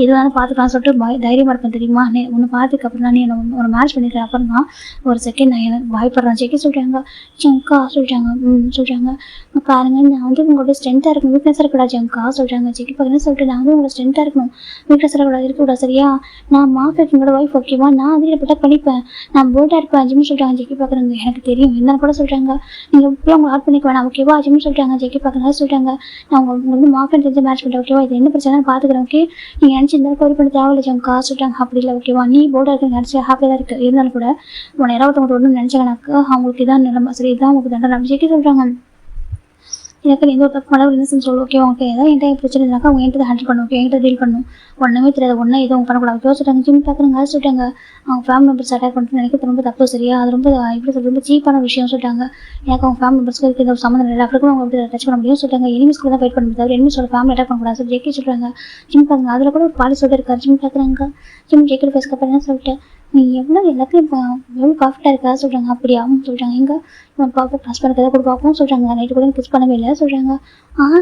எதுவாக பார்த்துக்கலாம் சொல்லிட்டு தைரியமாக இருப்பேன் தெரியுமா. உன்னை பார்த்ததுக்கப்புறம் தான் நீ என்ன ஒரு மேரேஜ் பண்ணிக்கிறேன். அப்புறம் தான் ஒரு செகண்ட் நான் எனக்கு பயப்படுறேன். செக்கி சொல்கிறாங்க. ஜங்கா சொல்கிறாங்க. சொல்கிறாங்க பாருங்க நான் வந்து உங்களோட ஸ்ட்ரென்த்தாக இருக்கணும் வீக்னஸாக இருக்கக்கூடாது ஜங்கா சொல்கிறாங்க. செக்கி பார்க்குறேன்னு சொல்லிட்டு நான் வந்து உங்களோட ஸ்ட்ரென்த்தாக இருக்கணும் வீக்னஸாக இருக்கக்கூடாது சரியா. நான் மாஃபியாங்களோட ஒய்ஃப் ஓகேவா. நான் வந்து ப்ரொடெக்ட் பண்ணிப்பேன். நான் போல்டாக இருப்பேன் ஜிம்னு சொல்கிறாங்க. ஜெக்கி பார்க்குறாங்க. எனக்கு தெரியும் இருந்தாலும் கூட சொல்கிறாங்க. நீங்கள் இப்படியே உங்களை ஆட் பண்ணிக்க வேணாம் ஓகேவா ஜிம்னு சொல்கிறாங்க. ஜெக்கி பார்க்குறாங்க. சொல்கிறாங்க நான் உங்களுக்கு வந்து மாஃபியா தெரிஞ்சு மேட்ச் பண்ணிட்டேன் ஓகேவா. இது என்ன பிரச்சனை பார்த்துக்கிறேன் ஓகே. நீங்கள் நினச்சி இந்த கோரி பண்ணி தேவையில்லை ஜங்கா சொல்கிறாங்க. அப்படி இல்லை ஓகேவா. நீ போல்டாக இருக்க நினச்சி ஹாப்பியாக தான் இருக்குது இருந்தாலும் கூட உன்னை யாராவது ஒன்று நினச்சாங்கனாக்கா அவங்களுக்கு இதான் நிலைமை சரி இதான் உங்களுக்கு தண்டனை ஜெக்கி சொல்கிறாங்க. எனக்கு எந்த ஒரு தப்பு பண்ண ஒரு இன்னசென்ட் சொல்லு ஓகே ஓகே ஏதாவது என்கிட்ட பிரச்சனை இருந்தாக்கா அவங்க என்கிட்ட ஹேண்டில் பண்ணும் ஓகே என்கிட்ட டீல் பண்ணும் ஒன்றுமே தெரியாது ஒன்றும் எதுவும் பண்ணக்கூடாது ஓகே சொல்லிட்டாங்க. ஜிம் பார்க்குறாங்க சொல்லிட்டாங்க அவங்க ஃபேமிலி மெம்பர்ஸ் அட்டாக் பண்ணிட்டு நினைக்கிறது ரொம்ப தப்பு சரியா அது ரொம்ப எப்படி சொல்றது ரொம்ப சீப்பான விஷயம் சொல்லிட்டாங்க. எனக்கு அவங்க ஃபேமிலி மெம்பர்ஸ்க்கு இருக்க எந்த சம்மந்தம் இல்லை அவருக்கும் அவங்க எப்படி டச் பண்ண முடியும் சொல்லிட்டாங்க. எனிமிஸ்க்கு தான் ஃபைட் பண்ண முடியாது எனிமிஸோட ஃபேமிலி அட்டாக் பண்ணக்கூடாது சொல்லி ஜெக்கி சொல்கிறாங்க. ஜிம் பார்க்குறாங்க அதில் கூட ஒரு பாலி சொல்லியிருக்காரு. ஜிம் பார்க்குறாங்க ஜிம் ஜெக்கியோட ஃபேஸ்க்கு அப்புறம் சொல்லிட்டு நீ எவ்வளோ எல்லாத்தையும் எவ்வளோ பர்ஃபெக்டாக இருக்கா சொல்கிறாங்க. அப்படியா சொல்கிறாங்க எங்கே இவன் பாப்பா கிளாஸ் பண்ண கூட பார்ப்போம் சொல்கிறாங்க. நைட்டு கூட கிஸ் பண்ணவே இல்லை சொல்கிறாங்க.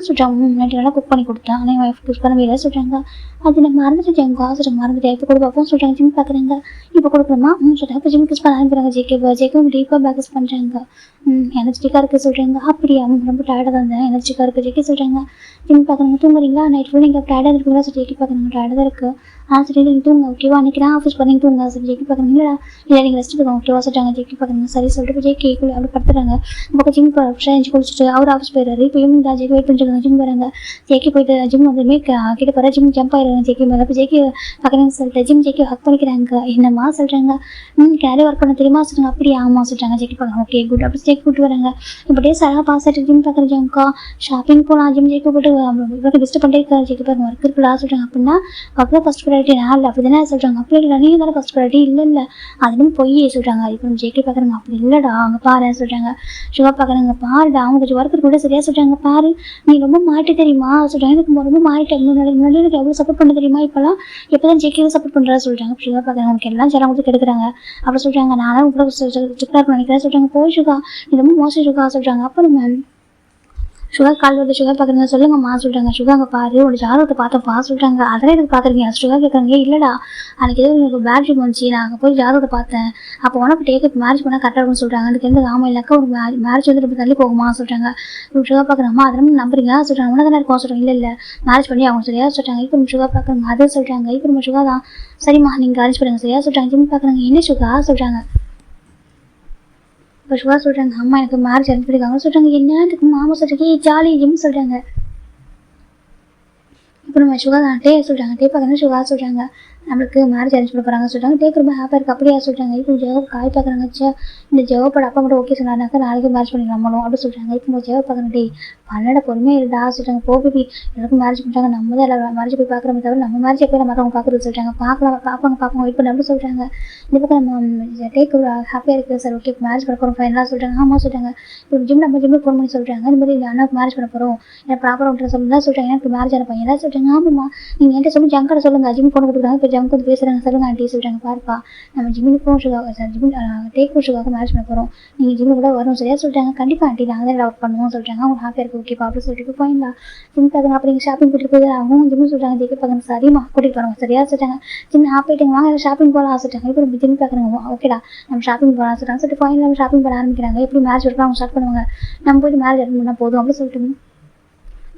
சொல்கிறாங்க நைட்டு நல்லா குக் பண்ணி கொடுத்தேன் ஆனால் என் ஒய்ஃப் கிஸ் பண்ணவே இல்லை சொல்கிறாங்க. அது நான் மறந்துட்டு எங்கள் காசு மறந்துட்டேன் இப்போ கூட பார்ப்போம் சொல்கிறாங்க. ஜிம் பார்க்குறாங்க இப்போ கொடுக்குறோமா சொல்கிறாங்க. இப்போ ஜிம் கிஸ் பண்ண ஆரம்பிக்கிறாங்க. ஜேக்கும் டீப்பாக பேக் கிஸ் பண்ணுறாங்க. எனர்ஜிட்டிக்காக இருக்குது சொல்கிறாங்க. அப்படியா ரொம்ப டயர்டாக தான் இருந்தேன் எனர்ஜிக்காக இருக்குது ஜெக்கி சொல்கிறாங்க. ஜிம் பார்க்குறாங்க தூங்குறீங்களா நைட் ஃபுல்லாக நீங்கள் டயர்டாக இருக்கீங்களா சொல்லி ஜெக்கி பார்க்குறாங்க. டயர்டாக தான் இருக்குது சரி நீங்கள் தூங்க ஓகேவா அன்றைக்கி நான் ஆஃபீஸ் பண்ணி தூங்க சரி ஜெக்கி பார்க்குறீங்களா இல்லை நீங்கள் ரெஸ்ட் எடுக்கணும் ஓகேவா சொல்லிட்டாங்க. ஜெக்கி பார்க்குறாங்க சரி சொல்லிட்டு இப்போ ஜெக்கி அப்படி படுத்துறாங்க. இப்போ ஜிம் ஃப்ரெஷ் குளிச்சுட்டு அவர் ஆஃபீஸ் போயிடுறாரு. இப்போ ஈவினிங் தான் ஜெக்கி வெயிட் பண்ணிட்டு ஜிம் வராங்க. ஜெக்கி போயிட்டு ஜிம் வந்துமே கிட்ட போகிற ஜிம் ஜம்ப் ஆயிடுறாங்க ஜெக்கி மேலே. இப்போ ஜெக்கி பார்க்குறாங்க சொல்லிட்டு ஜிம் ஜெக்கி ஹக் பண்ணிக்கிறாங்க. என்னம்மா சொல்கிறாங்க கேரே ஒர்க் பண்ண தெரியுமா சொல்கிறாங்க. அப்படியே ஆமாம் சொல்கிறாங்க. ஜெக்கி பார்க்குறாங்க ஓகே குட் அப்படி ஜெக்கி கூப்பிட்டு வராங்க. இப்போ டேஸ் அழகாக பாஸ் ஆகிட்டு ஜிம் பார்க்குற ஜம்க்கா ஷாப்பிங் போகலாம் ஜிம் ஜெக்கி போட்டு இவருக்கு டிஸ்டர்ப் பண்ணிட்டே இருக்காரு. ஜெக்கி பாருங்க ஒர்க் இருக்குல்லா சொல்கிறாங்க. அப்படின்னா ஒர்க் தான் ஃபஸ்ட் ப்ரையாரிட்டி நான் இல்லை அப்படி தானே சொல்கிறாங்க. அப்படி இல்லை நீங்கள் தானே ஃபஸ்ட் ப்ரையாரிட்டி இல்லை அதுன்னு பொய் சொல்கிறாங்க. இப்போ ஜெக்கி பார்க்குறாங்க அப்படி இல்லைடா அவங்க பாரு சொல்கிறாங்க. சுகா பார்க்குறாங்க பாருடா அவங்க கொஞ்சம் ஒர்க் கூட சரியாக சொல்கிறாங்க. பாரு நீ ரொம்ப மாட்டி தெரியுமா சொல்கிறாங்க. எனக்கு ரொம்ப மாறிட்டேன் முன்னாடி எனக்கு எவ்வளோ சப்போர்ட் பண்ண தெரியுமா இப்போலாம் எப்போ தான் ஜெக்கி சப்போர்ட் பண்ணுறா சொல்கிறாங்க. சுகா பார்க்குறாங்க உங்களுக்கு எல்லாம் சேரம் கொடுத்து கெடுக்குறாங்க அப்படி சொல்கிறாங்க. நானும் கூட சிக்கலாக நினைக்கிறேன் சொல்கிறாங்க. போய் சுகா இது ரொம்ப மோசம் சுகா சொல்கிறாங்க. அப்போ நம்ம சுகர் கால் வருது சுகர் பார்க்குறீங்க சொல்லுங்கம்மா சொல்கிறாங்க. சுகாங்க பாரு ஒரு ஜாதகத்தை பார்த்தப்பா சொல்கிறாங்க. அதெல்லாம் எனக்கு பார்த்துருக்கீங்க சுகர் கேட்குறாங்க. இல்லைடா அன்றைக்கி ஏதோ எனக்கு பேட் ட்ரிப் வந்துச்சு நான் அங்கே போய் ஜாதகத்தை பார்த்தேன் அப்போ உனக்கு டேக்கு மேரேஜ் பண்ணால் கரெக்டாக இருக்கும்னு சொல்கிறாங்க. அதுக்கு எந்த ஆமாம் இல்லைக்கா ஒரு மேரேஜ் வந்து ரொம்ப தள்ளி போகுமா சொல்கிறாங்க. சுகர் பார்க்குறம்மா அதெல்லாம் நம்புறீங்க சொல்கிறாங்க. உனக்கு தானே இருக்கும் சொல்கிறாங்க. இல்லை மேரேஜ் பண்ணி அவங்க சரியா சொல்கிறாங்க. இப்போ நம்ம சுகர் பார்க்குறாங்க அதே சொல்கிறாங்க. இப்போ நம்ம சுகர் தான் சரிம்மா நீங்கள் அரேஞ்ச் பண்ணுங்க சரியா சொல்கிறாங்க. ஜிம் பார்க்குறாங்க என்ன சுகர் சொல்கிறாங்க. இப்போ சுகா சொல்கிறாங்க அம்மா எனக்கு மேரேஜ் அனுப்பியிருக்காங்க சொல்கிறாங்க. என்னத்துக்கு மாமா சொல்கிறீங்க ஜாலி ஜிம் சொல்கிறாங்க. இப்போ நம்ம சுகா தான் டே சொல்கிறாங்க. டே பார்க்குறாங்க சுகா சொல்கிறாங்க நம்மளுக்கு மேரேஜ் அரேஞ்ச் பண்ண போகிறாங்க சொல்கிறாங்க. டேக்கு ரொம்ப ஹாப்பியாக இருக்குது அப்படியா சொல்கிறாங்க. இப்போ ஜெவப் காய் பார்க்குறாங்க இந்த ஜெவப்போட அப்பா மட்டும் ஓகே சொன்னாருனாக்கா நாளைக்கு மேரேஜ் பண்ணிக்கலாம் நம்மளும் அப்படி சொல்கிறாங்க. இப்போ ஜெவப் பார்க்குறாங்க டே பன்னட பொறுமையாக இல்லைடா சொல்கிறாங்க. போய் எல்லாருக்கும் மேரேஜ் பண்ணுறாங்க நம்ம தான் எல்லாரும் மேரேஜ் போய் பார்க்குறோமே தவிர நம்ம மேரேஜ் போய் நம்ம மற்றவங்க பார்க்குறது சொல்கிறாங்க. பார்ப்பாங்க வெயிட் பண்ணி அப்படி சொல்கிறாங்க. இந்த பக்கம் நம்ம டேக்கு ஹாப்பியாக இருக்குது சார் ஓகே மேரேஜ் பண்ண போகிறோம் ஃபைனலாக சொல்கிறாங்க. ஆமாம் சொல்கிறாங்க. இப்போ நம்ம ஜிம்மில் ஃபோன் பண்ணி சொல்கிறாங்க இந்த மாதிரி அண்ணாவுக்கு மேரேஜ் பண்ண போகிறோம் எனக்கு ப்ராப்பராக விட்டு சொல்லுங்கள் சொல்கிறாங்க. எனக்கு மேரேஜ் ஆன பையன் சொல்கிறாங்க. ஆமாம்மா நீங்கள் என்கிட்ட சொல்லி ஜங்கட சொல்லுங்கள் ஜிம் ஃபோன் கொடுக்குறாங்க. இப்போ ஜங்க் வந்து பேசுகிறாங்க சொல்லுங்கள் ஆண்டி சொல்கிறாங்க. பாருப்பா நம்ம ஜிம்முக்கும் சுகாக சார் ஜிம் டேக்கும் சுகாக மேரேஜ் பண்ண போகிறோம் நீங்கள் ஜிம்மு கூட வரும் சரியா சொல்கிறாங்க. கண்டிப்பாக ஆண்டி நாங்கள் தான் ஒர்க் பண்ணுவோம் சொல்கிறாங்க. அவங்க ஹாப்பியாக இருக்குது ஓகேப்பா அப்படி சொல்லிட்டு போயிங்களா ஜிம் பார்க்குறாங்க. அப்படி ஷாப்பிங் கூட்டிட்டு போய் அவங்க ஜிம்மு சொல்கிறாங்க. ஜெக்கி பார்க்குறாங்க சரிம்மா கூட்டிகிட்டு போகிறாங்க சரியா சொல்கிறாங்க. சின்ன ஹாப்பிட்டாங்க வாங்க ஷாப்பிங் போகலாம் சொல்கிறாங்க. இப்போ நம்ம ஜிம் பார்க்குறாங்க ஓகேடா நம்ம ஷாப்பிங் போகலாம் சொல்கிறாங்க. சொல்லிட்டு போயிங்களா நம்ம ஷாப்பிங் பண்ண ஆரம்பிக்கிறாங்க. எப்படி மேரேஜ் ஒர்க் அவங்க ஸ்டார்ட் பண்ணுவாங்க நம்ம போய்ட்டு மேரேஜ் அட்டன் பண்ணால் போதும் அப்படி சொல்லிட்டு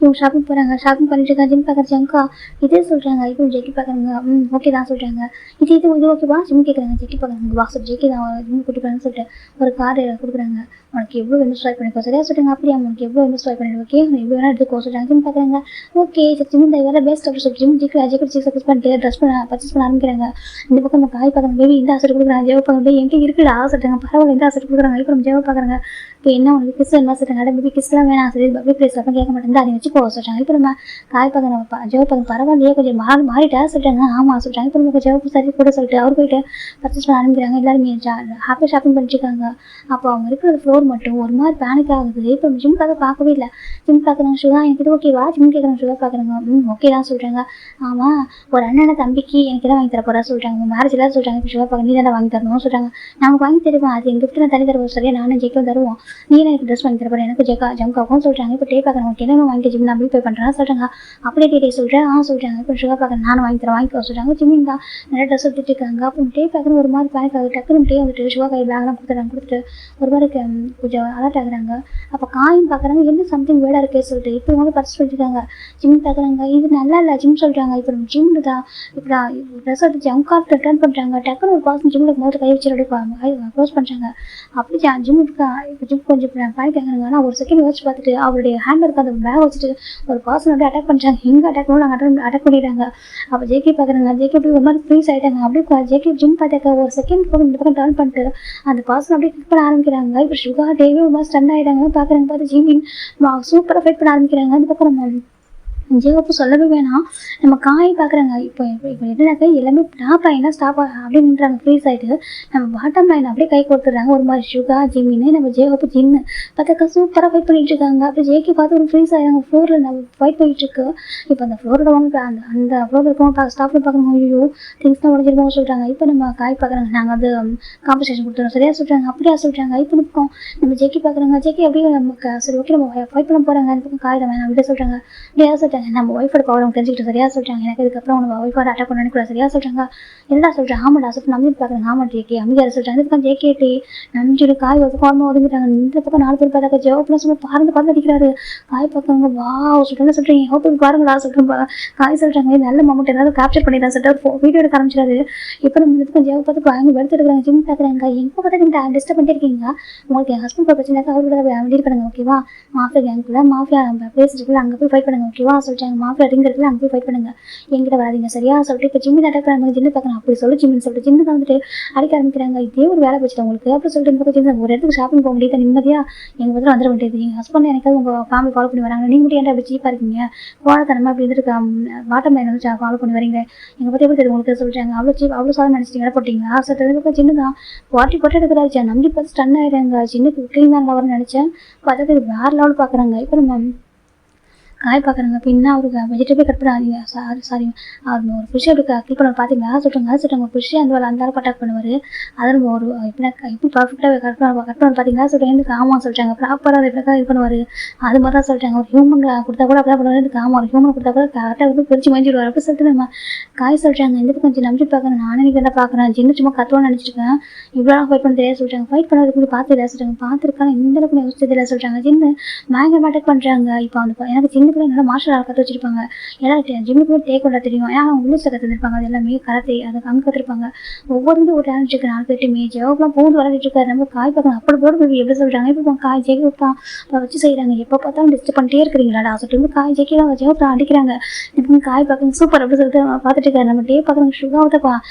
இவங்க ஷாப்பிங் போகிறாங்க. ஷாப்பிங் பண்ணிட்டு இருக்காங்க. ஜிம் பார்க்குறாங்க இதே சொல்கிறாங்க. இப்போ ஜெக்கி பார்க்குறாங்க ஓகே தான் சொல்கிறாங்க. இது ஓகேவா ஜிம் கேட்குறாங்க. ஜெக்கி பார்க்குறாங்க வா சொல்லி ஜெக்கி தான் ஜிம் கூட்டிட்டு போகிறாங்கன்னு சொல்லிட்டு ஒரு கார் கொடுக்குறாங்க. உனக்கு எவ்வளோ வேணும் ஸ்வைப் பண்ணிக்கோ சரியா சொல்கிறாங்க. அப்படியே உனக்கு எவ்வளோ வேணும் ஸ்வைப் பண்ணிட்டு ஓகே எவ்வளோ வேணா எடுத்துக்கோ சொல்கிறாங்க. ஜிம் பார்க்குறாங்க ஓகே ஜிம் இந்த வேறு பெஸ்ட் அப்படி சொல்லி ஜிம் ஜெக்கி சக்ஸஸ் பண்ணிட்டு ட்ரெஸ் பர்ச்சேஸ் பண்ண ஆரம்பிக்கிறாங்க. இந்த பக்கம் நம்ம காய் பார்க்குறாங்க. பேபி இந்த ஆசை கொடுக்குறாங்க. ஜெவ பார்க்குறது எங்கே இருக்குடா சொல்கிறாங்க. பரவாயில்ல இந்த ஆசை கொடுக்குறாங்க. இப்போ நம்ம ஜெவ பார்க்குறாங்க. இப்போ என்ன உனக்கு கிஸ் என்ன சொல்கிறாங்க. பேபி கிஸ்லாம் வேணாம் சரி பப்ளிக் பிளேஸ் அப்போ கேட்க மாட்டேன் அதை வச்சு போக சொல்கிறாங்க. இப்போ நம்ம காய் பார்க்குறாங்க. ஜெவ பார்க்க பரவாயில்லையே கொஞ்சம் மாறிட்டா சொல்கிறாங்க. ஆமாம் சொல்கிறாங்க. இப்போ நம்ம ஜெவ சரி கூட சொல்லிட்டு அவர் போயிட்டு பர்ச்சேஸ் பண்ண ஆரம்பிக்கிறாங்க. எல்லாருமே ஹாப்பியாக ஷாப்பிங் பண்ணிட்டுருக்காங்க. அப்போ அவங்க இருக்கிற ஃப்ளோர் மட்டும் ஒரு மாதிரி பேனிக் ஆகுது. இப்போ ஜிம்காக பார்க்கவே இல்லை. ஜிம் பார்க்குறாங்க சுகா எனக்கு இது ஓகேவா ஜிம் கேட்குறாங்க. சுகா பார்க்குறாங்க ஓகே தான் சொல்கிறாங்க. ஆமாம் ஒரு அண்ணனை தம்பிக்கு எனக்கு தான் வாங்கி தர போகிறா சொல்கிறாங்க. மேரேஜ் எல்லாம் சொல்கிறாங்க. இப்போ சுகா பார்க்க நீ தானே வாங்கி தரணும் சொல்கிறாங்க. நமக்கு வாங்கி தருவோம் அது எங்கள் கிஃப்ட் நான் தனி தருவோம் சரியா நானும் ஜெக்கும் தருவோம் நீ எனக்கு ட்ரெஸ் வாங்கி தர போகிறேன் எனக்கு ஜங்காவும் சொல்கிறாங்க. இப்போ டே பார்க்குறாங்க ஓகே என்ன வாங்கி ஜிம் நான் பில் பே பண்ணுறேன் சொல்கிறாங்க. அப்படியே டே சொல்கிறேன் சொல்கிறாங்க. இப்போ சுகா பார்க்குறேன் நானும் வாங்கி தரேன் வாங்கிக்கோ சொல்கிறாங்க. ஜிம்மிங் தான் நிறைய ட்ரெஸ் எடுத்துட்டு இருக்காங்க. அப்போ டே பார்க்குறேன் ஒரு மாதிரி பேனிக் ஆகுது. டக்குனு டே வந்துட்டு சுகா கை பேக்லாம் கொடுத்துட்டு ஒரு மாதிரி கொஞ்சம் அலர்ட் ஆகுறாங்க. அப்போ காயின் பார்க்குறாங்க என்ன சம்திங் வேடாக இருக்கே சொல்லிட்டு இப்போ இவங்க பர்ச்சேஸ் பண்ணிட்டுருக்காங்க. ஜிம் பார்க்குறாங்க இது நல்லா இல்லை ஜிம் சொல்கிறாங்க. இப்போ நம்ம ஜிம்மில் தான் இப்போ ட்ரெஸ் எடுத்து ஜங்கார்ட் ரிட்டர்ன் பண்ணுறாங்க. டக்குனு ஒரு பாசம் ஜிம்மில் மோட்டர் கை வச்சு க்ளோஸ் பண்ணுறாங்க. அப்படி ஜிம்முக்கு இப்போ ஜிம் கொஞ்சம் பேனிக் ஆகுறாங்க. ஆனால் ஒரு செகண்ட் யோசிச்சு பார்த்துட்டு அவருடைய ஹேண்ட் இருக்க அந்த பேக் வச்சுட்டு ஒரு பர்சன் அப்படியே அட்டாக் பண்ணுறாங்க. எங்கே அட்டாக் பண்ணணும் அட்டாக் பண்ணிடுறாங்க. அப்போ ஜேகே பார்க்குறாங்க. ஜேகே அப்படியே ஒரு மாதிரி ஃப்ரீஸ் ஆகிட்டாங்க. அப்படியே ஜேகே ஜிம் பார்த்தாக்க ஒரு செகண்ட் போக இந்த பக்கம் டர்ன் பண்ணிட்டு அந்த பர்சன் அப்படியே கிளிக் பண்ண ஆரம்பிக்கிறாங்க. இப்போ சுகா டேவே ஒரு மாதிரி ஸ்டன் ஆகிட்டாங்க. பார்க்குறாங்க பார்த்து ஜிமின் சூப்பராக ஃபைட் பண்ண ஆரம்பிக்கிறாங்க. அந்த பக்கம் நம்ம ஜேகப்பு சொல்லவே வேணாம். நம்ம காய் பார்க்குறாங்க. இப்போ இப்போ என்னன்னாக்கா எல்லாமே டாப் லைனாக ஸ்டாப் அப்படின்றாங்க ஃப்ரீஸ் ஆகிட்டு. நம்ம பாட்டம் லைன் அப்படியே கை கொடுத்துட்றாங்க. ஒரு மாதிரி சுகா ஜிமின்னு நம்ம ஜேகப்பு ஜின்னு பார்த்தாக்கா சூப்பராக ஃபைட் பண்ணிட்டு இருக்காங்க. அப்படி ஜேகே பார்த்து ஒரு ஃப்ரீஸ் ஆகிறாங்க. ஃப்ளோரில் நம்ம ஃபைட் போயிட்டுருக்கு. இப்போ அந்த ஃப்ளோரோட வாங்க அந்த ஃப்ளோரில் இருக்கவங்க ஸ்டாஃபில் பார்க்குறவங்க ஐயோ திங்ஸ் தான் உடஞ்சிருக்கோம் சொல்கிறாங்க. இப்போ நம்ம காய் பார்க்குறாங்க. நாங்கள் வந்து காம்பன்சேஷன் கொடுத்துறோம் சரியாக சொல்கிறாங்க. அப்படியா சொல்கிறாங்க. இப்போ நிற்கும் நம்ம ஜேகே பார்க்குறாங்க. ஜேகே அப்படியே நமக்கு சரி ஓகே நம்ம ஃபைட் பண்ண போகிறாங்க. அந்த பக்கம் காய் தான் வேணாம் அப்படியே சொல்கிறாங்க. அப்படியா சொல்கிறாங்க. நம்ம ஒய்ஃபோட பவர் அவங்க தெரிஞ்சுக்கிட்டு சரியா சொல்கிறாங்க. எனக்கு இதுக்கப்புறம் உங்க ஒய்ஃபோட அட்டாக் பண்ண கூட சரியா சொல்கிறாங்க. என்னடா சொல்கிறேன் ஆமாடா சொல்லிட்டு நம்பிட்டு பார்க்குறாங்க. ஆமா ஜேகே அமைதியாக சொல்கிறாங்க. இந்த பக்கம் ஜேகேட்டி நம்பிச்சு காய் ஒரு பக்கம் ஒதுங்கிட்டாங்க. இந்த பக்கம் 4 பேர் பார்த்தாக்க ஜெவப்லாம் சும்மா பார்த்து அடிக்கிறாரு. காய் பார்க்குறாங்க. வா சொல்லிட்டு சொல்கிறீங்க ஹோப் பாருங்களா சொல்கிறேன். காய் சொல்கிறாங்க நல்ல மொமெண்ட் ஏதாவது கேப்சர் பண்ணிடலாம் சொல்லிட்டு வீடியோ எடுக்க ஆரம்பிச்சிடாரு. இப்போ நம்ம இந்த பக்கம் ஜெவ பார்த்து பயங்கர எடுத்து எடுக்கிறாங்க. ஜிம் பார்க்குறாங்க. எங்கே பார்த்தா நீங்கள் டிஸ்டர்ப் பண்ணிட்டு இருக்கீங்க. உங்களுக்கு என் ஹஸ்பண்ட் பிரச்சனைக்கா அவரோட டீல் பண்ணுங்க ஓகேவா. மாஃபியா கேங்குக்குள்ள மாஃபியா பேசிட்டு அங்கே போய் ஃபைட் பண்ணுங்க ஓகேவா சொல்லிட்டாங்க. மாஃபியா ரிங் இருக்குல்ல அங்கே போய் ஃபைட் பண்ணுங்க. எங்கிட்ட வராதிங்க சரியா சொல்லிட்டு இப்போ ஜிம்மி அட்டாக் பண்ணுறாங்க. ஜின்னு பார்க்குறாங்க. அப்படி சொல்லி ஜிம்மின்னு சொல்லிட்டு ஜின்னு தான் வந்துட்டு அடிக்க ஆரம்பிக்கிறாங்க. இதே ஒரு வேலை போச்சு உங்களுக்கு அப்படி சொல்லிட்டு இந்த பக்கம் ஜின்னு ஒரு இடத்துக்கு ஷாப்பிங் போக முடியாது நிம்மதியா எங்கள் பத்திரம் வந்துட வேண்டியது. எங்கள் ஹஸ்பண்ட் எனக்காவது உங்கள் ஃபேமிலி ஃபாலோ பண்ணி வராங்க. நீங்கள் மட்டும் ஏன்டா அப்படி சீப்பாக இருக்கீங்க கோடத்தனமாக அப்படி வந்துட்டு பாட்டம் லைன் வந்து ஃபாலோ பண்ணி வரீங்க. எங்கள் பற்றி எப்படி தெரியும் உங்களுக்கு சொல்லிட்டாங்க. அவ்வளோ சாதம் நினச்சிட்டீங்க போட்டிங்களா சொல்லிட்டு ஜின்னு தான் போட்டு எடுக்கிறாச்சு. நம்பி பார்த்து ஸ்டன் ஆகிடுறாங்க. ஜின்னுக்கு குக்கிங் தான் வரணும்னு நினச்சேன். பார்த்தா இது வேறு லெவல் பார்க்குறாங்க. இப்போ நம்ம காய் பார்க்குறாங்க. பின்னா அவருக்கு வெஜிடபிள் கட் பண்ணாதீங்க சாரி அவர் ஒரு ஃபிஷ்ஷை அப்படி கிளிக் பண்ண பார்த்தீங்களா சொல்கிறாங்க. ஒரு ஃபிஷ்ஷை அந்த அளவுக்கு அட்டாக் பண்ணுவார். அதை நம்ம ஒரு எப்படி பர்ஃபெக்டாக கட் பண்ண பார்த்தீங்களா சொல்கிறேன். எனக்கு ஆமாம் சொல்லிட்டாங்க. ப்ராப்பராக அதை எப்படிக்கா இது பண்ணுவார். அது மாதிரி தான் சொல்லிட்டாங்க. ஒரு ஹியூமன் கொடுத்தா கூட அப்படியே பண்ணுவார். எனக்கு ஆமாம் ஒரு ஹியூமன் கொடுத்தா கூட கரெக்டாக வந்து பிரித்து மஞ்சிடுவார் அப்படி சொல்லிட்டு நம்ம காய் சொல்கிறாங்க. இந்த கொஞ்சம் நம்பி பார்க்குறேன். நானே நீங்கள் என்ன பார்க்குறேன் ஜின்னு சும்மா கத்துவான்னு நினச்சிருக்கேன். இவ்வளோ ஃபைட் பண்ண தெரியாது சொல்லிட்டாங்க. ஃபைட் பண்ணுறதுக்கு கூட பார்த்து சொல்லிட்டாங்க. பார்த்துருக்காங்க இந்த அளவுக்கு யோசிச்சது இல்லை சொல்லிட்டாங்க. ஜின்னு பயங்கரமாக அட்டாக் பண்ணுறாங்க. இப்போ அந்த எனக்கு சின்ன நல்லா மார்ஷல் ஆர்ட் கற்று வச்சிருப்பாங்க. ஏன்னா ஜிம்முக்கு போய் டேக்கோண்டா தெரியும். ஏன்னா அவங்க உள்ளே கற்றுருப்பாங்க. அது எல்லாமே கராத்தே அதை அங்கே கற்றுருப்பாங்க. ஒவ்வொரு ஒரு டேலண்ட் இருக்கு 4 பேருமே ஜெவப்லாம் பூந்து விளையாடிட்டு இருக்காரு. நம்ம காய் பார்க்கணும். அப்படி போட பேபி எப்படி சொல்கிறாங்க. இப்போ காய் ஜெயப் தான் வச்சு செய்கிறாங்க. எப்போ பார்த்தாலும் டிஸ்டர்ப் பண்ணிட்டே இருக்கிறீங்களா சொல்லிட்டு காய் ஜெயிக்கிறாங்க. ஜெவப் தான் அடிக்கிறாங்க. இப்போ காய் பார்க்கணும் சூப்பர் அப்படி சொல்லிட்டு பார்த்துட்டு இருக்காரு. நம்ம டே பார்க்குறோம். சுகா வந்து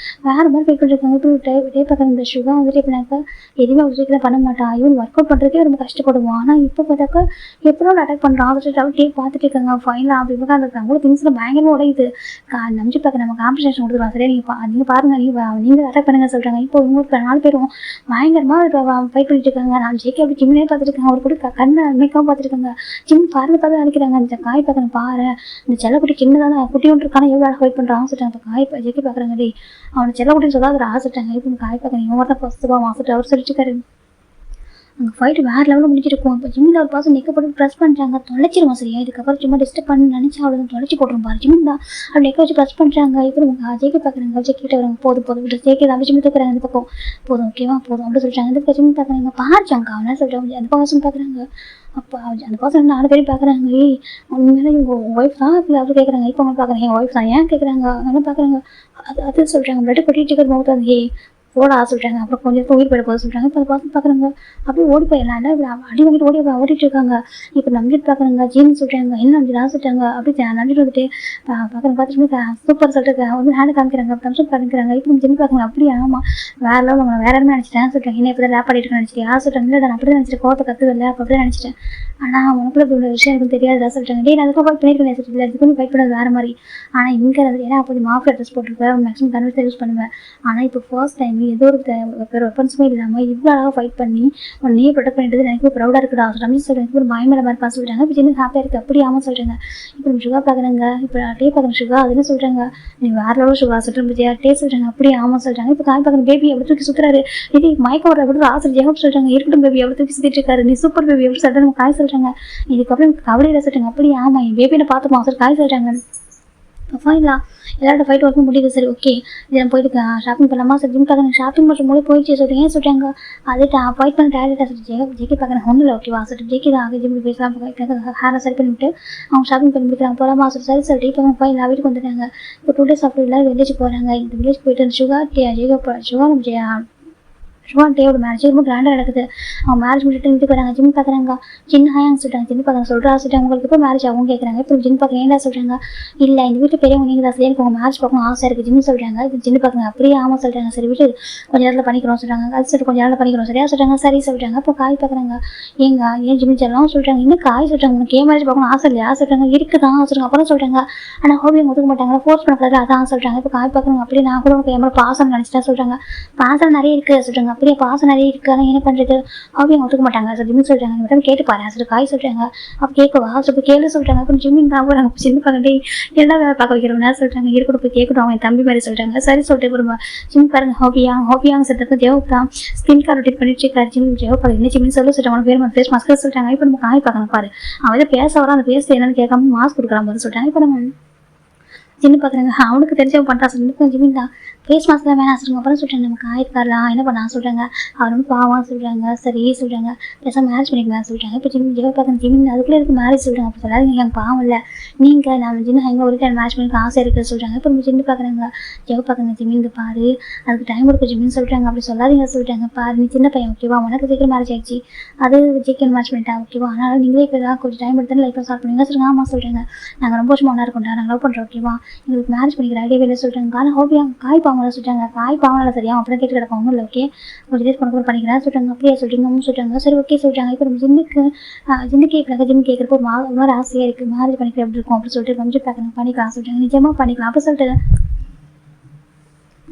வேறு மாதிரி ஃபைட் பண்ணிருக்காங்க. இப்போ டே பார்க்குற இந்த சுகா வந்துட்டு எப்படினாக்கா எதுவுமே அவசியம் பண்ண மாட்டான். இவன் ஒர்க் அவுட் பண்ணுறதுக்கே ரொம்ப கஷ்டப்படுவான். ஆனால் இப்போ பார்த்தாக்கா எப்படியும் அட்டாக் பண்ணுறான். அதை டே பார்த்துட்டு இருக்காங்க. ஃபைனலாக அப்படி பார்க்க அந்த அவங்களும் திங்ஸில் பயங்கரமாக உடையுது. நம்பிச்சு பார்க்க நம்ம காம்பன்சேஷன் கொடுத்துருவோம் சரியா. நீங்கள் பாருங்கள் நீங்கள் அட்டாக் பண்ணுங்க சொல்கிறாங்க. இப்போ உங்களுக்கு 4 பேரும் பயங்கரமாக ஃபைட் பண்ணிட்டு இருக்காங்க. நான் ஜேகே அப்படி ஜிம்மினே பார்த்துட்டு இருக்காங்க. அவர் கூட கண்ணை மேக்காவும் பார்த்துருக்காங்க. ஜிம் பார்த்து நினைக்கிறாங்க. இந்த காய் பார்க்கணும் பாரு இந்த செல்லக்குட்டி சின்னதான குட்டி ஒன்று இருக்கான எவ்வளோ ஃபைட் பண்ணுறான் சொல்லிட்டாங்க. இப்போ காய் ஜேகே பார்க்குறாங்க. டே அவனை செல்லக்குட்டின்னு சொல்லாத ஆசைட்டாங்க. இப்போ காய் பார்க்கணும் இவங்க தான் ஃபஸ்ட்டு ஆசைட்டு அவர் சொல்லிட்டுருக்காரு. அங்கே ஃபைட்டு வேறு லெவலில் முடிச்சிருக்கும். இப்போ ஜிம்மில் ஒரு பாசம் நெக்க போட்டு ப்ரெஸ் பண்ணுறாங்க. தொலைச்சிருவான் சரியா. இதுக்கப்புறம் சும்மா டிஸ்டர்ப் பண்ணி நினச்சா அவ்வளோ தொலைச்சி போட்டுருப்பாரு. ஜிம் தான் அப்படி நெக்க வச்சு ப்ரெஸ் பண்ணுறாங்க. இப்போ ஜேகே பார்க்குறாங்க. ஜேக்கிட்ட வராங்க. போதும் விட்டு ஜேகே தான் ஜிம்மி தூக்குறாங்க. இந்த பக்கம் போதும் ஓகேவா போதும் அப்படி சொல்லிட்டாங்க. இந்த பக்கம் ஜிம்மி பார்க்குறாங்க. பாரிச்சாங்க அவனா சொல்கிறாங்க. அந்த பக்கம் பார்க்குறாங்க. அப்போ அந்த பசங்க 4 பேரும் பார்க்குறாங்க. உண்மையில இவங்க ஒய்ஃப் தான் இல்லை அப்படி கேட்குறாங்க. இப்போ அவங்க பார்க்குறாங்க எங்கள் ஒய்ஃப் தான் ஏன் கேட்குறாங்க. என்ன பார்க்குறாங்க. அது சொல்கிறாங்க. பிளட்டு கொட்டிட்டு இருக்கிற முகத்தை வந்து ஓட சொல்கிறாங்க. அப்புறம் கொஞ்சம் உயிர் போயிட போக சொல்கிறாங்க. இப்போ அதை பார்த்து பார்க்குறாங்க. அப்படியே ஓடி போயிடலாம். அடி வாங்கிட்டு ஓடிட்டு இருக்காங்க. இப்போ நம்பிட்டு பார்க்குறாங்க. ஜீன்னு சொல்கிறாங்க. என்ன நம்பிட்டு சொல்லிட்டாங்க. அப்படி நம்பிட்டு வந்துட்டு பார்க்குறாங்க. பார்த்துட்டு சூப்பர் சொல்லிட்டு வந்து ஹேண்ட் காமிக்கிறாங்க. தம்சப் காமிக்கிறாங்க. இப்போ ஜிம்மி பார்க்குறாங்க. அப்படியே ஆமாம் வேறு லெவல் அவங்க வேறு யாருமே நினச்சிட்டேன் சொல்கிறாங்க. என்ன இப்படி ரேப் பண்ணிட்டு நினச்சிட்டு யார் சொல்கிறாங்க. இல்லை நான் அப்படி தான் நினச்சிட்டு கோவத்தை கற்றுவில்லை அப்போ அப்படி தான் நினச்சிட்டேன். ஆனால் உனக்குள்ள இப்படி உள்ள விஷயம் எனக்கு தெரியாதா சொல்லிட்டாங்க. டே நான் அதுக்கும் ஃபைட் பண்ணியிருக்கேன் சொல்லிட்டு இல்லை இதுக்கு ஃபைட் பண்ணது வேறு மாதிரி. ஆனால் இங்கே ஏன்னா அப்போ மாஃபியா ட்ரெஸ் போட்டிருப்பேன். மேக்ஸிமம் கன்வெர்ஸ் யூஸ் பண்ணுவேன். ஆனால் இப்போ ஃபர்ஸ்ட் டைம் ஏதோ ஒரு வெப்பன்ஸுமே இல்லாமல் இவ்வளோ அழகாக ஃபைட் பண்ணி உன்னையே ப்ரொடெக்ட் பண்ணிட்டு எனக்கு ப்ரௌடாக இருக்குடா ரமேஷ் சொல்கிறேன். ஒரு பயமேல மாதிரி பார்த்து சொல்லிட்டாங்க. இப்போ சின்ன ஹாப்பியாக இருக்குது. அப்படி ஆமாம் சொல்கிறாங்க. இப்போ நம்ம சுகா பார்க்குறாங்க. இப்போ டே பார்க்குறேன் சுகா அதுன்னு சொல்கிறாங்க. நீ வேறு லெவல் சுகா சொல்கிறேன் பத்தியா டே சொல்கிறாங்க. அப்படி ஆமாம் சொல்கிறாங்க. இப்போ காய் பார்க்குற பேபி எப்படி தூக்கி சுற்றுறாரு. இது மயக்க வர எப்படி ஆசை ஜெகப் சொல்கிறாங்க. இருக்கட்டும் பேபி எப்படி தூக்கி சுற்றிட்டு இருக்காரு. நீ சூப்பர் பேபி எப்படி சொல்கிறேன் நம்ம காய் சொல்கிறாங்க. இதுக்கப்புறம் கவலையில் சொல்கிறாங்க. அப்படி ஆமாம் என் பேபியை பார்த்துப்போம் சார் காய் சொல்கிறாங்க. ஃபைனலாக எல்லாரோட ஃபைட் ஒர்க்கும் முடியுது. சரி ஓகே இதை போயிட்டு ஷாப்பிங் பண்ணலாமா சார். ஜிம் பார்க்குறேன் ஷாப்பிங் பண்ணுற மூலம் போயிடுச்சு சொல்கிறேன். ஏன் சொல்கிறாங்க. அது ஃபைட் பண்ண டேரக்டாக சார் ஜேகே பார்க்குறேன். ஒன்றும் இல்லை ஓகேவா சார். ஜேகே தான் ஜிம் பேசலாம் ஹேரை சரி பண்ணிவிட்டு அவங்க ஷாப்பிங் பண்ணி முடிக்கிறாங்க. போகலாமா சார். சரி சார் இப்போ அவங்க ஃபைனலாக வீட்டுக்கு வந்துட்டாங்க. இப்போ 2 days ஆஃப்டர் எல்லாரும் வில்லேஜ் போகிறாங்க. இந்த வில்லேஜ் போயிட்டு சுகா ஜேகே சுகா நம்ம சுவா டேவோட மேரேஜ் ரொம்ப கிராண்டாக நடக்குது. அவங்க மேரேஜ் முடிச்சுட்டு வீட்டுக்கு வராங்க. ஜிம் பார்க்குறாங்க. ஜின் ஹாயாங்க சொல்லிட்டாங்க. ஜின் பார்க்குறாங்க சொல்கிறா சொல்லிட்டாங்க உங்களுக்கு இப்போ மேரேஜ் ஆகும் கேட்குறாங்க. இப்போ ஜின் பார்க்குறேன் ஏன்டா சொல்கிறாங்க. இல்லை இந்த வீட்டில் பெரியவங்க நீங்கள் தான் சரி எனக்கு உங்கள் மேரேஜ் பார்க்கணும் ஆசை இருக்குது ஜின்னு சொல்கிறாங்க. இது ஜின்னு பார்க்குறாங்க அப்படியே ஆமாம் சொல்கிறாங்க. சரி விட்டு கொஞ்சம் நேரத்தில் பண்ணிக்கிறோம் சொல்கிறாங்க. அது சரி கொஞ்சம் நேரத்தில் பண்ணிக்கிறோம் சரியா சொல்கிறாங்க. சரி சொல்கிறாங்க. இப்போ காய் பார்க்குறாங்க. ஏன் ஜிம் செல்லாம் சொல்கிறாங்க. இன்னும் காய் சொல்கிறாங்க உனக்கு ஏன் மேரேஜ் பார்க்கணும் ஆசை இல்லையா சொல்கிறாங்க. இருக்குதான் சொல்கிறாங்க. அப்புறம் சொல்கிறாங்க ஆனால் ஹோபியம் ஒதுக்க மாட்டாங்க ஃபோர்ஸ் பண்ணக்கூடாது அதான் சொல்கிறாங்க. இப்போ காய் பார்க்குறாங்க. அப்படியே நான் கூட உனக்கு என் பாசம் நினச்சிட்டா சொல்கிறாங்க. பாசம் நிறைய இருக்குது சொல்கிறாங்க. அப்படியே பாசம் நிறைய இருக்குது ஆனால் என்ன பண்ணுறது ஹோபியம் ஒதுக்க மாட்டாங்க சார் ஜிம்மி சொல்கிறாங்க. மட்டும் கேட்டு பாரு சார் காய் சொல்கிறாங்க. அப்போ கேட்கவா இப்போ கேளு சொல்கிறாங்க. அப்புறம் ஜிம்மிங் தான் போகிறாங்க. சின்ன பார்க்கண்டே எல்லாம் வேலை பார்க்க வைக்கிறவங்க சொல்கிறாங்க. இருக்கட்டும் போய் கேட்கட்டும் அவன் தம்பி மாதிரி சொல்கிறாங்க. சரி சொல்லிட்டு போடுமா ஜிம் பாருங்க ஹோபியாங்க சொல்கிறது ஜெவப் தான் ஸ்கின் கார் ரொட்டேட் பண்ணிட்டு இருக்காரு. ஜிம் ஜெவப் பார்க்க என்ன ஜிம்னு சொல்லிட்டாங்க. பேர் ஃபேஸ் மாஸ்க் சொல்லிட்டாங்க. இப்போ நம்ம காய் பார்க்கணும் பாரு அவன் எதை பேச வர அந்த பேச என்னன்னு கேட்காம மாஸ்க் கொடுக்குறான் மாதிரி சொல்லிட்டாங்க. இப்போ நம்ம ஜின்னு பார்க்குறாங்க. அவனுக்கு தெரிஞ்சவன் பண்ணுறா சொல்லிட்டு ஜிமின் தான் ஃபேஸ் மாஸ்க் தான் வேணாம் சொல்லுங்க. அப்புறம் சொல்கிறாங்க நமக்கு ஆயிருக்காரலாம் என்ன பண்ணா சொல்கிறாங்க. அவர் வந்து பாவம் சொல்கிறாங்க. சரி சொல்கிறாங்க பேச மேரேஜ் பண்ணிக்கலாம் சொல்கிறாங்க. இப்போ ஜிம் ஜெவ பார்க்குறேன் ஜிமின் அதுக்குள்ளே இருக்கு மேரேஜ் சொல்கிறாங்க. அப்போ சொல்லாதீங்க எனக்கு பாவம் இல்லை நீங்கள் நான் ஜின்னு எங்கே ஒரு டைம் மேரேஜ் பண்ணிக்க ஆசை இருக்குது சொல்கிறாங்க. இப்போ நம்ம ஜின்னு பார்க்குறாங்க. ஜெவ பார்க்குறாங்க ஜிமின் பாரு அதுக்கு டைம் கொடுக்க ஜிமின்னு சொல்கிறாங்க. அப்படி சொல்லாதீங்க சொல்கிறாங்க. பாரு நீ சின்ன பையன் ஓகேவா உனக்கு சீக்கிரம் மேரேஜ் ஆகிடுச்சு அது ஜிக்கன் மேரேஜ் பண்ணிட்டா ஓகேவா அதனால் நீங்களே இப்போ தான் கொஞ்சம் டைம் எடுத்து லைஃப்பை ஸ்டார்ட் பண்ணுவீங்க சொல்லுங்க. ஆமாம் சொல்கிறாங்க. நாங்கள் ரொம்ப வருஷமாக ஒன்றா இருக்கோம்டா நாங்கள் லவ் பண்ணுறோம் ஓகேவா எங்களுக்கு மேரேஜ் பண்ணிக்கிற ஐடியா இல்லை சொல்கிறாங்க. ஆனால் ஹோபியா காய் பாவங்கள சொல்கிறாங்க. காய் பாவனால சரியா அப்படியே கேட்டு கிடக்கும் ஒன்றும் இல்லை ஓகே கொஞ்சம் டேஸ் பண்ண பண்ணிக்கிறேன் சொல்கிறாங்க. அப்படியே சொல்கிறீங்க சொல்கிறாங்க. சரி ஓகே சொல்கிறாங்க. இப்போ நம்ம ஜின்னு கேட்குறாங்க. ஜிம் கேட்குறப்போ ஒரு மாதிரி ஆசையாக இருக்குது மேரேஜ் பண்ணிக்கிற எப்படி இருக்கும் அப்படின்னு சொல்லிட்டு கொஞ்சம் பார்க்குறாங்க. பண்ணிக்கலாம் சொல்கிறாங்க. நிஜமாக பண்ணிக்கலாம் அப்படி சொல்லிட்டு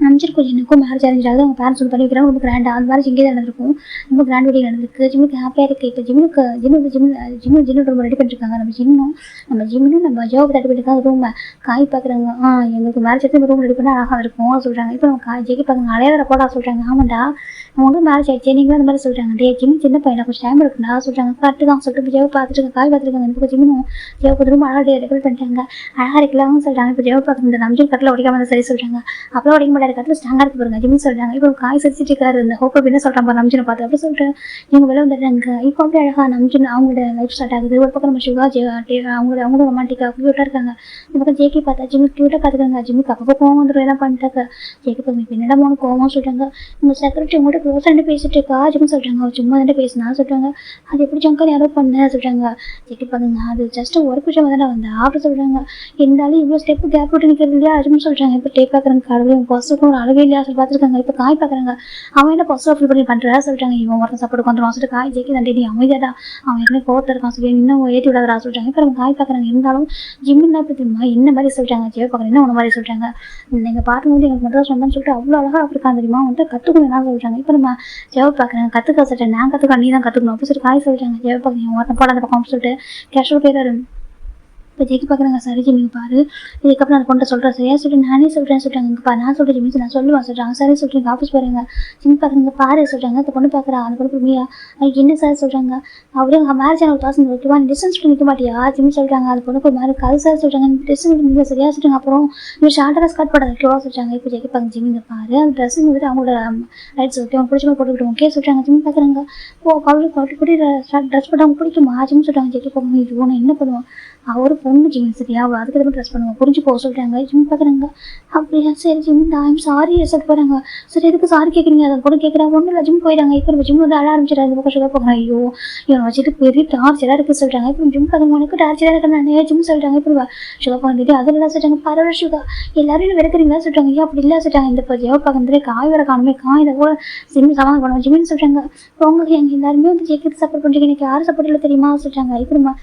நினச்சிருக்கோம் எனக்கும் மேரேஜ் அரேஞ்ச் ஆகுது அவங்க பேரண்ட்ஸ் வந்து பண்ணி வைக்கிறாங்க ரொம்ப கிராண்டாக அந்த மேரேஜ் இங்கே தான் நடந்திருக்கும் ரொம்ப கிராண்ட் வெட்டிங் நடந்திருக்கு. ஜிம்முக்கு ஹாப்பியாக இருக்குது. இப்போ ஜிம்மு ரொம்ப ரெடி பண்ணிருக்காங்க. நம்ம ஜிம்மும் நம்ம ஜாப் தட்டி பண்ணிருக்காங்க ரூமை காய் பார்க்குறாங்க. எங்களுக்கு மேரேஜ் எடுத்து ரூம் ரெடி பண்ணால் அழகாக இருக்கும் சொல்கிறாங்க. இப்போ நம்ம காய் ஜெகி பார்க்குறாங்க அலையாத போடா சொல்கிறாங்க. ஆமாண்டா அவங்க மேரேஜ் ஆகிடுச்சு நீங்களும் அந்த மாதிரி சொல்கிறாங்க. டே ஜிம் சின்ன பையனை கொஞ்சம் டைம் இருக்குண்டா சொல்கிறாங்க. கரெக்டு தான் சொல்லிட்டு இப்போ ஜெவ பார்த்துட்டு காய் பார்த்துருக்காங்க. இப்போ ஜிம்மும் ஜெவ ரூம் அழகாக டெக்கரேட் பண்ணிட்டாங்க அழகாக இருக்கலாம்னு சொல்கிறாங்க. இப்போ ஜெவ பார்க்குற இந்த நம்ஜின் கட்டில் உடைக்காம சரி சொல்கிறாங்க. அப்புறம் உடைக்க மாட்டாரு கட்டில் ஸ்ட்ராங்காக இருக்கு பாருங்க ஜிம்னு சொல்கிறாங்க. இப்போ காய் சிரிச்சிட்டு இருக்காரு இந்த ஹோப் அப்படின்னு சொல்கிறாங்க நம்ஜினை பார்த்து அப்படி சொல்லிட்டு இவங்க வெளில வந்துடுறாங்க. இப்போ அப்படியே அழகாக நம்ஜின் அவங்களோட லைஃப் ஸ்டார்ட் ஆகுது. ஒரு பக்கம் நம்ம சிவா அவங்களும் ரொமான்டிக்காக க்யூட்டாக இருக்காங்க. இந்த பக்கம் ஜேகே பார்த்தா ஜிம்மு க்யூட்டாக பார்த்துக்காங்க. ஜிம்முக்கு அப்போ கோவம் வந்துடும் எல்லாம் பண்ணிட்டாங்க. ஜேகே பார்த்து இப்போ என்னடா மூணு கோவம் சொல்கிறாங்க. உங்கள் செக்ரட்டரி உங்கள்கிட்ட க்ளோஸ் ரெண்டு பேசிட்டு இருக்கா ஜிம்னு சொல்கிறாங்க. அவர் சும்மா ரெண்டு பேசினா சொல்கிறாங்க. அது எப்படி ஜங்கர் யாரோ பண்ண சொல்கிறாங்க. ஜேகே பார்த்துங்க அது ஜஸ்ட் ஒர்க் விஷயம் தானே வந்தா அப்படி சொல்கிறாங்க. இருந்தாலும் இவ்வளோ ஸ்டெப்பு கேப் விட்டு நிற்கிறது இல்லையா ஜிம்னு சொல்கிறாங்க. இப்போ டேப் பார்க்குறாங்க கடவுளே பஸ்ஸுக்கும் ஒரு அழகே இல்லையா சொல்லி பார்த்துருக்காங்க. இப்போ காய் பார்க்குறாங்க. அவன் என்ன பஸ்ஸில் ஃபீல் பண்ணி பண்ணுறா சொல்கிறாங்க. இவன் ஒருத்தன் சாப்பாடு வந்துடும் சொல்லிட்டு காய் ஜேகே தண்டே நீ அமைதியாடா அவன் ஏற்கனவே கோவத்தில் இருக்கான் சொல்லி இன்னும் ஏற்றி விடாதா சொல்கிறாங்க. இப்போ நம்ம காய் பார்க்குறாங்க. இருந்தாலும் ஜிம்மின் தான் தெரியுமா என்ன மாதிரி சொல்கிறாங்க. ஜெய பார்க்குறேன் என்ன ஒன்று மாதிரி சொல்கிறாங்க. நீங்கள் பார்க்கும்போது எங்களுக்கு மட்டும் தான் சொந்தம்னு சொல்லிட்டு அவ்வளோ அழகாக இருக்கான் தெரியுமா வந்து கற்றுக்கணும் என்ன சொல்கிறாங்க. இப்போ நம்ம ஜெய பார்க்குறாங்க கற்றுக்க சொல்லிட்டேன் நான் கற்றுக்க நீ தான் கற்றுக்கணும் அப்படி சொல்லிட்டு காய் சொல்கிறாங்க. ஜெய பார்க்குறீங்க ஒருத்தன் போட அந்த பக்கம் சொல்லிட்டு கேஷுவல் பேர் இப்போ ஜெகி பார்க்குறாங்க. சரி ஜிம்மி பாரு இதுக்கப்புறம் அந்த பொண்ணை சொல்கிறேன் சரியா சொல்லிட்டு நானே சொல்கிறேன்னு சொல்லிட்டாங்க. இங்கே பாரு நான் சொல்கிறேன் ஜிம்மி நான் சொல்லுவேன் சொல்கிறாங்க. சரி சொல்லிட்டு ஆஃபீஸ் போகிறாங்க. ஜிம்மி பார்க்குறாங்க பாரு சொல்கிறாங்க. அந்த பொண்ணு பார்க்குறா அந்த பொண்ணு மீயா என்ன சார் சொல்கிறாங்க. அவரே மேரேஜ் ஆன ஒரு பர்சன் ஓகேவா டிஸ்டன்ஸ் பண்ணி நிற்க மாட்டியா ஜிம்மி சொல்கிறாங்க. அந்த பொண்ணுக்கு ஒரு மாதிரி கல் சார் சொல்கிறாங்க. டிஸ்டன்ஸ் நீங்கள் சரியா சொல்கிறாங்க. அப்புறம் இவர் ஷார்ட்டாக ஸ்கர்ட் போட ஓகேவா சொல்கிறாங்க. இப்போ ஜெகி பார்க்க ஜிம்மி பாரு அந்த ட்ரெஸ்ஸிங் வந்துட்டு அவங்களோட ரைட்ஸ் ஓகே அவங்க பிடிச்ச மாதிரி போட்டுக்கிட்டு ஓகே சொல்கிறாங்க. ஜிம்மி பார்க்குறாங்க. அவளுக்கு கூட்டி ட்ரெஸ் போட்டு அவங்க பிடிக்குமா ஜிம்மி சொல்கிறாங்க. ஜெகி பார்க்கணும் இது ஒன்று என்ன பண்ணுவோம் அவரு பொண்ணு ஜிம்மி சரியா அவள் அதுக்கு எதுவும் ட்ரெஸ் பண்ணுவாங்க புரிஞ்சு போக சொல்லிட்டாங்க. ஜிம்மி பார்க்குறாங்க. அப்படியா சரி ஜிம்மி ஐம் சாரி சொல்லிட்டு போகிறாங்க. சரி எதுக்கு சாரி கேட்குறீங்க அதை கூட கேட்குறா ஒன்றும் இல்லை ஜிம் போயிட்டாங்க. இப்போ நம்ம ஜிம் வந்து அழ ஆரம்பிச்சிடாது இந்த பக்கம் சொல்ல போகிறாங்க. ஐயோ இவனை வச்சுட்டு பெரிய டார்ச்சராக இருக்குது சொல்லிட்டாங்க. இப்போ ஜிம் பார்க்க உனக்கு டார்ச்சராக இருக்கிற நான் ஜிம் சொல்லிட்டாங்க. இப்போ சுகா பார்த்துட்டு அதெல்லாம் சொல்லிட்டாங்க பரவாயில்ல சுகா எல்லாரும் என்ன விளக்குறீங்களா சொல்லிட்டாங்க. ஐயா அப்படி இல்லை சொல்லிட்டாங்க. இந்த இப்போ ஜெவ பார்க்கறதுலே காய் வர காணுமே காய் இதை கூட ஜிம்மி சமாதானம் பண்ணுவோம் ஜிம்மின்னு சொல்லிட்டாங்க. இப்போ உங்களுக்கு எங்கள் எல்லாருமே வந்து ஜெயிக்கிறது சப்போர்ட் பண்ணுறீங்க எனக்கு யாரும் சப்போர்ட் இல்லை தெரியுமா சொல்லிட்டாங்க. இப்போ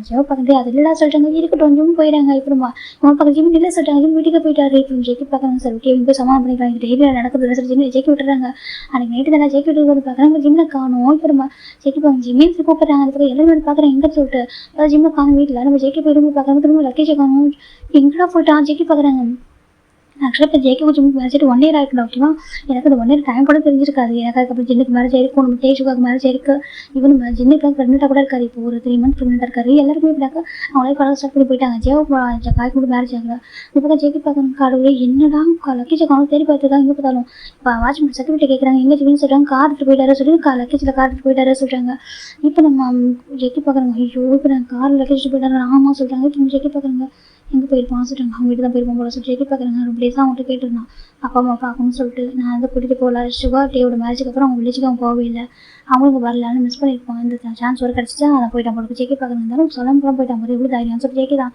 ஜெவ பார்க்கறதே அது இல்லை சொல்லிட்டாங்க. இருக்கட்டும் ஜிம் போயிடாங்க. இப்போமா இவங்க பக்கம் ஜிம் இல்லை சொல்லிட்டாங்க. ஜிம் வீட்டுக்கு போயிட்டாரு. இப்போ ஜெயிக்கி பார்க்குறாங்க. சார் ஓகே இவங்க சமாளம் பண்ணிக்கலாம் இந்த டெய்லியில் நடக்குது சார் ஜிம் ஜெயிக்கி விட்டுறாங்க. அன்றைக்கி நைட்டு தானே ஜெயிக்கி விட்டு பார்க்குறாங்க. ஜிம்மில் காணும். இப்போமா ஜெயிக்கி பார்க்க ஜிம்மில் கூப்பிட்றாங்க. அதுக்கு எல்லாருமே பார்க்குறேன் எங்கன்னு சொல்லிட்டு அதாவது ஜிம்மில் காணும் வீட்டில் நம்ம ஜெயிக்கி போயிடும் பார்க்குறாங்க. திரும்ப லக்கேஜை காணும் எங்கடா போயிட்டான் ஜெயிக்கி பார்க்குறாங்க. ஆக்சுவலாக இப்போ ஜேகே ஜிம்முக்கு மேரேஜ் 1 இயர் ஆகிருக்கணும் ஓகேவா எனக்கு அந்த 1 இயர் டைம் கூட தெரிஞ்சிருக்காது. எனக்கு அதுக்கப்புறம் ஜின்னுக்கு மேரேஜ் ஆயிருக்கும் நம்ம தேஜுக்காக மேரேஜ் ஆயிருக்கு. இவன் ஜின்னுக்கு ப்ரெக்னெண்ட்டாக கூட இருக்காரு. இப்போ ஒரு 3 months ப்ரெக்னெண்ட்டாக இருக்காரு. எல்லாருமே இப்படினாக்கா அவங்களே பழக ஸ்டார்ட் பண்ணி போயிட்டாங்க. காய்க்கு கூட மேரேஜ் ஆகல. இப்போ ஜேகே பார்க்குறாங்க கடவுளே என்னடா லக்கேஜை காணும் தேடி பார்த்துதான் எங்கே பார்த்தாலும் இப்போ வாட்ச்மேன் செக்யூரிட்டி கேட்குறாங்க எங்கே ஜிம்னு சொல்கிறாங்க. கார் எடுத்து போயிட்டாரு சொல்லி லக்கேஜில் கார் எடுத்து போயிட்டாரு சொல்கிறாங்க. இப்போ நம்ம ஜெகி பார்க்குறாங்க ஐயோ இப்போ நான் கார் லக்கேஜ் போயிட்டாரு ஆமாம் சொல்கிறாங்க. இப்போ ஜெகி பார்க்குறாங்க எங்கே போயிருப்பான்னு சொல்கிறாங்க. அவங்க வீட்டு தான் போயிருப்போம் போல சொல்லிட்டு ஜெய்கி பார்க்குறாங்க. ரொம்ப டேஸாக அவங்கள்ட்ட கேட்டிருந்தான் அப்பா அம்மா பார்க்கணும்னு சொல்லிட்டு. நான் வந்து கூட்டிகிட்டு போகல. சுகா டேவோட மேரேஜுக்கு அப்புறம் அவங்க வில்லேஜுக்கு அவன் போகவே இல்லை. அவங்களுக்கு வரலான்னு மிஸ் பண்ணியிருப்பான். இந்த சான்ஸ் ஒரு கிடச்சிச்சா அதை போயிட்டான் போல ஜெய்கி பார்க்குறது. இருந்தாலும் சொல்லாமல் கூட போயிட்டான் போது எவ்வளோ தைரியம் சொல்லி ஜெய்கி தான்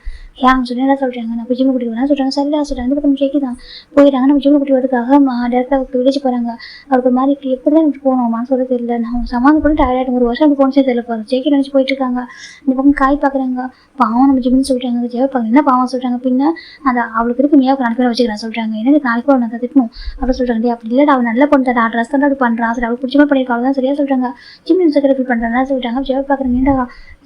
அவங்க சொல்லி என்ன சொல்கிறாங்க நான் போய் ஜிம்மு கூட்டிட்டு வரேன் சொல்கிறாங்க. சரிடா சொல்கிறாங்க. அதுக்கப்புறம் ஜெய்கி தான் போயிட்டாங்க. நம்ம ஜிம்மு கூட்டி வரதுக்காக டேரக்டாக வில்லேஜ் போகிறாங்க. அவருக்கு ஒரு மாதிரி எப்படி தான் எனக்கு போகணுமான்னு சொல்ல தெரியல. நான் சமாதானம் பண்ணி டயர்டாகிட்டு ஒரு வருஷம் அப்படி போனச்சே தெரியல போகிறோம். ஜெய்கி நினச்சி போயிட்டு இருக்காங்க. இந்த பக்கம் காய் பார்க்குறாங்க. பாவம் நம்ம ஜிம்னு சொல்கிறாங்க. ஜெய் பார்க்க என்ன பாவம் சொல்கிறாங்க. பின்ன அந்த அவளுக்கு இருக்கு மியாவுக்கு நாளைக்கு பேர் வச்சுக்கிறேன் சொல்கிறாங்க. எனக்கு நாளைக்கு போய் நான் திட்டணும் அப்படி சொல்கிறாங்க. அப்படி இல்லை அவள் நல்ல பொண்ணு தான் ட்ரெஸ் தான் அப்படி பண்ணுறான். சரி அவளுக்கு பிடிச்சமா பண்ணியிருக்காள் தான் சரியா சொல்கிறாங்க. ஜிம் இன்ஸ்டாகிராம் ஃபீல் பண்ணுறாங்க சொல்லிட்டாங்க. ஜெய் பார்க்குறேன்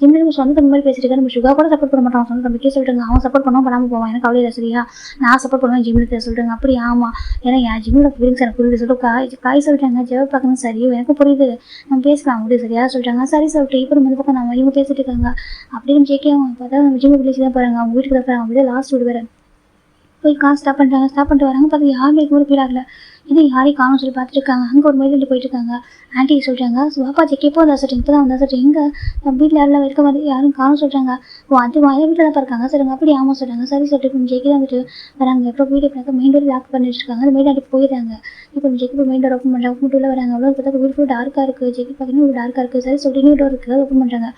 ஜிம்மில் நம்ம சொந்த தம்பி மாதிரி பேசிட்டு நம்ம சுகா கூட சப்போர்ட் பண்ண மாட்டான். சொந்த தம்பிக்கே சொல்லிட்டாங்க. அவன் சப்போர்ட் பண்ணாமல் பண்ணாமல் போவான். எனக்கு அவ்வளோ இல்லை சரியா நான் சப்போர்ட் பண்ணுவேன் ஜிம்மில் சொல்லிட்டாங்க. அப்படி ஆமாம் ஏன்னா என் ஜிம்மில் ஃபீலிங்ஸ் எனக்கு புரியுது சொல்லிட்டு காய் சொல்லிட்டாங்க. ஜெய் பார்க்கணும் சரி எனக்கு புரியுது நம்ம பேசலாம் அப்படி சரியா சொல்லிட்டாங்க. சரி சொல்லிட்டு இப்போ நம்ம பக்கம் நம்ம இவங்க பேசிட்டு இருக்காங்க. அப்படின்னு ஜெய்கே அவங்க பார்த்தா நம்ம ஜிம்மு வில்லேஜ் தான் போகிறாங்க. அவங்க வீட்டுக்கு தான் போகிறாங்க. அவங்க லாஸ்ட் வீடு வேறு போய் காசு ஸ்டாப் பண்ணுறாங்க. ஸ்டாப் பண்ணிட்டு வராங்க. பார்த்து யாருமே ஒரு ஃபீல் ஆகல. இது யாரையும் காணும் சொல்லி பார்த்துட்டு இருக்காங்க. அங்கே ஒரு மயிலிட்டு போயிட்டு இருக்காங்க. ஆண்டி சொல்கிறாங்க வாப்பா ஜெக்கி எப்போ வந்தா சொல்லிட்டு இப்போ தான் வந்தா சொல்லிட்டு எங்கே வீட்டில் யாரெல்லாம் இருக்க மாதிரி யாரும் காணும் சொல்கிறாங்க. ஓ அது வீட்டில் தான் இருக்காங்க சொல்லுங்க. அப்படி ஆமாம் சொல்கிறாங்க. சரி சொல்லிட்டு இப்போ ஜெக்கி தான் வந்துட்டு வராங்க. எப்போ வீடு இப்போ மெயின் டோர் லாக் பண்ணி வச்சிருக்காங்க. அந்த மெயின் ஆண்டி போயிடுறாங்க. இப்போ ஜெக்கி இப்போ மெயின் டோர் ஓப்பன் பண்ணுறாங்க. ஓப்பன் பண்ணிட்டு வராங்க. அவ்வளோ பார்த்தா வீடு ஃபுல் டார்க்காக இருக்குது. ஜெக்கி பார்த்தீங்கன்னா வீடு டார்க்காக இருக்குது. சரி சொல்லிட்டு நியூ டோர் இருக்குது ஓப்பன் பண்ணுறாங்க.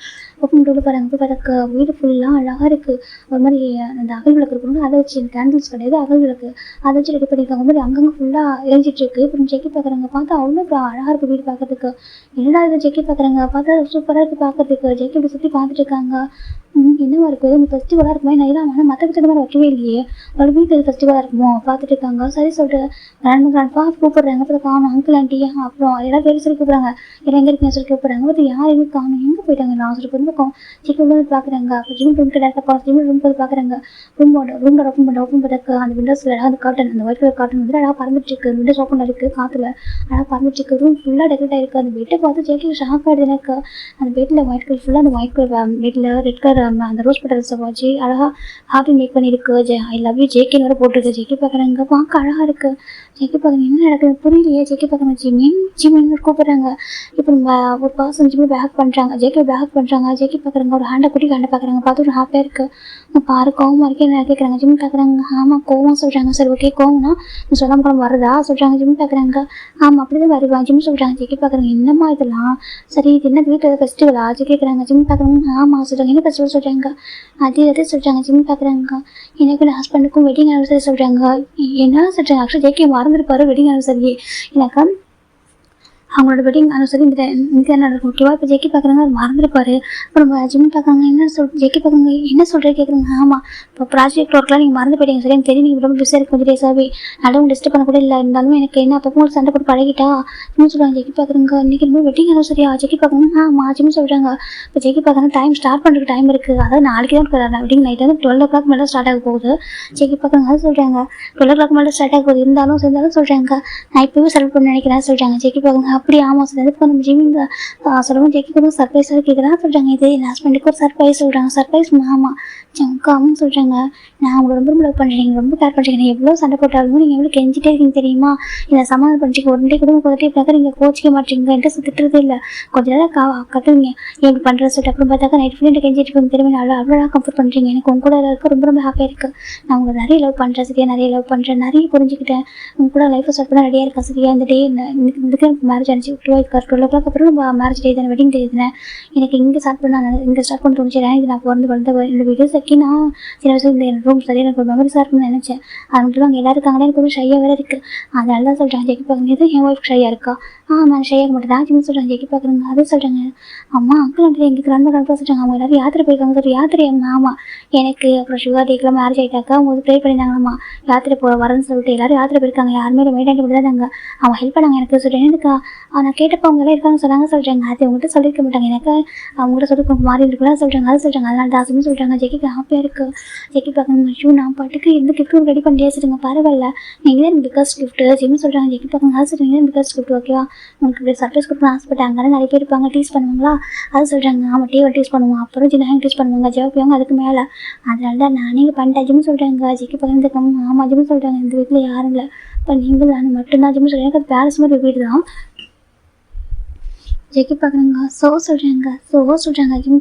ஓப்பன் பண்ணிட்டு போகிறாங்க. இப்போ பார்த்தா வீடு ஃபுல்லாக அழகாக இருக்குது. ஒரு மாதிரி அந்த அகல் விளக்கு இருக்கணும். அதை வச்சு கேண்டில்ஸ் கிடையாது அகல் விளக்கு அதை வச்சு ரெடி பண்ணியிருக்காங்க. மாதிரி அங்கங்கே ஃபுல்லாக எரிஞ்சிட்டு இருக்கு. இப்போ ஜெக்கி பார்க்குறாங்க. பார்த்தா அவ்வளோ அழகாக இருக்குது வீடு பார்க்கறதுக்கு. என்னடா இதை ஜெக்கி பார்க்குறாங்க. பார்த்தா சூப்பராக இருக்குது பார்க்கறதுக்கு. ஜெக்கி இப்படி சுற்றி பார்த்துட்டு இருக்காங்க. என்னவா இருக்குது இந்த ஃபெஸ்டிவலாக இருக்குமே நான் இதான் ஆனால் மற்ற பற்றி மாதிரி வைக்கவே இல்லையே ஒரு வீட்டு ஃபெஸ்டிவலாக இருக்குமோ பார்த்துட்டு இருக்காங்க. சரி சொல்லிட்டு கிராண்ட்பா கூப்பிடுறாங்க. அப்புறம் காணும் அங்கிள் ஆண்டி அப்புறம் எல்லாம் பேர் சொல்லி கூப்பிட்றாங்க. எல்லாம் எங்கே இருக்குன்னு சொல்லி கூப்பிட்றாங்க. பட் யாருமே காணும் எங்கே போயிட்டாங்க. நான் சொல்லி பக்கம் ஜெக்கி உள்ள பார்க்குறாங்க. அப்போ ஜிம் ரூம் டேரக்டாக போகிறோம். ஜிம் ரூம் போய் பார்க்குறாங்க. ரூமோட ஓப்பன் பண்ணுறதுக்கு அந்த விண்டோஸில் அந்த காட்டன் அந்த ஒயிட் கலர் காட்டன் வந்து அழகாக பறந்துட்டு இருக்கு. விண்டோஸ் ஓப்பன் இருக்குது காற்றுல அழகாக பறந்துட்டு இருக்கு. ரூம் ஃபுல்லாக டெக்கரேட் ஆகிருக்கு. அந்த பெட்டை பார்த்து ஜெக்கி ஷாக் ஆகிடுது எனக்கு. அந்த பெட்டில் ஒயிட் கலர் ஃபுல்லாக அந்த ஒயிட் கலர் பெட்டில் ரெட் கலர் அந்த ரோஸ் பெட்டல்ஸை வச்சு அழகாக ஹாப்பி மேக் பண்ணியிருக்கு. ஐ லவ் யூ ஜேகேன்னு வேறு போட்டிருக்கு. ஜெக்கி பார்க்குறாங்க. பார்க்க அழகாக இருக்குது. ஜெக்கி பார்க்குறேன் என்ன நடக்குது புரியலையே. ஜெக்கி பார்க்குறேன் ஜிம்மின்னு கூப்பிட்றாங்க. இப்போ ஒரு பர்சன் ஜிம்மி பேக் பண்ணுறாங்க. ஜேகே பேக் பண்ணுறாங்க. ஜெக்கி பார்க்குறாங்க. ஒரு குட்டி ஹேண்டை பார்க்குறாங்க. பார்த்து ஒரு ஹாப்பியாக இருக்குது. பாரு கோவமாக இருக்கே என்ன கேட்குறாங்க. ஜிம்மி பார்க்குறாங்க. ஆமாம் கோவமாக சொல்கிறாங்க. சரி ஓகே கோவம்னா நீ சொல்லாமல் குழம்பு வருதா சொல்கிறாங்க. ஜிம்மி பார்க்குறாங்க. ஆமாம் அப்படி தான் வருவான் ஜிம்மி சொல்கிறாங்க. ஜெக்கி பார்க்குறாங்க. என்னம்மா இதெல்லாம் சரி இது என்ன வீட்டில் ஃபெஸ்டிவலா கேட்குறாங்க. ஜிம்மி பார்க்குறாங்க. ஆமாம் சொல்கிறாங்க. என்ன ஃபெஸ்டிவல் சொல்கிறாங்க. அதே சொல்கிறாங்க. ஜிம்மி பார்க்குறாங்க. எனக்கு ஹஸ்பண்டுக்கும் வெட்டிங் ஆனிவர்சரி சொல்கிறாங்க. என்ன சொல்கிறாங்க. ஆக்சுவலி ஜேகே மறந்துருப்பாரு வெட்டிங் ஆனிவர்சரி எனக்கு அவங்களோட வெட்டிங் ஆனிவர்சரி இந்த நடக்கும் ஓகேவா. இப்போ ஜெக்கி பார்க்குறாங்க அது மறந்துருப்பாரு. அப்புறம் ஜிம்மி பார்க்குறாங்க. என்ன ஜெக்கி பார்க்குறாங்க. என்ன சொல்கிறேன் கேட்குறாங்க. ஆமாம் இப்போ ப்ராஜெக்ட் ஒர்க்லாம் நீங்கள் மறந்து போயிட்டீங்க சரி எனக்கு தெரியும். நீங்கள் ரொம்ப பிஸியாக இருக்கு கொஞ்சம் டேஸாகவே நடுவும் டிஸ்டர்ப் பண்ண கூட இல்லை. இருந்தாலும் எனக்கு என்ன அப்போ உங்களுக்கு சண்டை போட்டு பழகிட்டா இன்னும் சொல்கிறாங்க. ஜெக்கி பார்க்குறாங்க. இன்றைக்கி இன்னும் வெட்டிங் ஆனிவர்சரியா ஜெக்கி பார்க்குறாங்க. ஆமாம் ஜிம்மி சொல்கிறாங்க. இப்போ ஜெக்கி பார்க்குறாங்க. டைம் ஸ்டார்ட் பண்ணுறதுக்கு டைம் இருக்குது. அதாவது நாளைக்கு தான் இருக்கிறாங்க வெட்டிங் நைட் வந்து 12 o'clock மேலே ஸ்டார்ட் ஆக போகுது. ஜெக்கி பார்க்குறாங்க. அது சொல்கிறாங்க 12 o'clock மேலே ஸ்டார்ட் ஆக போகுது. இருந்தாலும் சொல்கிறாங்க நான் இப்போவே செலக்ட் பண்ண நினைக்கிறேன் சொல்கிறாங்க. ஜெக்கி பார்க்குறாங்க. அப்படி ஆமாம் சார் இப்போ நம்ம ஜிம்மி சொல்லவும் ஜெக்கி கூட சர்ப்ரைஸாக கேட்குறேன் சொல்கிறாங்க. இது என் ஹஸ்பண்டுக்கு ஒரு சர்ப்ரைஸ் சொல்கிறாங்க. சர்ப்ரைஸ் ஆமாம் ஜங்காவும் சொல்கிறாங்க. நான் உங்களை ரொம்ப லவ் பண்ணுறேன். நீங்கள் ரொம்ப கேர் பண்ணுறீங்க. நீங்கள் எவ்வளோ சண்டை போட்டாலும் நீங்கள் எவ்வளோ கெஞ்சிட்டே இருக்கீங்க தெரியுமா. இதை சமாதானம் பண்ணிட்டு ஒரு டே கூட கொடுத்துட்டே பார்க்க நீங்கள் கோச்சிக்க மாட்டீங்க. என்கிட்ட திட்டுறதே இல்லை. கொஞ்சம் நேரம் கற்றுங்க எப்படி பண்ணுறது சொல்லிட்டு அப்புறம் பார்த்தாக்கா நைட் ஃபுல்லாக கெஞ்சிட்டு இருக்கீங்க தெரியுமா. அவ்வளோ கம்ஃபர்ட் பண்ணுறீங்க. எனக்கு உங்க கூட இருக்க ரொம்ப ஹாப்பியாக இருக்குது. நான் உங்களை நிறைய லவ் பண்ணுறேன் சரியா. நிறைய லவ் பண்ணுறேன். நிறைய புரிஞ்சுக்கிட்டேன். உங்க கூட லைஃப்பை ஸ்டார்ட் பண்ண ரெடியாக இருக்கா சரியா. இந்த டே இதுக்கு எனக்கு மேரேஜ் ஆனிச்சு 12 o'clock அப்புறம் நம்ம மேரேஜ் டே தானே வெட்டிங் டே தானே. எனக்கு இங்கே ஸ்டார்ட் பண்ண தோணுச்சு. இது நான் பிறந்து இந்த வீடியோஸ் வைக்கி நான் சில வயசு இந்த ரூம் சரியாக எனக்கு ஒரு மெமரிஸாக இருக்குன்னு நினச்சேன். அது மட்டும் அங்கே எல்லாரும் இருக்காங்களே எனக்கு ஒரு ஷையாக வேறு இருக்குது. அதனால தான் சொல்கிறாங்க. ஜெக்கி பார்க்குறது என் ஒய்ஃப் ஷையாக இருக்கா. நான் ஷையாக மாட்டேன் ராஜின்னு சொல்கிறாங்க. ஜெக்கி பார்க்குறாங்க. அதே சொல்கிறாங்க. அம்மா அங்கிள் வந்து எங்களுக்கு கிராண்ட்பா சொல்கிறாங்க. அவங்க எல்லாரும் யாத்திரை போயிருக்காங்க சார். யாத்திரை ஆமாம் எனக்கு அப்புறம் சுகர் டேக்கெலாம் மேரேஜ் ஆகிட்டாக்கா அவங்க ப்ரே பண்ணியிருந்தாங்கம்மா யாத்திரை வரேன்னு சொல்லிட்டு எல்லாரும் யாத்திரை போயிருக்காங்க. யாருமே மெயின்டைன் பண்ணி தான் தாங்க அவங்க ஹெல்ப் பண்ணாங்க எனக்கு சொல்கிறேன். எனக்கு நான் கேட்டப்போ அவங்க எல்லாம் இருக்காங்க சொல்கிறாங்க. அது அவங்ககிட்ட சொல்லியிருக்க மாட்டாங்க. எனக்கு அவங்ககிட்ட சொல்லி மாறி இருக்கலாம் சொல்கிறாங்க. அது சொல்கிறாங்க. அதனால தாசுன்னு சொல்கிறாங்க. ஜெக்கிக்கு ஹாப்பியாக இருக்குது. ஜெக்கி பார்க்கணும் ஷூ நான் பாட்டுக்கு எந்த கிஃப்ட்டும் ரெடி பண்ணியே சொல்லுங்க பரவாயில்ல நீங்கள் தான் எனக்கு பிகஸ்ட் கிஃப்ட்டு ஜிம்மி சொல்கிறாங்க. ஜெக்கி பார்க்கணும் அது சொல்கிறீங்க பிகஸ்ட் கிஃப்ட் ஓகேவா. உங்களுக்கு இப்படி சர்ப்ரைஸ் கொடுக்கணும் ஆசைப்பட்டாங்க. அங்கே நிறைய பேர் இருப்பாங்க டீஸ் பண்ணுவாங்களா. அது சொல்கிறாங்க. ஆமாம் டீவை டீஸ் பண்ணுவோம். அப்புறம் சின்ன டீஸ் பண்ணுவாங்க ஜெயிப்பாங்க அதுக்கு மேலே. அதனால தான் நானே பண்ணிட்டேன் ஜிம்மி சொல்கிறாங்க. ஜெக்கி பார்க்கணும். ஆமாம் ஜிம்மி சொல்கிறாங்க. இந்த வீட்டில் யாரும் இல்லை இப்போ நீங்கள் நான் மட்டும்தான் ஜிம்மி சொல்கிறாங்க. அது பேலஸ் மாதிரி வீடு தான். ஜெகி பார்க்குறாங்க சொல்கிறாங்க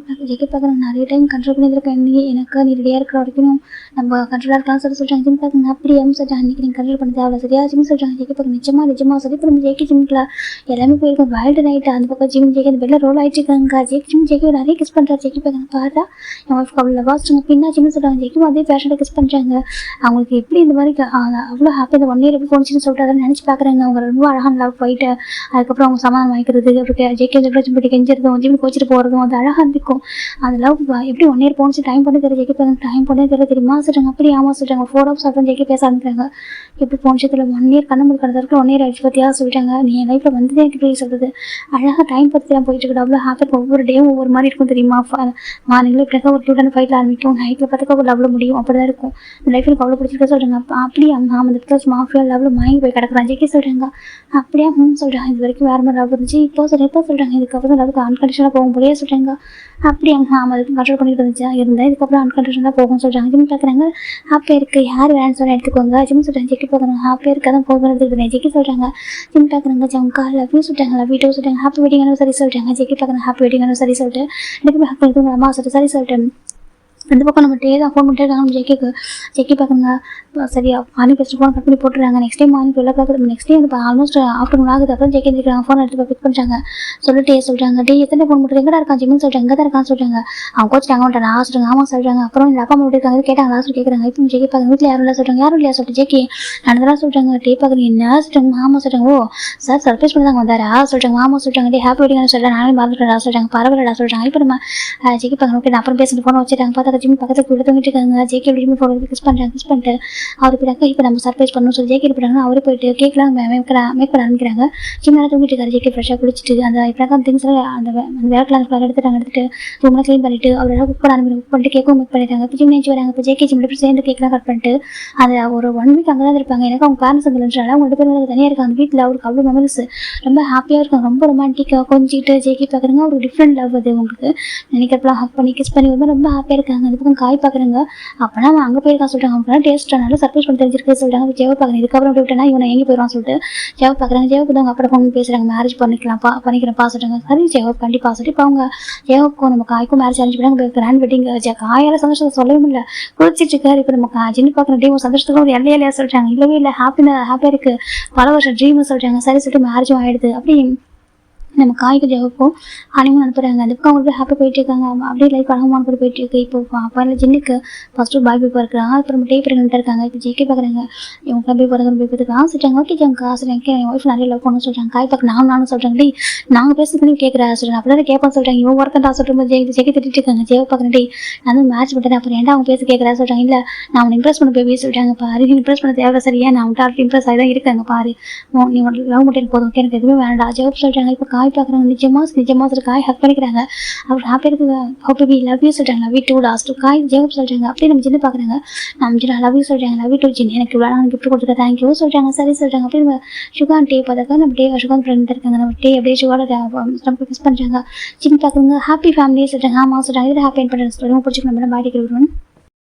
ஜெகி பார்க்குறாங்க நிறைய டைம் கண்ட்ரோல் பண்ணியிருக்கேன் நீ எனக்கு நீ ரெடியாக இருக்கிற வரைக்கும் நம்ம கண்ட்ரோலாக இருக்கலாம் சொல்கிறாங்க ஜிம் பார்க்குறாங்க அப்படியாம சொல்கிறாங்க அன்றைக்கி நீங்கள் கண்ட்ரோல் பண்ணி தேவை சரியா ஜிம் சொல்கிறாங்க ஜெகி பார்க்க நிஜமாக சொல்லி இப்போ நம்ம ஜெகி ஜிம்மில் எல்லாமே போயிருக்கோம் வைல்டு நைட்டு அந்த பக்கம் ஜெகி அந்த பெல்ல ரோல் ஆகிட்டு இருக்காங்க ஜெகி நிறைய கிஸ் பண்ணுறாரு ஜெகி பார்க்குறாங்க பாரா என் ஒய்ஃப்க்கு அவ்வளோ வாசிச்சுங்க பின்னா ஜிம்னு சொல்கிறாங்க ஜெகி அதே பேஷண்ட்டை கிஸ் பண்ணுறாங்க அவங்களுக்கு எப்படி இந்த மாதிரி அவ்வளோ ஹாப்பி இந்த 1 year எப்படி போணுச்சுன்னு சொல்லிட்டு அதை நினச்சி பார்க்குறாங்க அவங்க ரொம்ப அழகான லவ் போயிட்டு அதுக்கப்புறம் அவங்க சமாதானம் வாங்கிக்கிறது அப்புறம் ஜேகே போயிட்டு கெஞ்சிருந்தோம் ஜிம் கோச்சிட்டு போகிறதும் அது அழகாக இருந்திருக்கும் அந்த லவ் எப்படி 1 year போணுச்சு டைம் பண்ணி தெரியல ஜேகே டைம் பண்ணி தெரியல தெரியுமா சொல்கிறாங்க அப்படி ஆமாம் சொல்கிறாங்க 4 hours அப்புறம் ஜேகே பேச ஆரம்பிக்கிறாங்க எப்படி போணுச்சு தெரியல 1 year கண்ண முடிக்கிற வரைக்கும் 1 year ஆயிடுச்சு பற்றியா சொல்லிட்டாங்க நீ என் லைஃப்பில் வந்ததே எனக்கு எப்படி சொல்கிறது அழகாக டைம் பற்றி தான் போயிட்டு இருக்கு அவ்வளோ ஹாப்பியாக ஒவ்வொரு டேவும் ஒவ்வொரு மாதிரி இருக்கும் தெரியுமா மார்னிங்கில் இப்படிக்கா ஒரு 2 ஃபைட்டில் ஆரம்பிக்கும் நைட்டில் பார்த்துக்கா ஒரு லவ்வில் முடியும் அப்படி தான் இருக்கும் இந்த லைஃப் எனக்கு அவ்வளோ பிடிச்சிருக்க சொல்கிறாங்க அப்படி அம்மா அந்த ப்ளஸ் மாஃபியா லவ்வில் வாங்கி போய் கிடக்குறான் ஜேகே சொல்கிறாங்க அப்படியே சொல்கிறாங்க இது வரைக்கும் வேறு மாதிரி லவ் இருந்துச்சு இப்போ சொல்கிறாங்க இதுக்கப்புறம் லவ்வுக்கு அன்கண்டிஷனாக போகும் போலியே சொல்கிறாங்க அப்படி அவங்க அதுக்கு கண்ட்ரோல் பண்ணிட்டு இருந்தேன் இதுக்கப்புறம் அன்கண்டிஷனாக போகும் சொல்கிறாங்க ஜிம் பார்க்குறாங்க ஹாப்பியாக இருக்குது யார் வேணும்னு சொல்லி எடுத்துக்கோங்க ஜிம் சொல்கிறாங்க ஜெக்கி பார்க்குறாங்க ஹாப்பியாக இருக்க தான் போகிறது ஜெக்கி சொல்கிறாங்க ஜிம் பார்க்குறாங்க ஜங்கா லவ் யூ சொல்கிறாங்க லவ் யூ டூ சொல்கிறாங்க ஹாப்பி வெட்டிங் சரி சொல்கிறாங்க ஜெக்கி பார்க்குறாங்க ஹாப்பி வெட்டிங் சரி சொல்லிட்டு எனக்கு ஹாப்பி எடுத்துங்க அம்மா சொல்லிட்டு சரி சொல்லிட்டு அந்த பக்கம் நம்ம டே தான் ஃபோன் பண்ணிட்டே இருக்காங்க நம்ம ஜெக்கி பார்க்குங்க சரியா மார்னிங் ஃபஸ்ட்டு ஃபோன் கட் பண்ணி போட்டுருக்காங்க next time morning 12 o'clock next day வந்து ஆல்மோஸ்ட் ஆஃப்டர்நூன் ஆகுது அப்புறம் ஜெக்கி இருக்கிறாங்க ஃபோன் எடுத்து பிக் பண்ணுறாங்க சொல்லிட்டு சொல்கிறாங்க டே எத்தனை ஃபோன் பண்ணுறது எங்கடா இருக்கான் ஜிம்னு சொல்கிறாங்க எங்கே தான் இருக்கான்னு சொல்கிறாங்க அவங்க கோச்சிட்டாங்க அவன்கிட்ட நான் சொல்கிறாங்க ஆமாம் சொல்கிறாங்க அப்புறம் இந்த அப்பா அம்மா எப்படி இருக்காங்க கேட்டாங்க லாஸ்ட் கேட்குறாங்க இப்போ ஜெக்கி பார்க்குங்க வீட்டில் யாரும் இல்லை சொல்கிறாங்க யாரும் இல்லையா சொல்லிட்டு ஜெக்கி நடந்ததான் சொல்கிறாங்க டே பார்க்குறீங்க என்ன சொல்கிறாங்க மாமா சொல்கிறாங்க ஓ சார் சர்ப்ரைஸ் பண்ணி தாங்க வந்தாரா சொல்கிறாங்க மாமா சொல்கிறாங்க டே ஹாப்பி வெட்டிங்னு சொல்கிறேன் நானே மறந்துட்டா சொல்கிறாங்க பரவாயில்லடா சொல்கிறாங்க இப்போ நம்ம ஜெக்கி பார்க்கணும் ஓகே நான் அப்புறம் பேசிட்டு ஃபோனை வச்சுட்டாங்க பார்த்தா ஜிம் பக்கத்துக்கு விட தூங்கிட்டு இருக்காங்க ஜேகே எப்படி ஃபோன் கிஸ் பண்ணிட்டு அவர் போயிட்டாங்க இப்போ நம்ம சர்ப்ரைஸ் பண்ணணும் சொல்லி ஜேகே போயிட்டாங்க அவரே போயிட்டு கேட்கலாம் மேக் பண்ண ஆரம்பிக்கிறாங்க சின்ன தூங்கிட்டு இருக்காரு ஜேகே ஃப்ரெஷ்ஷாக குளிச்சுட்டு அந்த இப்படிலாம் திங்ஸ் அந்த வேலைக்கெலாம் எடுத்துட்டு ரூம்லாம் க்ளீன் பண்ணிட்டு அவரோட குக் பண்ண ஆரம்பிச்சு குக் பண்ணிட்டு கேக்கும் மேக் பண்ணிட்டாங்க இப்போ ஜிம் நினச்சி வராங்க இப்போ ஜேகே ஜிம் எப்படி சேர்ந்து கேட்கலாம் கட் பண்ணிட்டு அது ஒரு 1 week அங்கே தான் இருப்பாங்க எனக்கு அவங்க பேரண்ட்ஸ் அங்கே இருந்துச்சால அவங்க 2 பேரும் தனியாக இருக்காங்க அந்த வீட்டில் அவருக்கு அவ்வளோ மெமரிஸ் ரொம்ப ஹாப்பியாக இருக்கும் ரொம்ப ரொமான்டிக்காக கொஞ்சிட்டு ஜேகே பார்க்குறாங்க ஒரு டிஃப்ரெண்ட் லவ் அது உங்களுக்கு நினைக்கிறப்பெல்லாம் ஹக் பண்ணி கிஸ் பண்ணி ரொம்ப ஹாப்பியாக இருக்காங்க அந்த பக்கம் காய் பார்க்குறாங்க அப்போனா அவன் அங்கே போயிருக்கான் சொல்கிறாங்க அவங்க டேஸ்ட் நல்லா சர்ப்ரைஸ் பண்ணி தெரிஞ்சிருக்கு சொல்கிறாங்க ஜெவ பார்க்குறேன் இதுக்கப்புறம் விட்டுனா இவனை எங்கே போயிடுவான்னு சொல்லிட்டு ஜெவ பார்க்குறாங்க ஜெவக்கு அவங்க அப்புறம் ஃபோன் பேசுகிறாங்க மேரேஜ் பண்ணிக்கிறப்பா சொல்கிறாங்க சரி ஜெவ கண்டிப்பாக சொல்லிட்டு இப்போ அவங்க ஜெவக்கும் நம்ம காய்க்கும் மேரேஜ் அரேஞ்ச் பண்ணாங்க கிராண்ட் வெட்டிங் காயால சந்தோஷத்தை சொல்லவே இல்லை குளிச்சிட்டு இருக்காரு இப்போ நம்ம ஜின்னு பார்க்குற டீம் சந்தோஷத்துக்கு ஒரு இல்லையா சொல்கிறாங்க இல்லவே இல்லை ஹாப்பியாக இருக்குது பல வருஷம் ட்ரீம் சொல்கிறாங்க சரி சொல்லிட்டு மேரேஜும் ஆகிடுது அப்படி நம்ம காய்க்கு ஜெவக்கும் ஹனிமூன் அனுப்புகிறாங்க அந்த பக்கம் அவங்களுக்கு ஹாப்பி போயிட்டு இருக்காங்க அப்படியே லைஃப் அழகமான கூட போயிட்டு இருக்கு இப்போ அப்போ ஜின்னுக்கு ஃபஸ்ட்டு பாய் போய் இருக்கிறாங்க அப்புறம் டே பிரெக்னெண்ட் இருக்காங்க இப்போ ஜேகே பார்க்குறாங்க இவங்க போய் போய் பார்த்துட்டு சொல்கிறாங்க ஓகே ஜங்கா சொல்கிறாங்க என் ஒய்ஃப் நிறைய லவ் பண்ணணும்னு சொல்கிறாங்க காய் பார்க்க நானும் சொல்கிறாங்க டே நாங்கள் பேசுறது கேட்குறா சொல்கிறாங்க அப்படியே கேட்பேன் சொல்கிறாங்க இவங்க ஒர்க்கண்டா சொல்லும்போது ஜேகே திட்டிட்டு இருக்காங்க ஜெவ பார்க்குறேன் டே நான் வந்து மேட்ச் பண்ணிட்டேன் அப்புறம் ஏன்டா அவங்க பேச கேட்குறா சொல்கிறாங்க இல்லை நான் அவனை இம்ப்ரெஸ் பண்ண போய் சொல்லிட்டாங்க பாரு இம்ப்ரெஸ் பண்ண தேவை சரியா நான் அவன்கிட்ட இம்ப்ரெஸ் ஆகி தான் இருக்காங்க பாரு நீ லவ் மட்டும் போதும் எனக்கு எதுவுமே வேண்டாம் ஜெவ சொல்கிறாங்க இப்போ காய் பார்க்குறாங்க நிஜமா சொல்லிட்டு காய் ஹக் பண்ணிக்கிறாங்க அவர் ஹாப்பியாக இருக்குது ஹாப்பி லவ் யூ சொல்கிறாங்க லவ் யூ டூ லாஸ்ட் காய் ஜெவப் சொல்கிறாங்க அப்படியே நம்ம ஜின்னு பார்க்குறாங்க நம்ம ஜின்னு லவ் யூ சொல்கிறாங்க லவ் யூ டூ ஜின் எனக்கு இவ்வளோ கிஃப்ட் கொடுத்துருக்க தேங்க்யூ சொல்கிறாங்க சரி சொல்கிறாங்க அப்படியே நம்ம சுகான் டே பார்த்தாக்கா நம்ம டே சுகான் ஃப்ரெண்ட் இருக்காங்க நம்ம டே அப்படியே சுகாட ரொம்ப மிஸ் பண்ணுறாங்க ஜின் பார்க்குறாங்க ஹாப்பி ஃபேமிலி சொல்கிறாங்க ஆமாம் சொல்கிறாங்க இது ஹாப்பி பண்ணுறது சொல்லுங்க பிடிச்சிக்கணும் மேடம் பாடி